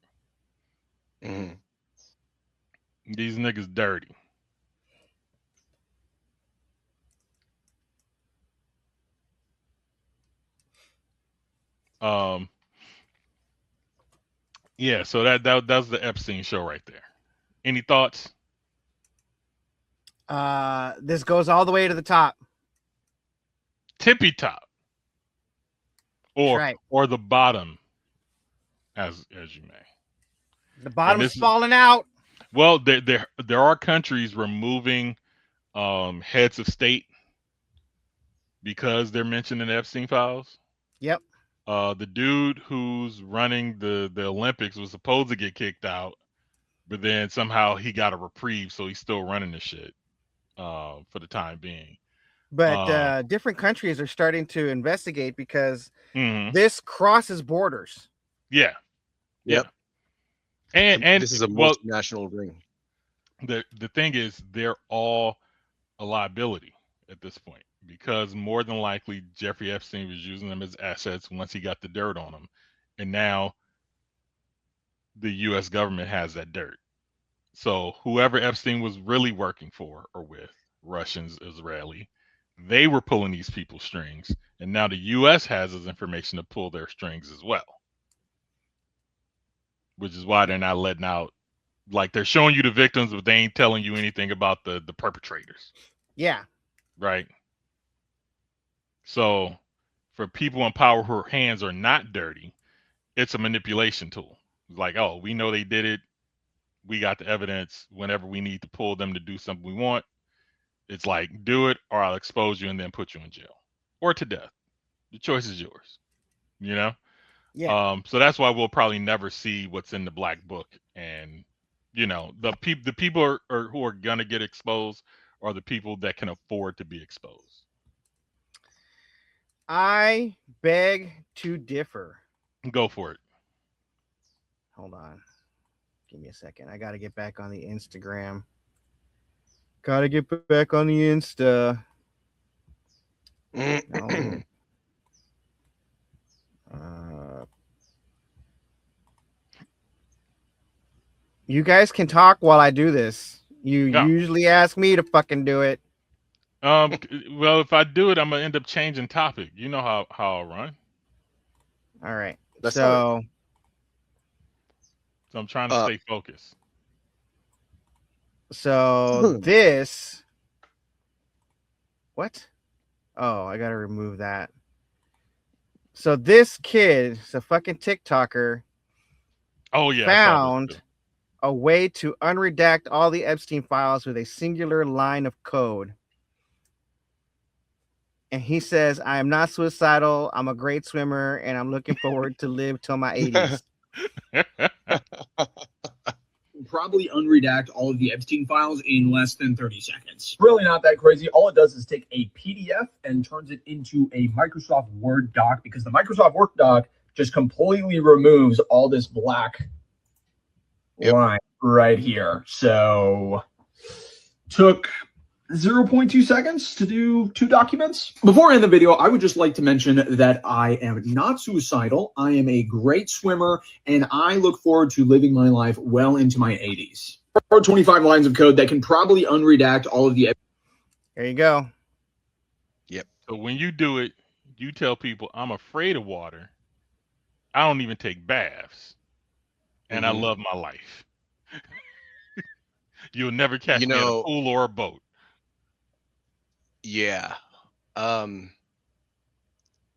These niggas dirty. Yeah, so that's the Epstein show right there. Any thoughts? This goes all the way to the top. Tippy top. That's right. Or the bottom, as you may. The bottom's falling out. Well, there are countries removing heads of state because they're mentioned in the Epstein files. Yep. The dude who's running the Olympics was supposed to get kicked out, but then somehow he got a reprieve, so he's still running the shit for the time being. But different countries are starting to investigate because this crosses borders. Yeah. Yep. And this is a multinational ring. The thing is, they're all a liability at this point because more than likely Jeffrey Epstein was using them as assets once he got the dirt on them, and now the U.S. government has that dirt. So whoever Epstein was really working for or with, Russians, Israeli, they were pulling these people's strings, and now the U.S. has this information to pull their strings as well, which is why they're not letting out. Like, they're showing you the victims, but they ain't telling you anything about the perpetrators. Yeah. Right. So for people in power whose hands are not dirty, it's a manipulation tool. Like, oh, we know they did it. We got the evidence. Whenever we need to pull them to do something we want, it's like, do it or I'll expose you and then put you in jail or to death. The choice is yours, you know? Yeah. So that's why we'll probably never see what's in the black book. And, you know, the people who are going to get exposed are the people that can afford to be exposed. I beg to differ. Go for it. Hold on. Give me a second. I got to get back on the Instagram. Got to get back on the Insta. No. You guys can talk while I do this. You usually ask me to fucking do it. Well, if I do it, I'm gonna end up changing topic. You know how I'll run. All right. So I'm trying to stay focused. So this. What? Oh, I gotta remove that. So this kid, is a fucking TikToker. Oh yeah. Found a way to unredact all the Epstein files with a singular line of code. And he says, I am not suicidal. I'm a great swimmer, and I'm looking forward to live till my 80s. Probably unredact all of the Epstein files in less than 30 seconds. Really not that crazy. All it does is take a PDF and turns it into a Microsoft Word doc, because the Microsoft Word doc just completely removes all this black line right here. So took 0.2 seconds to do 2 documents. Before I end the video, I would just like to mention that I am not suicidal. I am a great swimmer, and I look forward to living my life well into my 80s. 25 lines of code that can probably unredact all of the... There you go. Yep. So when you do it, you tell people, I'm afraid of water. I don't even take baths. And I love my life. You'll never catch me in a pool or a boat. Yeah.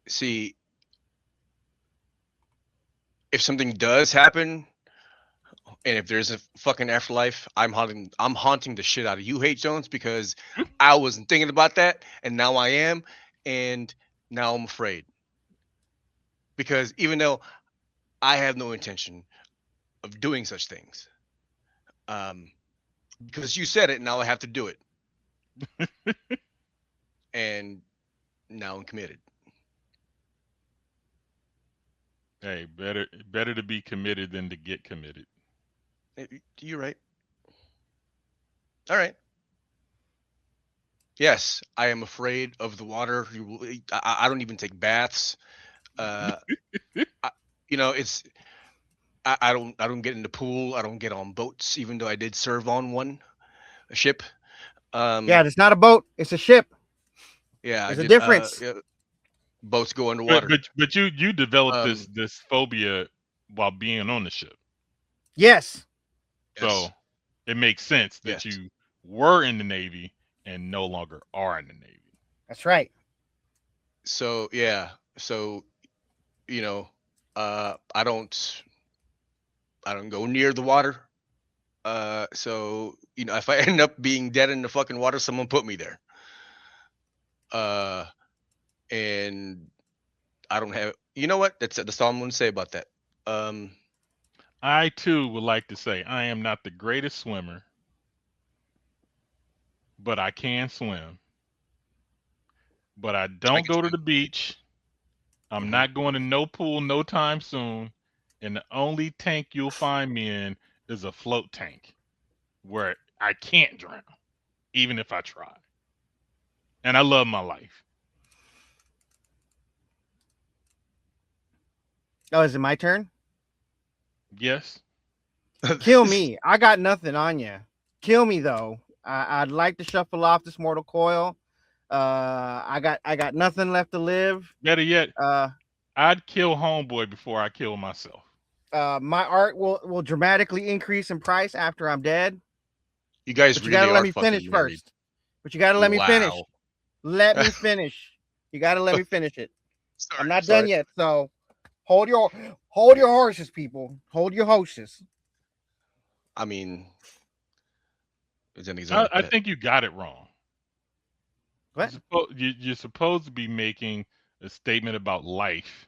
See, if something does happen, and if there's a fucking afterlife, I'm haunting the shit out of you, Hate Jones, because I wasn't thinking about that, and now I am, and now I'm afraid. Because even though I have no intention of doing such things, because you said it, now I have to do it. And now I'm committed. Hey, better to be committed than to get committed. You're right. All right. Yes, I am afraid of the water. I don't even take baths. It's I don't get in the pool. I don't get on boats, even though I did serve on a ship. Yeah, it's not a boat; it's a ship. Yeah, there's a difference. Boats go underwater. But you developed this phobia while being on the ship. Yes. So it makes sense that you were in the Navy and no longer are in the Navy. That's right. So yeah, so you know, I don't go near the water. So if I end up being dead in the fucking water, someone put me there. And I don't have. You know what? That's all I'm going to say about that. I too would like to say I am not the greatest swimmer, but I can swim. But I don't go to the beach. I'm not going to no pool no time soon. And the only tank you'll find me in is a float tank where I can't drown, even if I try. And I love my life. Oh, is it my turn? Yes. Kill me. I got nothing on you. Kill me though. I'd like to shuffle off this mortal coil. I got nothing left to live. Better yet, I'd kill homeboy before I kill myself. My art will dramatically increase in price after I'm dead. You guys but you really gotta are let me fucking finish married. first. But you gotta let me finish. Wow. Let me finish. You gotta let me finish it. Sorry, I'm not sorry. done yet. So hold your horses, people. Hold your horses. I mean, I think you got it wrong. What? You're supposed to be making a statement about life.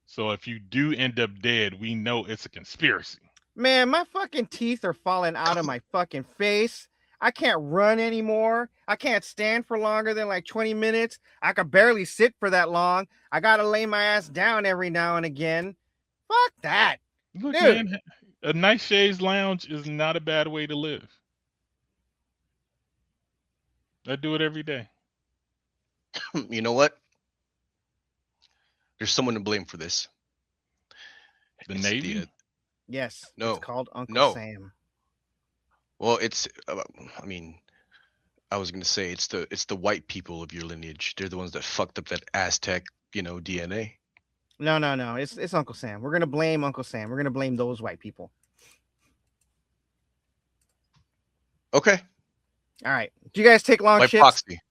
So if you do end up dead, we know it's a conspiracy. Man, my fucking teeth are falling out of my fucking face. I can't run anymore. I can't stand for longer than like 20 minutes. I could barely sit for that long. I gotta lay my ass down every now and again. Fuck that. Look, Dude. man, a nice chaise lounge is not a bad way to live. I do it every day. You know what? There's someone to blame for this. The It's Navy? Yes. No. It's called Uncle No. Sam. Well, it's. I mean, I was gonna say it's the white people of your lineage. They're the ones that fucked up that Aztec, DNA. No. It's Uncle Sam. We're gonna blame Uncle Sam. We're gonna blame those white people. Okay. All right. Do you guys take long By shits? proxy.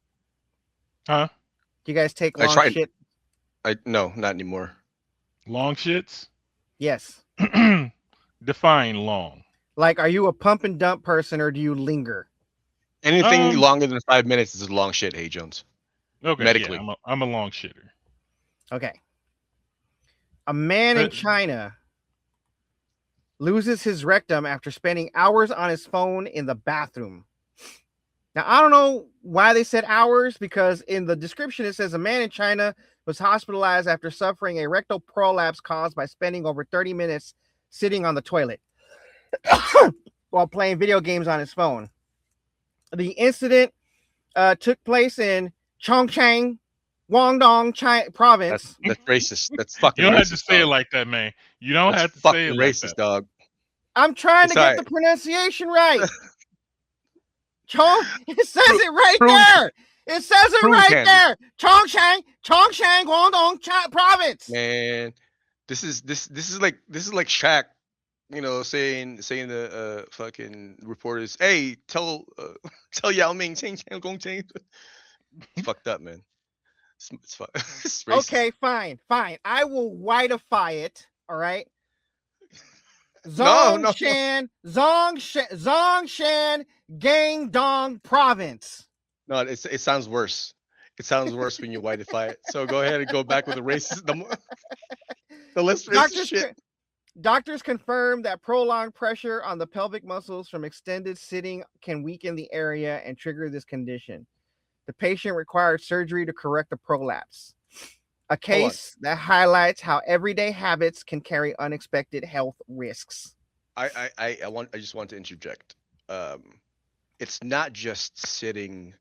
Huh? Do you guys take I long tried. shit? No, not anymore. Long shits? Yes. Define long. Like, are you a pump and dump person or do you linger? Anything longer than 5 minutes is a long shit. Hey, Jones. Okay. Medically. Yeah, I'm a long shitter. Okay. A man in China loses his rectum after spending hours on his phone in the bathroom. Now, I don't know why they said hours, because in the description it says a man in China was hospitalized after suffering a rectal prolapse caused by spending over 30 minutes sitting on the toilet while playing video games on his phone. The incident took place in Chongqing, Guangdong province. That's racist. That's fucking You don't racist. have to say it like that, man. You don't have to say it like racist, that. dog. I'm trying It's to get all the right. pronunciation right. It says it right there. It says it right there. Chongqing, Guangdong province. Man, this is like Shaq, saying the fucking reporters, hey, tell Yao Ming, change Gong change. Fucked up, man. It's racist. Okay, fine. I will whiteify it. All right. No. Zongshan, Guangdong province. No, it sounds worse. It sounds worse when you whiteify it. So go ahead and go back with the racist, the less racist shit. Doctors confirm that prolonged pressure on the pelvic muscles from extended sitting can weaken the area and trigger this condition. The patient required surgery to correct the prolapse. A case that highlights how everyday habits can carry unexpected health risks. I just want to interject. It's not just sitting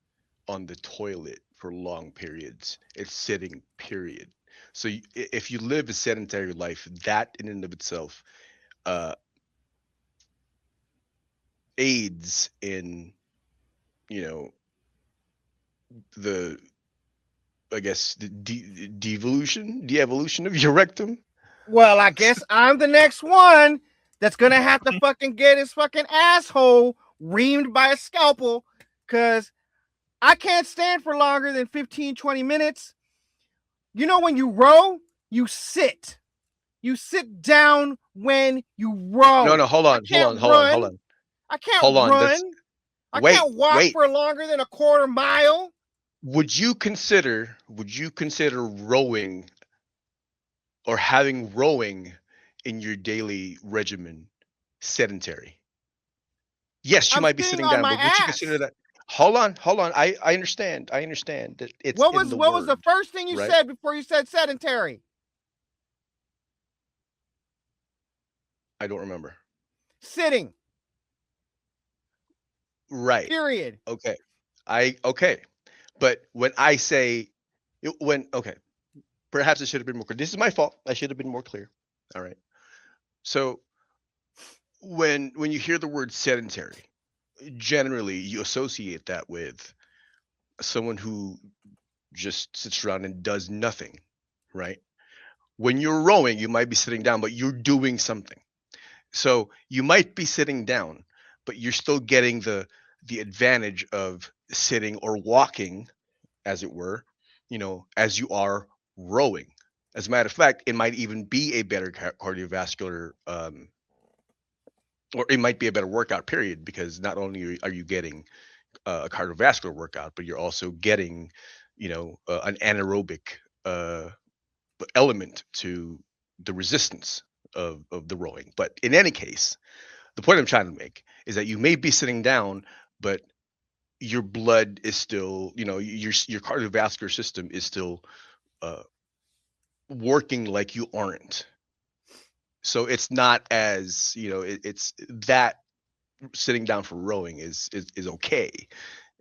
on the toilet for long periods. It's sitting, period. So if you live a sedentary life, that in and of itself aids in, the de-evolution of your rectum. Well, I guess I'm the next one that's gonna have to fucking get his fucking asshole reamed by a scalpel, because I can't stand for longer than 15, 20 minutes. You know, when you row, you sit. You sit down when you row. No, hold on. I can't run. I can't walk for longer than a quarter mile. Would you consider rowing or having rowing in your daily regimen sedentary? Yes, you might be sitting down, but would you consider that? Hold on. I understand that it's what was the first thing you said before you said sedentary? I don't remember. Sitting. Right. Period. Okay. But when I say perhaps I should have been more clear. This is my fault. I should have been more clear. All right. So when you hear the word sedentary, generally you associate that with someone who just sits around and does nothing, right? When you're rowing, you might be sitting down, but you're doing something. So you might be sitting down, but you're still getting the advantage of sitting or walking, as it were, as you are rowing. As a matter of fact, it might even be a better cardiovascular, or it might be a better workout period, because not only are you getting a cardiovascular workout, but you're also getting, an anaerobic element to the resistance of the rowing. But in any case, the point I'm trying to make is that you may be sitting down, but your blood is still, your cardiovascular system is still working like you aren't. So it's not as, it's that sitting down for rowing is okay.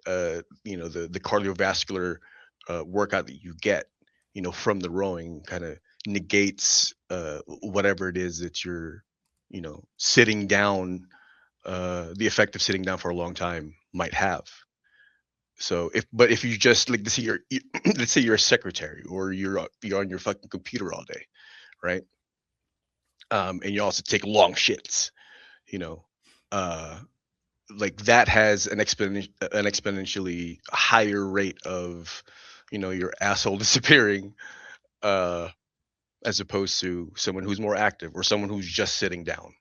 The cardiovascular workout that you get, from the rowing kind of negates whatever it is that you're, sitting down, the effect of sitting down for a long time might have. So if you just, like, let's say you're a secretary, or you're on your fucking computer all day, right? And you also take long shits, like that has an exponentially higher rate of, your asshole disappearing, as opposed to someone who's more active, or someone who's just sitting down,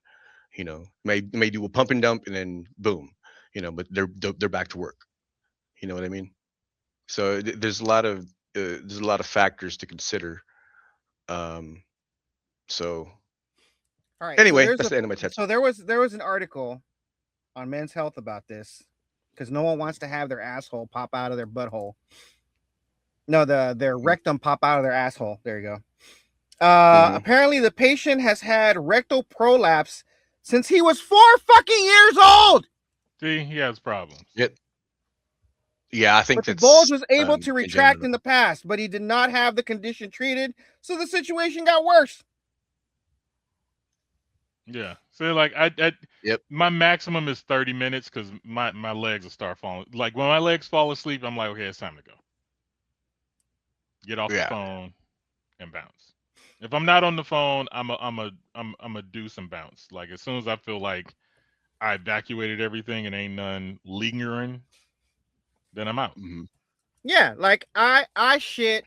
may do a pump and dump and then boom, but they're back to work. You know what I mean? So there's a lot of factors to consider. So all right. Anyway, so that's the end of my TED. So there was an article on Men's Health about this, because no one wants to have their asshole pop out of their butthole. No, their rectum pop out of their asshole. There you go. Apparently, the patient has had rectal prolapse since he was 4 fucking years old. See, he has problems. Yeah, I think but the bulge was able to retract in the past, but he did not have the condition treated, so the situation got worse. Yeah. So like my maximum is 30 minutes because my legs will start falling. Like when my legs fall asleep, I'm like, okay, it's time to go. Get off the phone and bounce. If I'm not on the phone, I'm a do some bounce. Like as soon as I feel like I evacuated everything and ain't none lingering, then I'm out. Yeah, like I shit,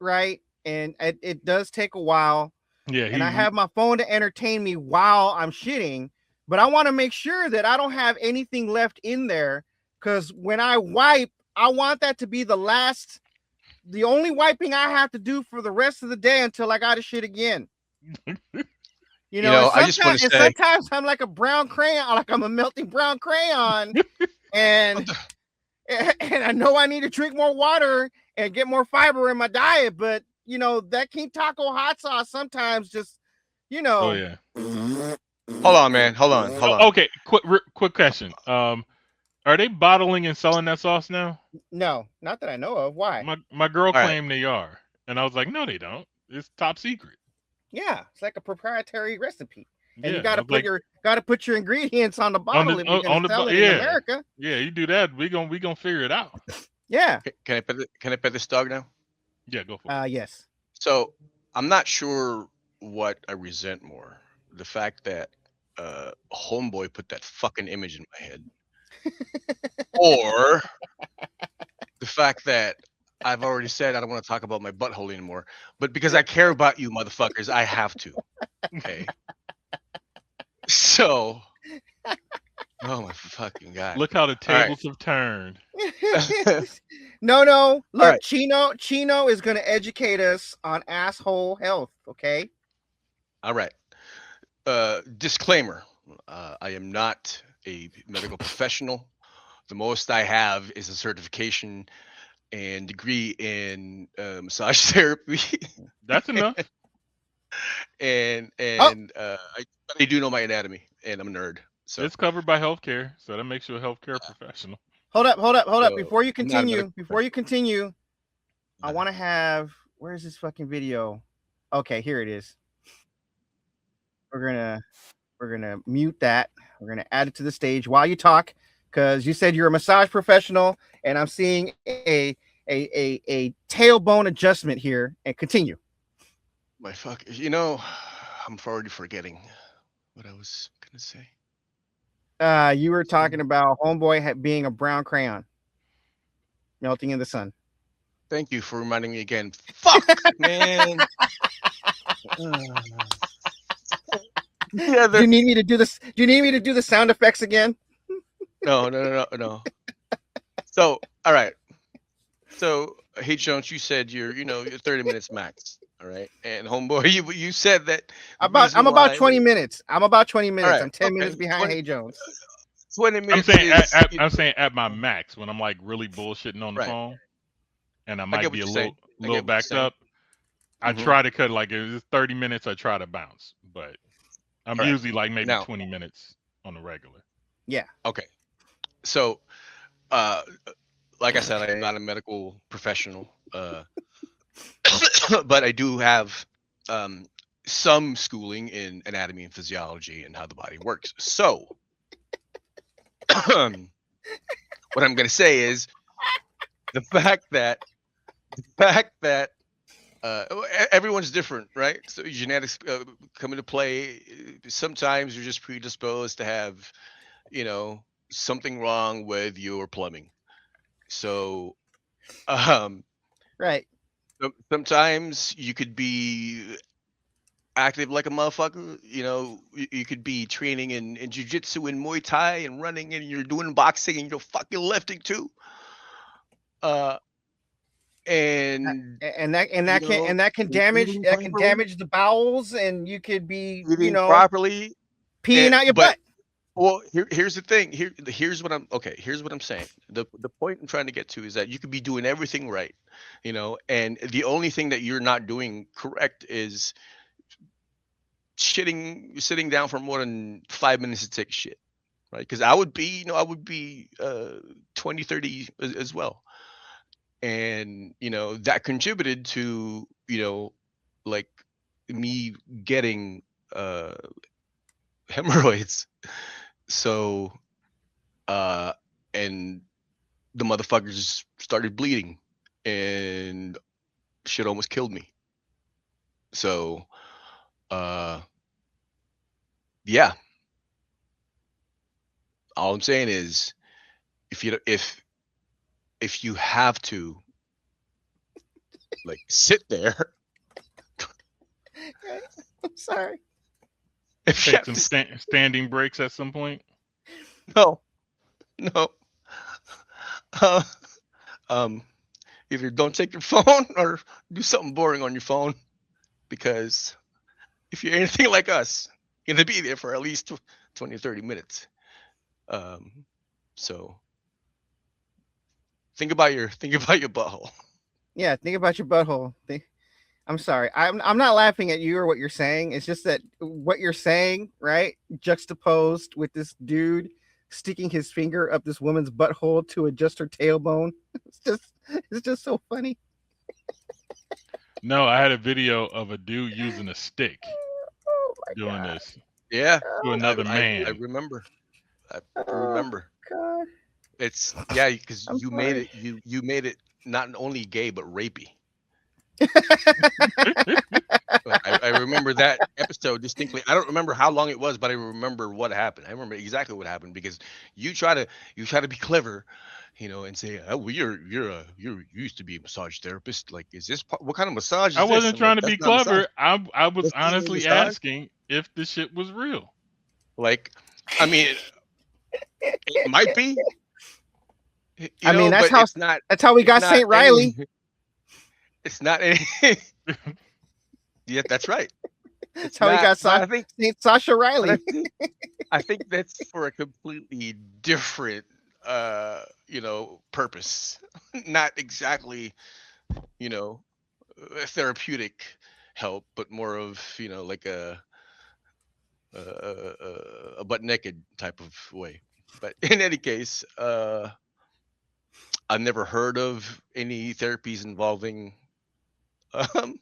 right? And it does take a while. Yeah, and I have my phone to entertain me while I'm shitting, but I want to make sure that I don't have anything left in there, because when I wipe, I want that to be the only wiping I have to do for the rest of the day until I got to shit again. I just want to say, sometimes I'm like a brown crayon, like I'm a melting brown crayon, and I know I need to drink more water and get more fiber in my diet, but that King Taco hot sauce sometimes just, Oh yeah. Hold on, man. Hold on. Okay, quick question. Are they bottling and selling that sauce now? No, not that I know of. Why? My girl claimed they are, and I was like, no, they don't. It's top secret. Yeah, it's like a proprietary recipe, and you got to put your ingredients on the bottle if you're going to sell it in America. Yeah, you do that. We gonna figure it out. Yeah. Can I pet this dog now? Yeah, go for it. Yes. So I'm not sure what I resent more: the fact that Homeboy put that fucking image in my head, or the fact that I've already said I don't want to talk about my butthole anymore, but because I care about you motherfuckers, I have to. Okay. So, oh my fucking god! Look how the All right. tables have turned. No. Look, right. Chino is going to educate us on asshole health. Okay. All right. Disclaimer: I am not a medical professional. The most I have is a certification and degree in massage therapy. That's enough. and I do know my anatomy, and I'm a nerd. So It's covered by healthcare, so that makes you a healthcare professional. Hold up. So, Before you I'm not a medical continue, I want to have. Where's this fucking video? Okay, here it is. We're gonna mute that. We're gonna add it to the stage while you talk, because you said you're a massage professional, and I'm seeing a tailbone adjustment here. And continue. My fuck, you know, I'm already forgetting what I was gonna say. You were talking about homeboy being a brown crayon, melting in the sun. Thank you for reminding me again. Fuck, man. Yeah, do you need me to do this? Do you need me to do the sound effects again? No. So, all right. So, hey Jones, you said you're 30 minutes max. All right, and homeboy, you said that I'm about 20 minutes. I'm about 20 minutes. Right, I'm 10 okay, minutes behind 20 Hey Jones. 20 minutes. I'm saying at my max when I'm like really bullshitting on the Right. phone, and I I might get be a what you're little backed up. I Mhm. try to cut like if it's 30 minutes. I try to bounce, but I'm All right. usually like maybe Now- 20 minutes on the regular. Yeah. Okay. So, like I said, I am not a medical professional, but I do have some schooling in anatomy and physiology and how the body works. So, what I'm going to say is the fact that everyone's different, right? So genetics come into play. Sometimes you're just predisposed to have, something wrong with your plumbing. So, Right. sometimes you could be active like a motherfucker. You could be training in jiu-jitsu and Muay Thai and running, and you're doing boxing and you're fucking lifting too. And that can damage the bowels, and you could be eating properly, peeing out your butt. Well, here's the thing. Here's what I'm saying. The point I'm trying to get to is that you could be doing everything right, and the only thing that you're not doing correct is sitting down for more than 5 minutes to take a shit, right? Because I would be 20, 30 as well. And that contributed to like me getting hemorrhoids. So and the motherfuckers started bleeding and shit almost killed me. So yeah, all I'm saying is if you have to like sit there. I'm sorry. Take some standing breaks at some point. No. Either don't take your phone or do something boring on your phone, because if you're anything like us, you're gonna be there for at least 20 or 30 minutes. So think about your butthole. Yeah, think about your butthole. I'm sorry. I'm not laughing at you or what you're saying. It's just that what you're saying, right, juxtaposed with this dude sticking his finger up this woman's butthole to adjust her tailbone. It's just so funny. No, I had a video of a dude using a stick doing this. Yeah, to another man. I remember. I remember. God. It's because you made it. You made it not only gay but rapey. I remember that episode distinctly. I don't remember how long it was, but I remember what happened. I remember exactly what happened because you try to be clever, and say, "Oh, well, you used to be a massage therapist. Like, is this what kind of massage I is this?" wasn't I'm like, trying to "That's be not massage. clever. I was That's not honestly massage." asking if the shit was real. Like, I mean, it might be, I mean, but it's not. that's how we It's got not Saint Riley. It's not any. Yeah, that's right. That's how we got Saint Sasha Riley. I think that's for a completely different, purpose. Not exactly, therapeutic help, but more of, like a butt naked type of way. But in any case, I've never heard of any therapies involving um,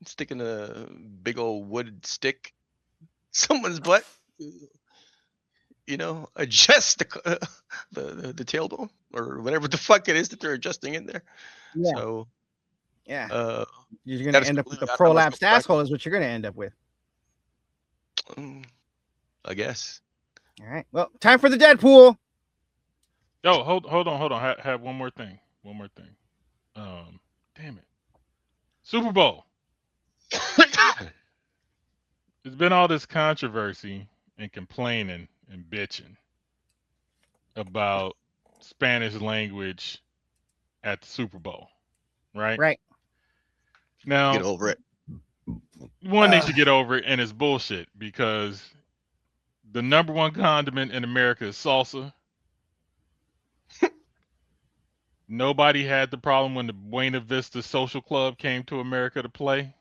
sticking a big old wood stick someone's butt. Adjust the tailbone or whatever the fuck it is that they're adjusting in there. Yeah. So yeah, you're that gonna is end up with a completely outside my prolapsed scope of practice. asshole. Is what you're gonna end up with. I guess. All right. Well, time for the Deadpool. Yo, hold on. Have one more thing. Damn it. Super Bowl. There's been all this controversy and complaining and bitching about Spanish language at the Super Bowl, right? Right. Now, Get over it. One, they should get over it, and it's bullshit because the number one condiment in America is salsa. Nobody had the problem when the Buena Vista Social Club came to America to play.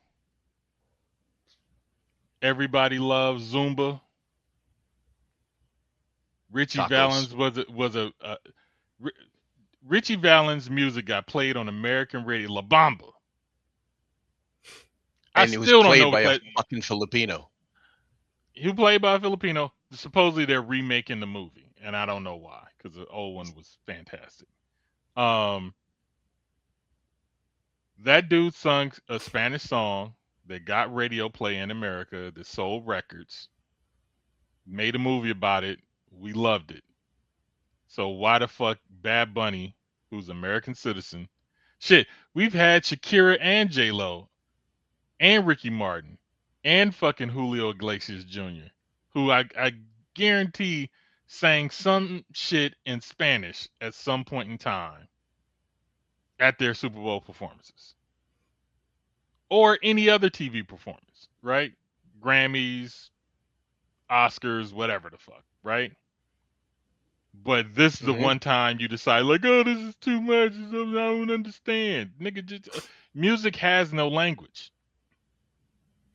Everybody loves Zumba. Richie Valens Richie Valens' music got played on American radio, La Bamba. And it was played by a fucking Filipino. He played by a Filipino. Supposedly they're remaking the movie, and I don't know why, because the old one was fantastic. That dude sung a Spanish song that got radio play in America, that sold records, made a movie about it. We loved it. So why the fuck Bad Bunny, who's an American citizen, shit, we've had Shakira and J-Lo and Ricky Martin and fucking Julio Iglesias Jr., who I guarantee sang some shit in Spanish at some point in time at their Super Bowl performances. Or any other TV performance, right? Grammys, Oscars, whatever the fuck, right? But this is the one time you decide, like, oh, this is too much. I don't understand. Nigga, just, music has no language.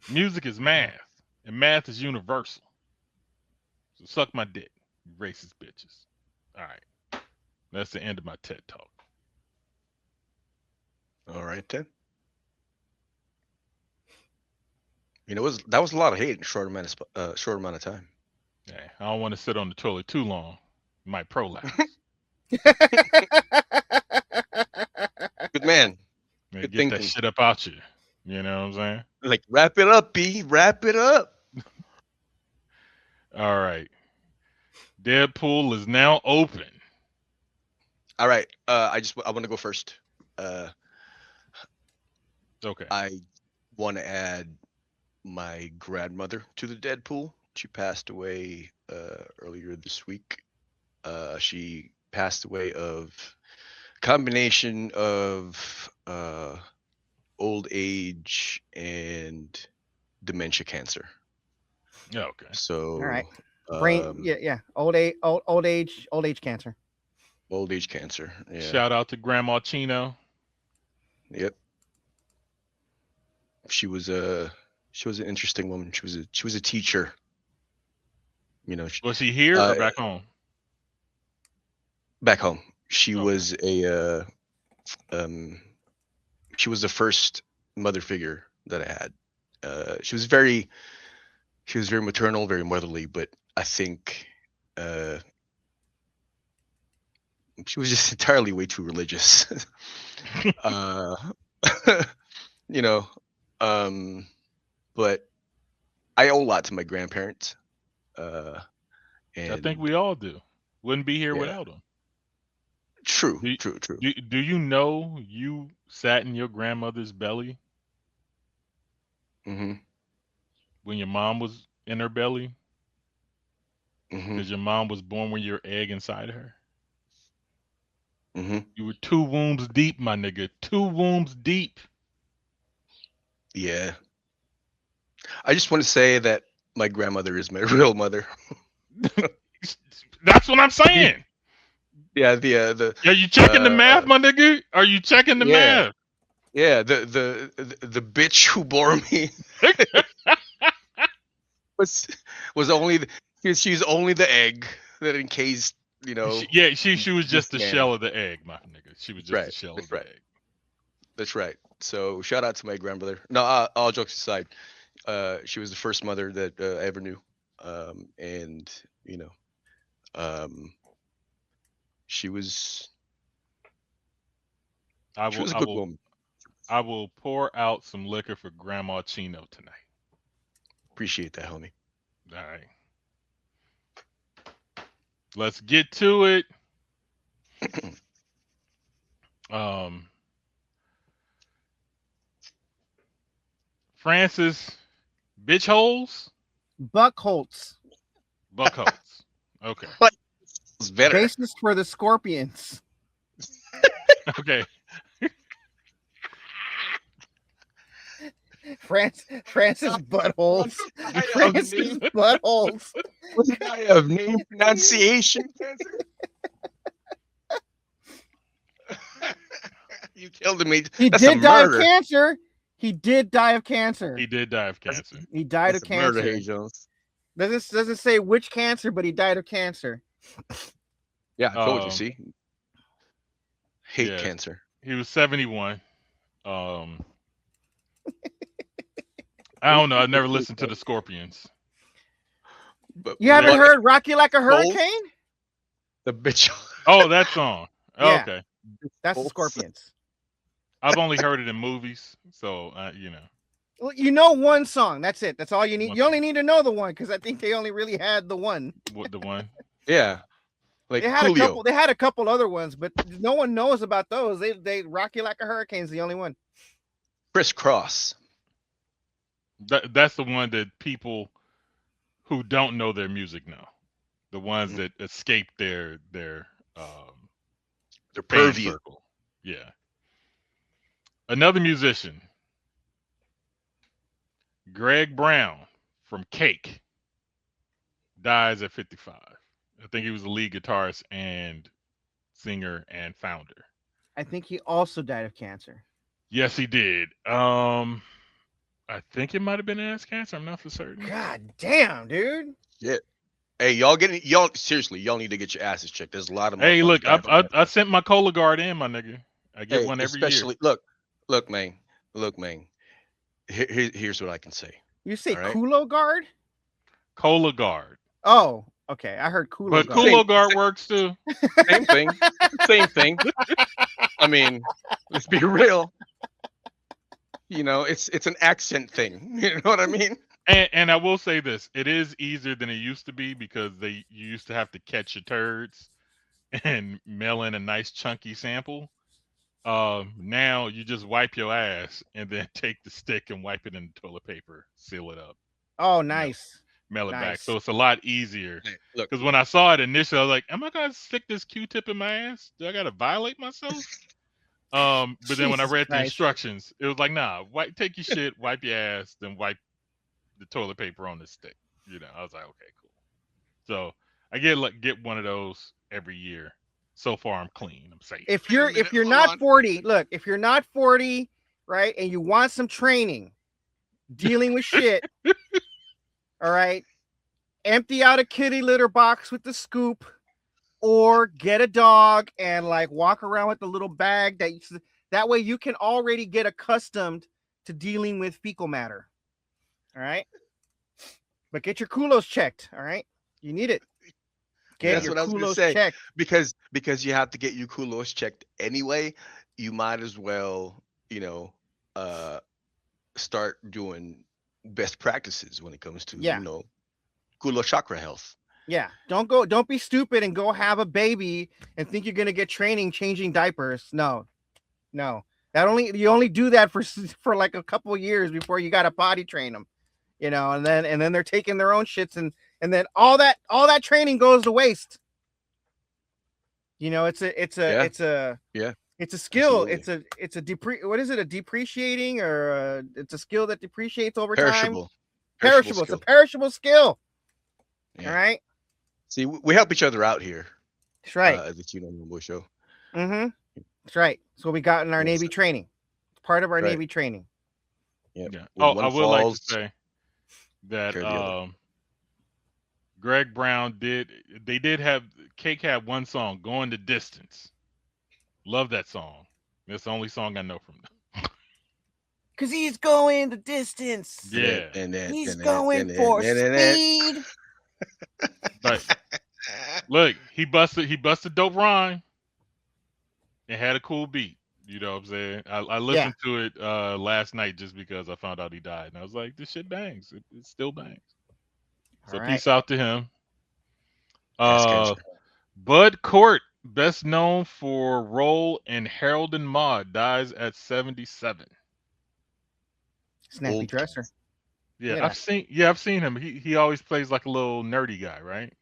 Music is math, and math is universal. So suck my dick, you racist bitches. All right. That's the end of my TED Talk. All right, then. That was a lot of hate in a short amount of time. Yeah, I don't want to sit on the toilet too long. Might prolapse. Good man. Good get that shit up out you. You know what I'm saying? Like, wrap it up, B. Wrap it up. All right. Deadpool is now open. All right. I want to go first. Okay. I want to add my grandmother to the Deadpool. She passed away earlier this week. She passed away of combination of old age and dementia cancer. Yeah, okay. So all right. Brain old age cancer. Old age cancer. Yeah. Shout out to Grandma Chino. Yep. She was an interesting woman. She was a teacher. Was she here or back home? Back home. She was a she was the first mother figure that I had. She was very maternal, very motherly, but I think she was just entirely way too religious. But I owe a lot to my grandparents. I And think we all do. Wouldn't be here yeah. without them. True. Do you know you sat in your grandmother's belly Mm-hmm. when your mom was in her belly? Mm-hmm. Because your mom was born with your egg inside of her. Mm-hmm. You were 2 wombs deep, my nigga. 2 wombs deep. Yeah. I just want to say that my grandmother is my real mother. That's what I'm saying. Yeah, the Are you checking the math, my nigga? Are you checking the math? Yeah, the bitch who bore me was only she's only the egg that encased, She was just the man. shell of the egg, my nigga. She was just the shell of the egg. That's right. So shout out to my grandmother. No, all jokes aside, she was the first mother that I ever knew, and she was I a will good woman. I will pour out some liquor for Grandma Chino tonight. Appreciate that, homie. All right. Let's get to it. Francis bitch holes? Buckholtz. Buckholtz. Okay. It's better. Basis for the Scorpions. Okay. Francis buttholes. Francis buttholes. What's the guy of name pronunciation? You killed me. He That's did a die of murder. cancer. He did die of cancer. He did die of cancer. He died of That's a cancer. murder, Hey Jones. Doesn't say which cancer, but he died of cancer. Yeah, I told you. See, hate cancer. He was 71. I don't know. I never listened to the Scorpions. But You haven't heard "Rock You Like a Hurricane"? The bitch. Oh, that song. Yeah. Okay. That's the Scorpions. I've only heard it in movies, so you know. Well, you know one song. That's it. That's all you need. You only need to know the one because I think they only really had the one. What the one? Yeah. Like they had Julio. a couple. They had a couple other ones, but no one knows about those. They "Rock You Like a Hurricane" is the only one. Crisscross. That's the one that people who don't know their music know. The ones that escape their purview. Circle. Yeah. Another musician, Greg Brown from Cake, dies at 55. I think he was the lead guitarist and singer and founder. I think he also died of cancer. Yes, he did. I think it might have been ass cancer. I'm not for certain. God damn, dude. Yeah. Hey, y'all seriously, y'all need to get your asses checked. There's a lot of Hey, look, motherfuckers I sent my Cologuard in, my nigga. I get one every year. Look, man. Here's what I can say. You say right? Cologuard? Cologuard. Oh, okay. I heard Cologuard. But Cologuard works too. Same thing. Same thing. I mean, let's be real. You know, it's an accent thing. You know what I mean? And I will say this: it is easier than it used to be because you used to have to catch your turds and mail in a nice chunky sample. Now you just wipe your ass and then take the stick and wipe it in toilet paper, seal it up. Oh, nice. Mail it back. Nice. So it's a lot easier. Look, because when I saw it initially, I was like, "Am I gonna stick this Q-tip in my ass? Do I gotta violate myself?" But then when I Jesus read the Christ. instructions, it was like, "Nah, take your shit, wipe your ass, then wipe the toilet paper on the stick." You know, I was like, "Okay, cool." So I get one of those every year. So far, I'm clean. I'm safe. If you're not 40, look, if you're not 40, right, and you want some training dealing with shit, all right, empty out a kitty litter box with the scoop, or get a dog and like walk around with a little bag that way you can already get accustomed to dealing with fecal matter. All right, but get your culos checked. All right, you need it. That's what I was gonna say. Checked. Because you have to get your culos checked anyway. You might as well, start doing best practices when it comes to Yeah. Kulo chakra health. Yeah, don't be stupid and go have a baby and think you're gonna get training changing diapers. No. You only do that for like a couple of years before you got to potty train them, and then they're taking their own shits and then all that training goes to waste. It's a skill. Absolutely. It's a what is it? A depreciating or it's a skill that depreciates over Perishable. time. Perishable. It's a perishable skill. Yeah. All right. See, we help each other out here. That's right. At the Chino and Homeboy Show. Mm-hmm. That's right. So we got in our Navy training. It's part of our Navy training. Yep. Yeah. When I one would like falls, to say that carry the other. Greg Brown did have Cake had one song, Going the Distance. Love that song. That's the only song I know from them. Cause he's going the distance. Yeah. He's going for speed. But look, he busted dope rhyme and had a cool beat. You know what I'm saying? I listened to it last night just because I found out he died. And I was like, this shit bangs. It still bangs. So peace out to him. Bud Cort, best known for role in Harold and Maude, dies at 77. Snappy dresser. Yeah, I've seen him. He always plays like a little nerdy guy, right?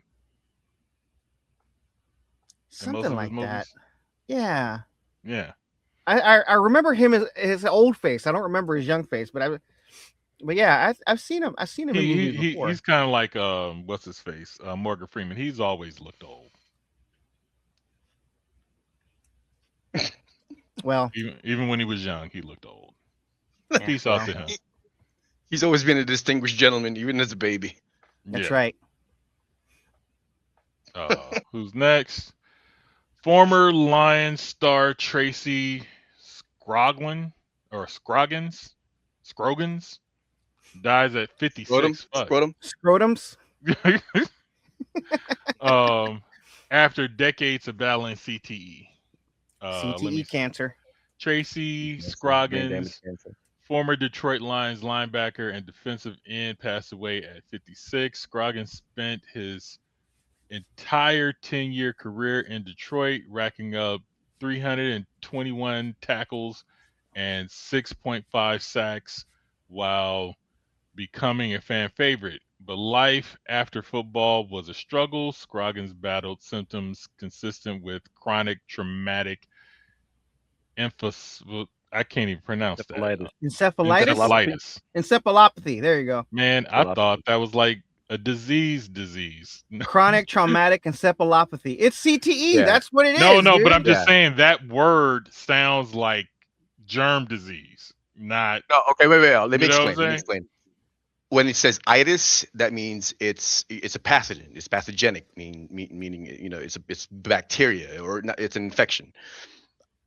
Something like that. Yeah. Yeah. I remember him as his old face. I don't remember his young face, but yeah, I've seen him. I've seen him in movies before. He's kind of like what's his face? Morgan Freeman. He's always looked old. Well, even when he was young, he looked old. Peace out to him. He's always been a distinguished gentleman, even as a baby. That's right. Who's next? Former Lion star Tracy Scroggins dies at 56. Scrotums. After decades of battling CTE. CTE cancer. Tracy Scroggins, former Detroit Lions linebacker and defensive end, passed away at 56. Scroggins spent his entire 10-year career in Detroit, racking up 321 tackles and 6.5 sacks while becoming a fan favorite. But life after football was a struggle. Scroggins battled symptoms consistent with chronic traumatic I can't even pronounce that. Encephalopathy. There you go. Man, I thought that was like a disease. Chronic traumatic encephalopathy. It's CTE. Yeah. That's what it is. No, dude. But I'm just saying that word sounds like germ disease. Not. No, okay, wait. Let me explain. When it says itis, that means it's a pathogen. It's pathogenic, meaning it's bacteria or not, it's an infection.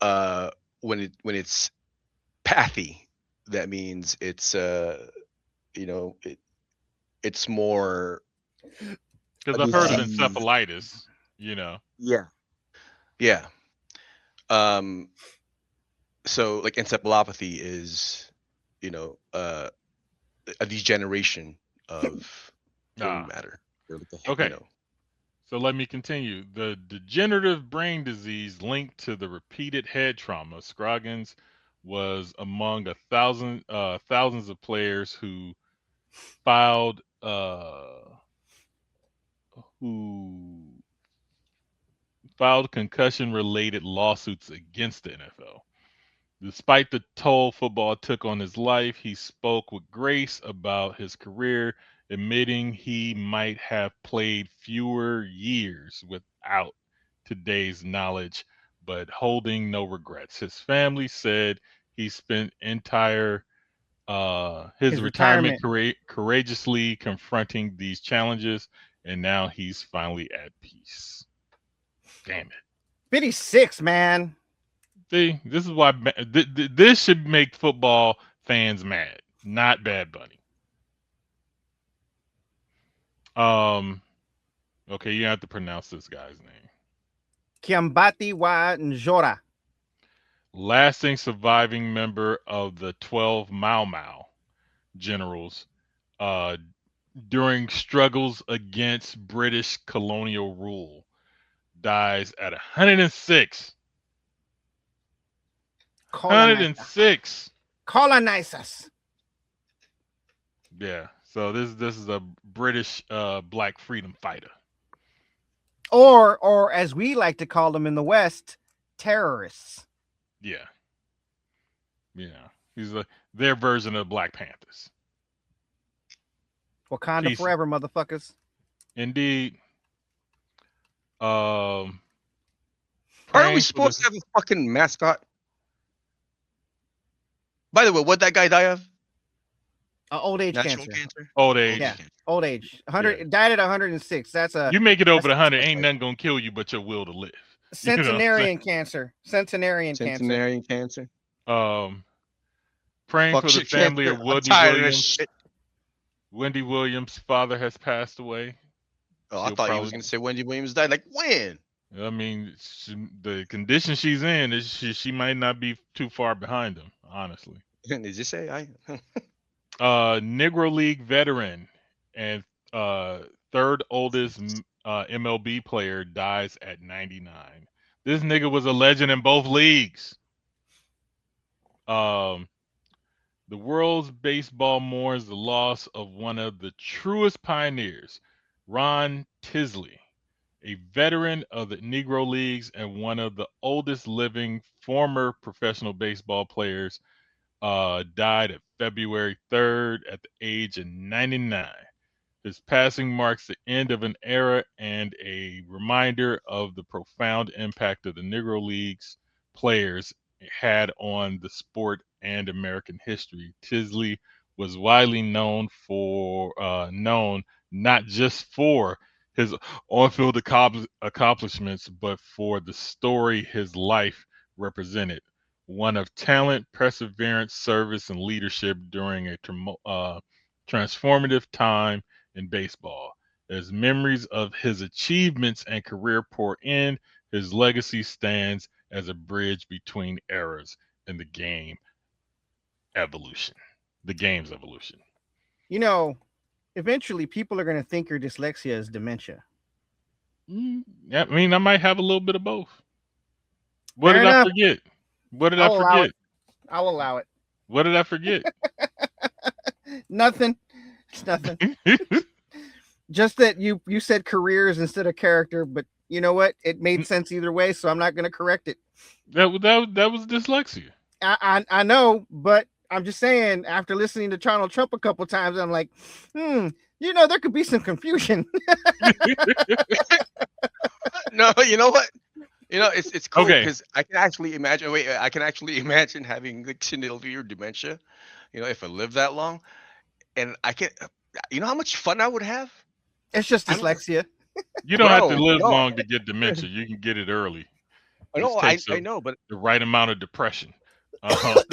When it's pathy, that means it's it's more, because I've heard of encephalitis. Yeah. So like encephalopathy is a degeneration of brain matter. Okay. So let me continue. The degenerative brain disease linked to the repeated head trauma. Scroggins was among thousands of players who filed concussion-related lawsuits against the NFL. Despite the toll football took on his life, he spoke with grace about his career, admitting he might have played fewer years without today's knowledge, but holding no regrets. His family said he spent his retirement courageously confronting these challenges, and now he's finally at peace. Damn it. 56, man. See, this is why this should make football fans mad, not Bad Bunny. Okay, you have to pronounce this guy's name. Kiambati wa Njora. Lasting surviving member of the 12 Mau Mau. generals during struggles against British colonial rule. Dies at 106. Colonize 106. Colonize us. Yeah. So this is a British black freedom fighter. Or as we like to call them in the West, terrorists. Yeah. Yeah. He's their version of Black Panthers. Wakanda Peace. forever, motherfuckers. Indeed. Aren't we supposed to have a fucking mascot? By the way, what'd that guy die of? Old age Natural cancer. Old age. Yeah, old age. 100 died at 106. That's a. You make it over that's the 100, ain't nothing gonna kill you but your will to live. Centenarian cancer. Centenarian cancer. Centenarian cancer. Praying Fuck for the shit, family cancer. of I'm Wendy tired of this Williams. shit. Wendy Williams' father has passed away. Oh, I thought he was gonna say Wendy Williams died. Like when? I mean, the condition she's in is she might not be too far behind him, honestly. Did you say I? Negro League veteran and third oldest MLB player dies at 99. This nigga was a legend in both leagues. The world's baseball mourns the loss of one of the truest pioneers, Ron Tisley, a veteran of the Negro Leagues and one of the oldest living former professional baseball players. Died at February 3rd at the age of 99. His passing marks the end of an era and a reminder of the profound impact of the Negro Leagues players had on the sport and American history. Tisley was widely known not just for his on-field accomplishments, but for the story his life represented. One of talent, perseverance, service, and leadership during a transformative time in baseball. As memories of his achievements and career pour in, his legacy stands as a bridge between eras in the game's evolution. You know, eventually people are going to think your dyslexia is dementia. I mean, I might have a little bit of both. What Fair did enough. I forget? What did I I'll allow forget? it. I'll allow it. What did I forget? Nothing. It's nothing. Just that you said careers instead of character, but you know what? It made sense either way, so I'm not going to correct it. That was dyslexia. I know, but I'm just saying. After listening to Donald Trump a couple times, I'm like, you know, there could be some confusion. No, you know what? You know, it's cool Okay. because I can actually imagine. Wait, I can actually imagine having like senile dementia. You know, if I live that long, and I can, you know, how much fun I would have. It's just dyslexia. You don't have to Bro, live no. long to get dementia. You can get it early. I know, Just takes I know, but the right amount of depression. But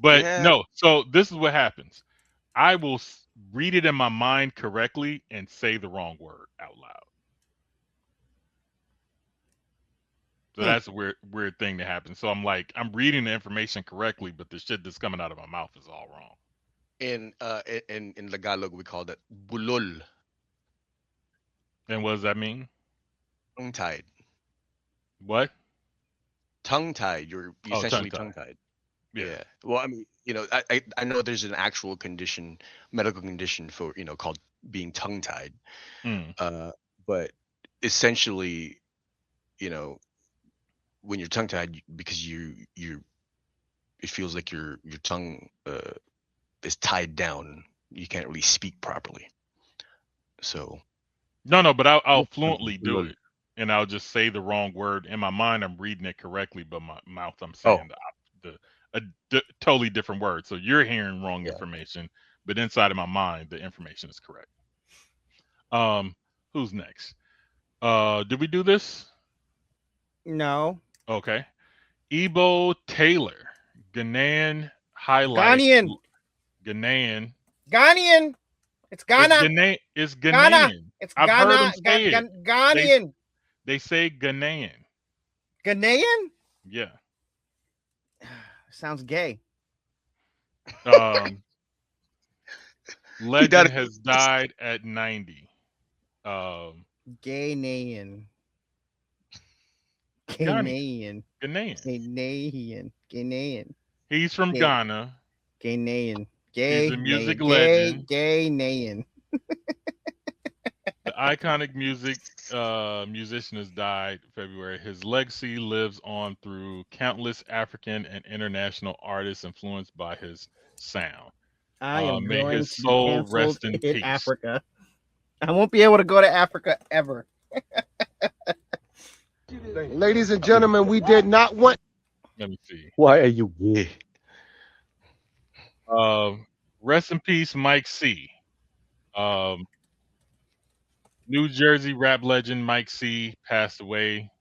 Yeah. no, so this is what happens. I will read it in my mind correctly and say the wrong word out loud. So that's a weird thing that happens. So I'm reading the information correctly, but the shit that's coming out of my mouth is all wrong. in Tagalog we call that bulol, And what does that mean? tongue-tied. What? Tongue-tied. You're Oh, essentially tongue-tied. tongue-tied. Yeah. Well, I mean, you know, I know there's an actual condition, medical condition for, you know, called being tongue-tied. But essentially, you know, when you're tongue-tied, because it feels like your tongue is tied down. You can't really speak properly. So No, but I'll fluently do it, and I'll just say the wrong word in my mind. I'm reading it correctly, but my mouth I'm saying a totally different word. So you're hearing wrong information, but inside of my mind, the information is correct. Who's next? Did we do this? No. Okay. Ebo Taylor, Ghanaian highlight. Ghanaian. Ghanaian. It's Ghana. It's Ghanaian. Ghana. It's I've Ghana. heard them say it. Ghanaian. They say Ghanaian. Ghanaian? Yeah. Sounds gay. Legend has died at 90. Ghanaian. Ghanaian. He's from Ghana. Ghanaian. He's a music legend. Ghanaian. The iconic musician has died February. His legacy lives on through countless African and international artists influenced by his sound. I am may going his to soul cancel rest in in peace. Africa. I won't be able to go to Africa ever. Ladies and gentlemen, we did not want. Let me see. Why are you gay? Rest in peace, Mike C. New Jersey rap legend Mike C passed away.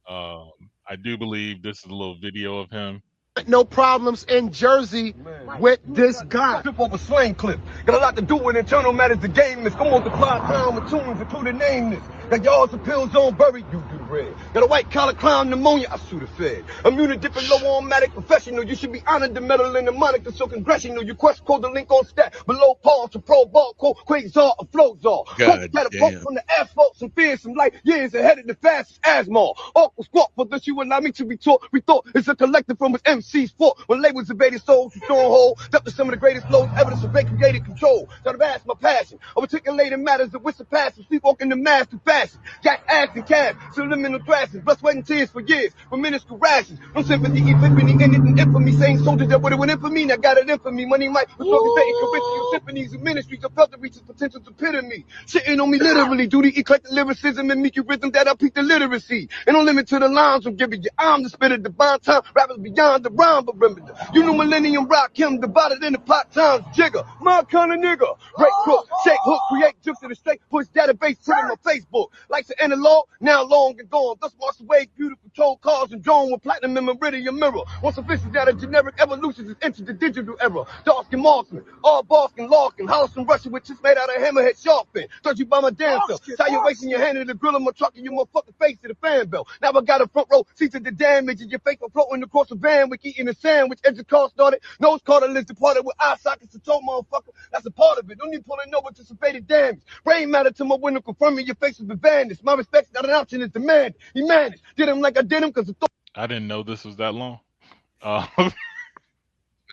I do believe this is a little video of him. No problems in Jersey with this guy. Trip over slang clip. Got a lot to do with internal matters. The game is come multiply time with tunes, including nameless. Got yards of pills on bury you do red. Got a white collar clown pneumonia. I shoot a fed. Immune dipping low automatic professional. You should be honored the medal in the moniker so congressional. You quest code the link on stat below pause to pro ball quote Quasar or Flowzar. God Catapult damn. from the asphalt some fears some light years ahead of the fastest asthma. Awkward squat for this you allow me to be taught. We thought it's a collective from his MC's fault. When labels evaded souls from stronghold, up to some of the greatest flows, evidence of created control. Try to vast my passion. Articulating matters of which the past and sleepwalking the mass to fashion. Jack ass and calf, subliminal thrashing, blood, sweat, and tears for years, for minuscule rations. No sympathy, epiphany, ended in infamy. Same soldiers that would have went in for me, now got it in for me. Money might was orchestrating Corinthian symphonies and ministries. I felt the reach's potential to epitome. Sitting on me literally, due to eclectic lyricism and meek rhythm that I peak the literacy. And no limit to the lines I'm giving you. I'm the spitter, divine time, rappers beyond the rhyme perimeter. You know Millennium Rock, him divided into pot times, jigger. My kind of nigga. Break crook, shake hook, create jukes in the straight, push database, put in my Facebook. Like the analog, now long and gone. Thus march away, beautiful toll cars and drone with platinum and meridian mirror. Once sufficient that a generic evolution has entered the digital era. Dark and marksman, all bark and larkin, house and Russia with chips made out of hammerhead sharpen. Thought you by my damn self. Saw you wasting your hand in the grill of my truck and your motherfucking face to the fan belt. Now I got a front row seat to the damage and your face will floating across the van with eating a sandwich. Edge of car started, nose cartilage departed with eye sockets to toe, motherfucker. That's a part of it. Don't need pulling over anticipated damage. Brain matter to my window confirming your face has been vanished. My respect's not an option, it's demand. He managed. Did him like I did him because I didn't know this was that long.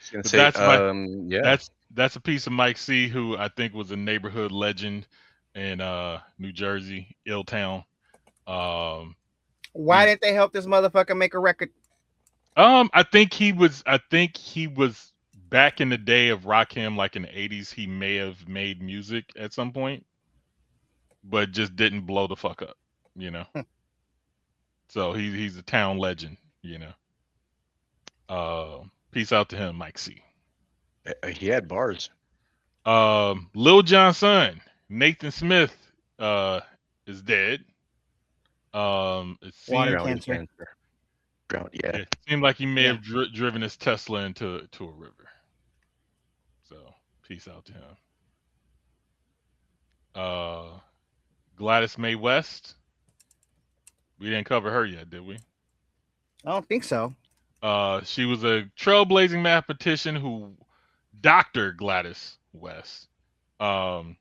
Say, that's a piece of Mike C, who I think was a neighborhood legend in New Jersey, Illtown. Why didn't they help this motherfucker make a record? I think he was back in the day of Rakim, like in the 80s. He may have made music at some point, but just didn't blow the fuck up, you know. So he's a town legend, you know. Peace out to him, Mike C. He had bars. Lil Jon's son, Nathan Smith, is dead. It Water seems cancer. Yeah. It seemed like he may have driven his Tesla into a river. So peace out to him. Gladys Mae West. We didn't cover her yet, did we? I don't think so. She was a trailblazing mathematician who Dr. Gladys West. Trailblazing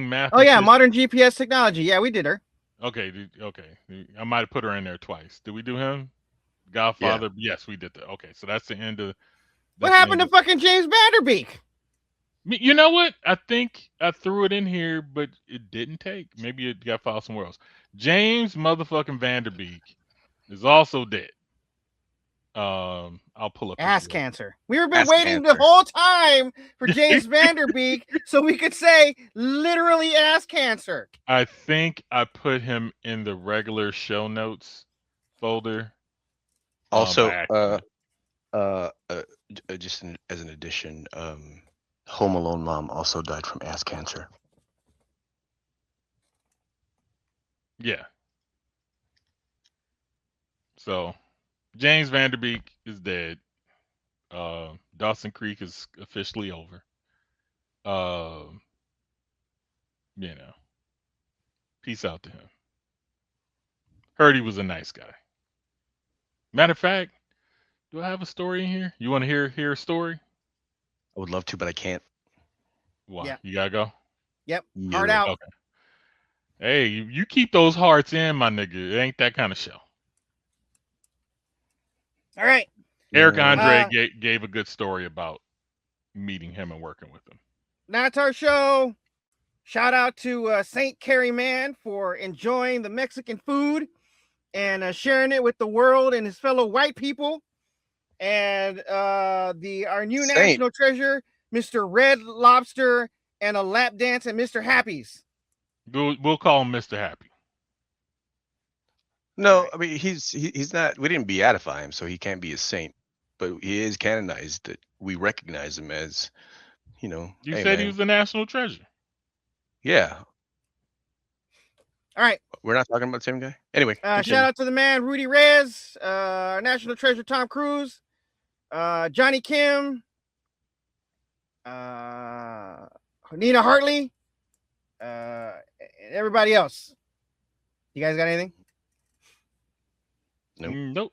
mathematician. Oh yeah, modern GPS technology. Yeah, we did her. Okay. I might have put her in there twice. Did we do him? Godfather? Yeah. Yes, we did that. Okay, so that's the end of. What happened to fucking James Vanderbeek? You know what? I think I threw it in here, but it didn't take. Maybe it got filed somewhere else. James motherfucking Vanderbeek is also dead. I'll pull up ass cancer. We've been waiting the whole time for James Vanderbeek so we could say literally ass cancer. I think I put him in the regular show notes folder. Also, just as an addition, Home Alone mom also died from ass cancer. Yeah. So James Vanderbeek is dead. Dawson Creek is officially over. You know, peace out to him. Heard he was a nice guy. Matter of fact, Do I have a story in here? You want to hear a story? I would love to, but I can't. Why? Yeah. You gotta go. Yep. Heart out. Okay. Hey, you keep those hearts in, my nigga. It ain't that kind of show. All right. Eric Andre gave a good story about meeting him and working with him. That's our show. Shout out to St. Carrie Man for enjoying the Mexican food and sharing it with the world and his fellow white people. And our new national treasure, Mr. Red Lobster, and a lap dance at Mr. Happy's. We'll call him Mr. Happy. No, I mean he's not. We didn't beatify him, so he can't be a saint. But he is canonized. That we recognize him as, you know. You said he was a national treasure. Yeah. All right. We're not talking about the same guy. Anyway. Shout out to the man Rudy Reyes, national treasure Tom Cruise, Johnny Kim, Nina Hartley, and everybody else. You guys got anything? Nope.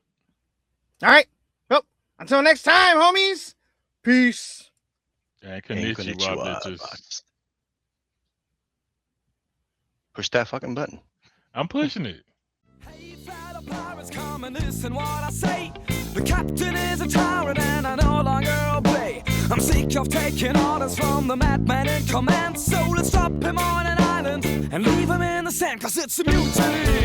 All right. Well, until next time, homies. Peace. And konnichiwa, bitches. Push that fucking button. I'm pushing it. Come and listen what I say. The captain is a tyrant and I no longer obey. I'm sick of taking orders from the madman in command. So let's drop him on an island and leave him in the sand, 'cause it's a mutiny.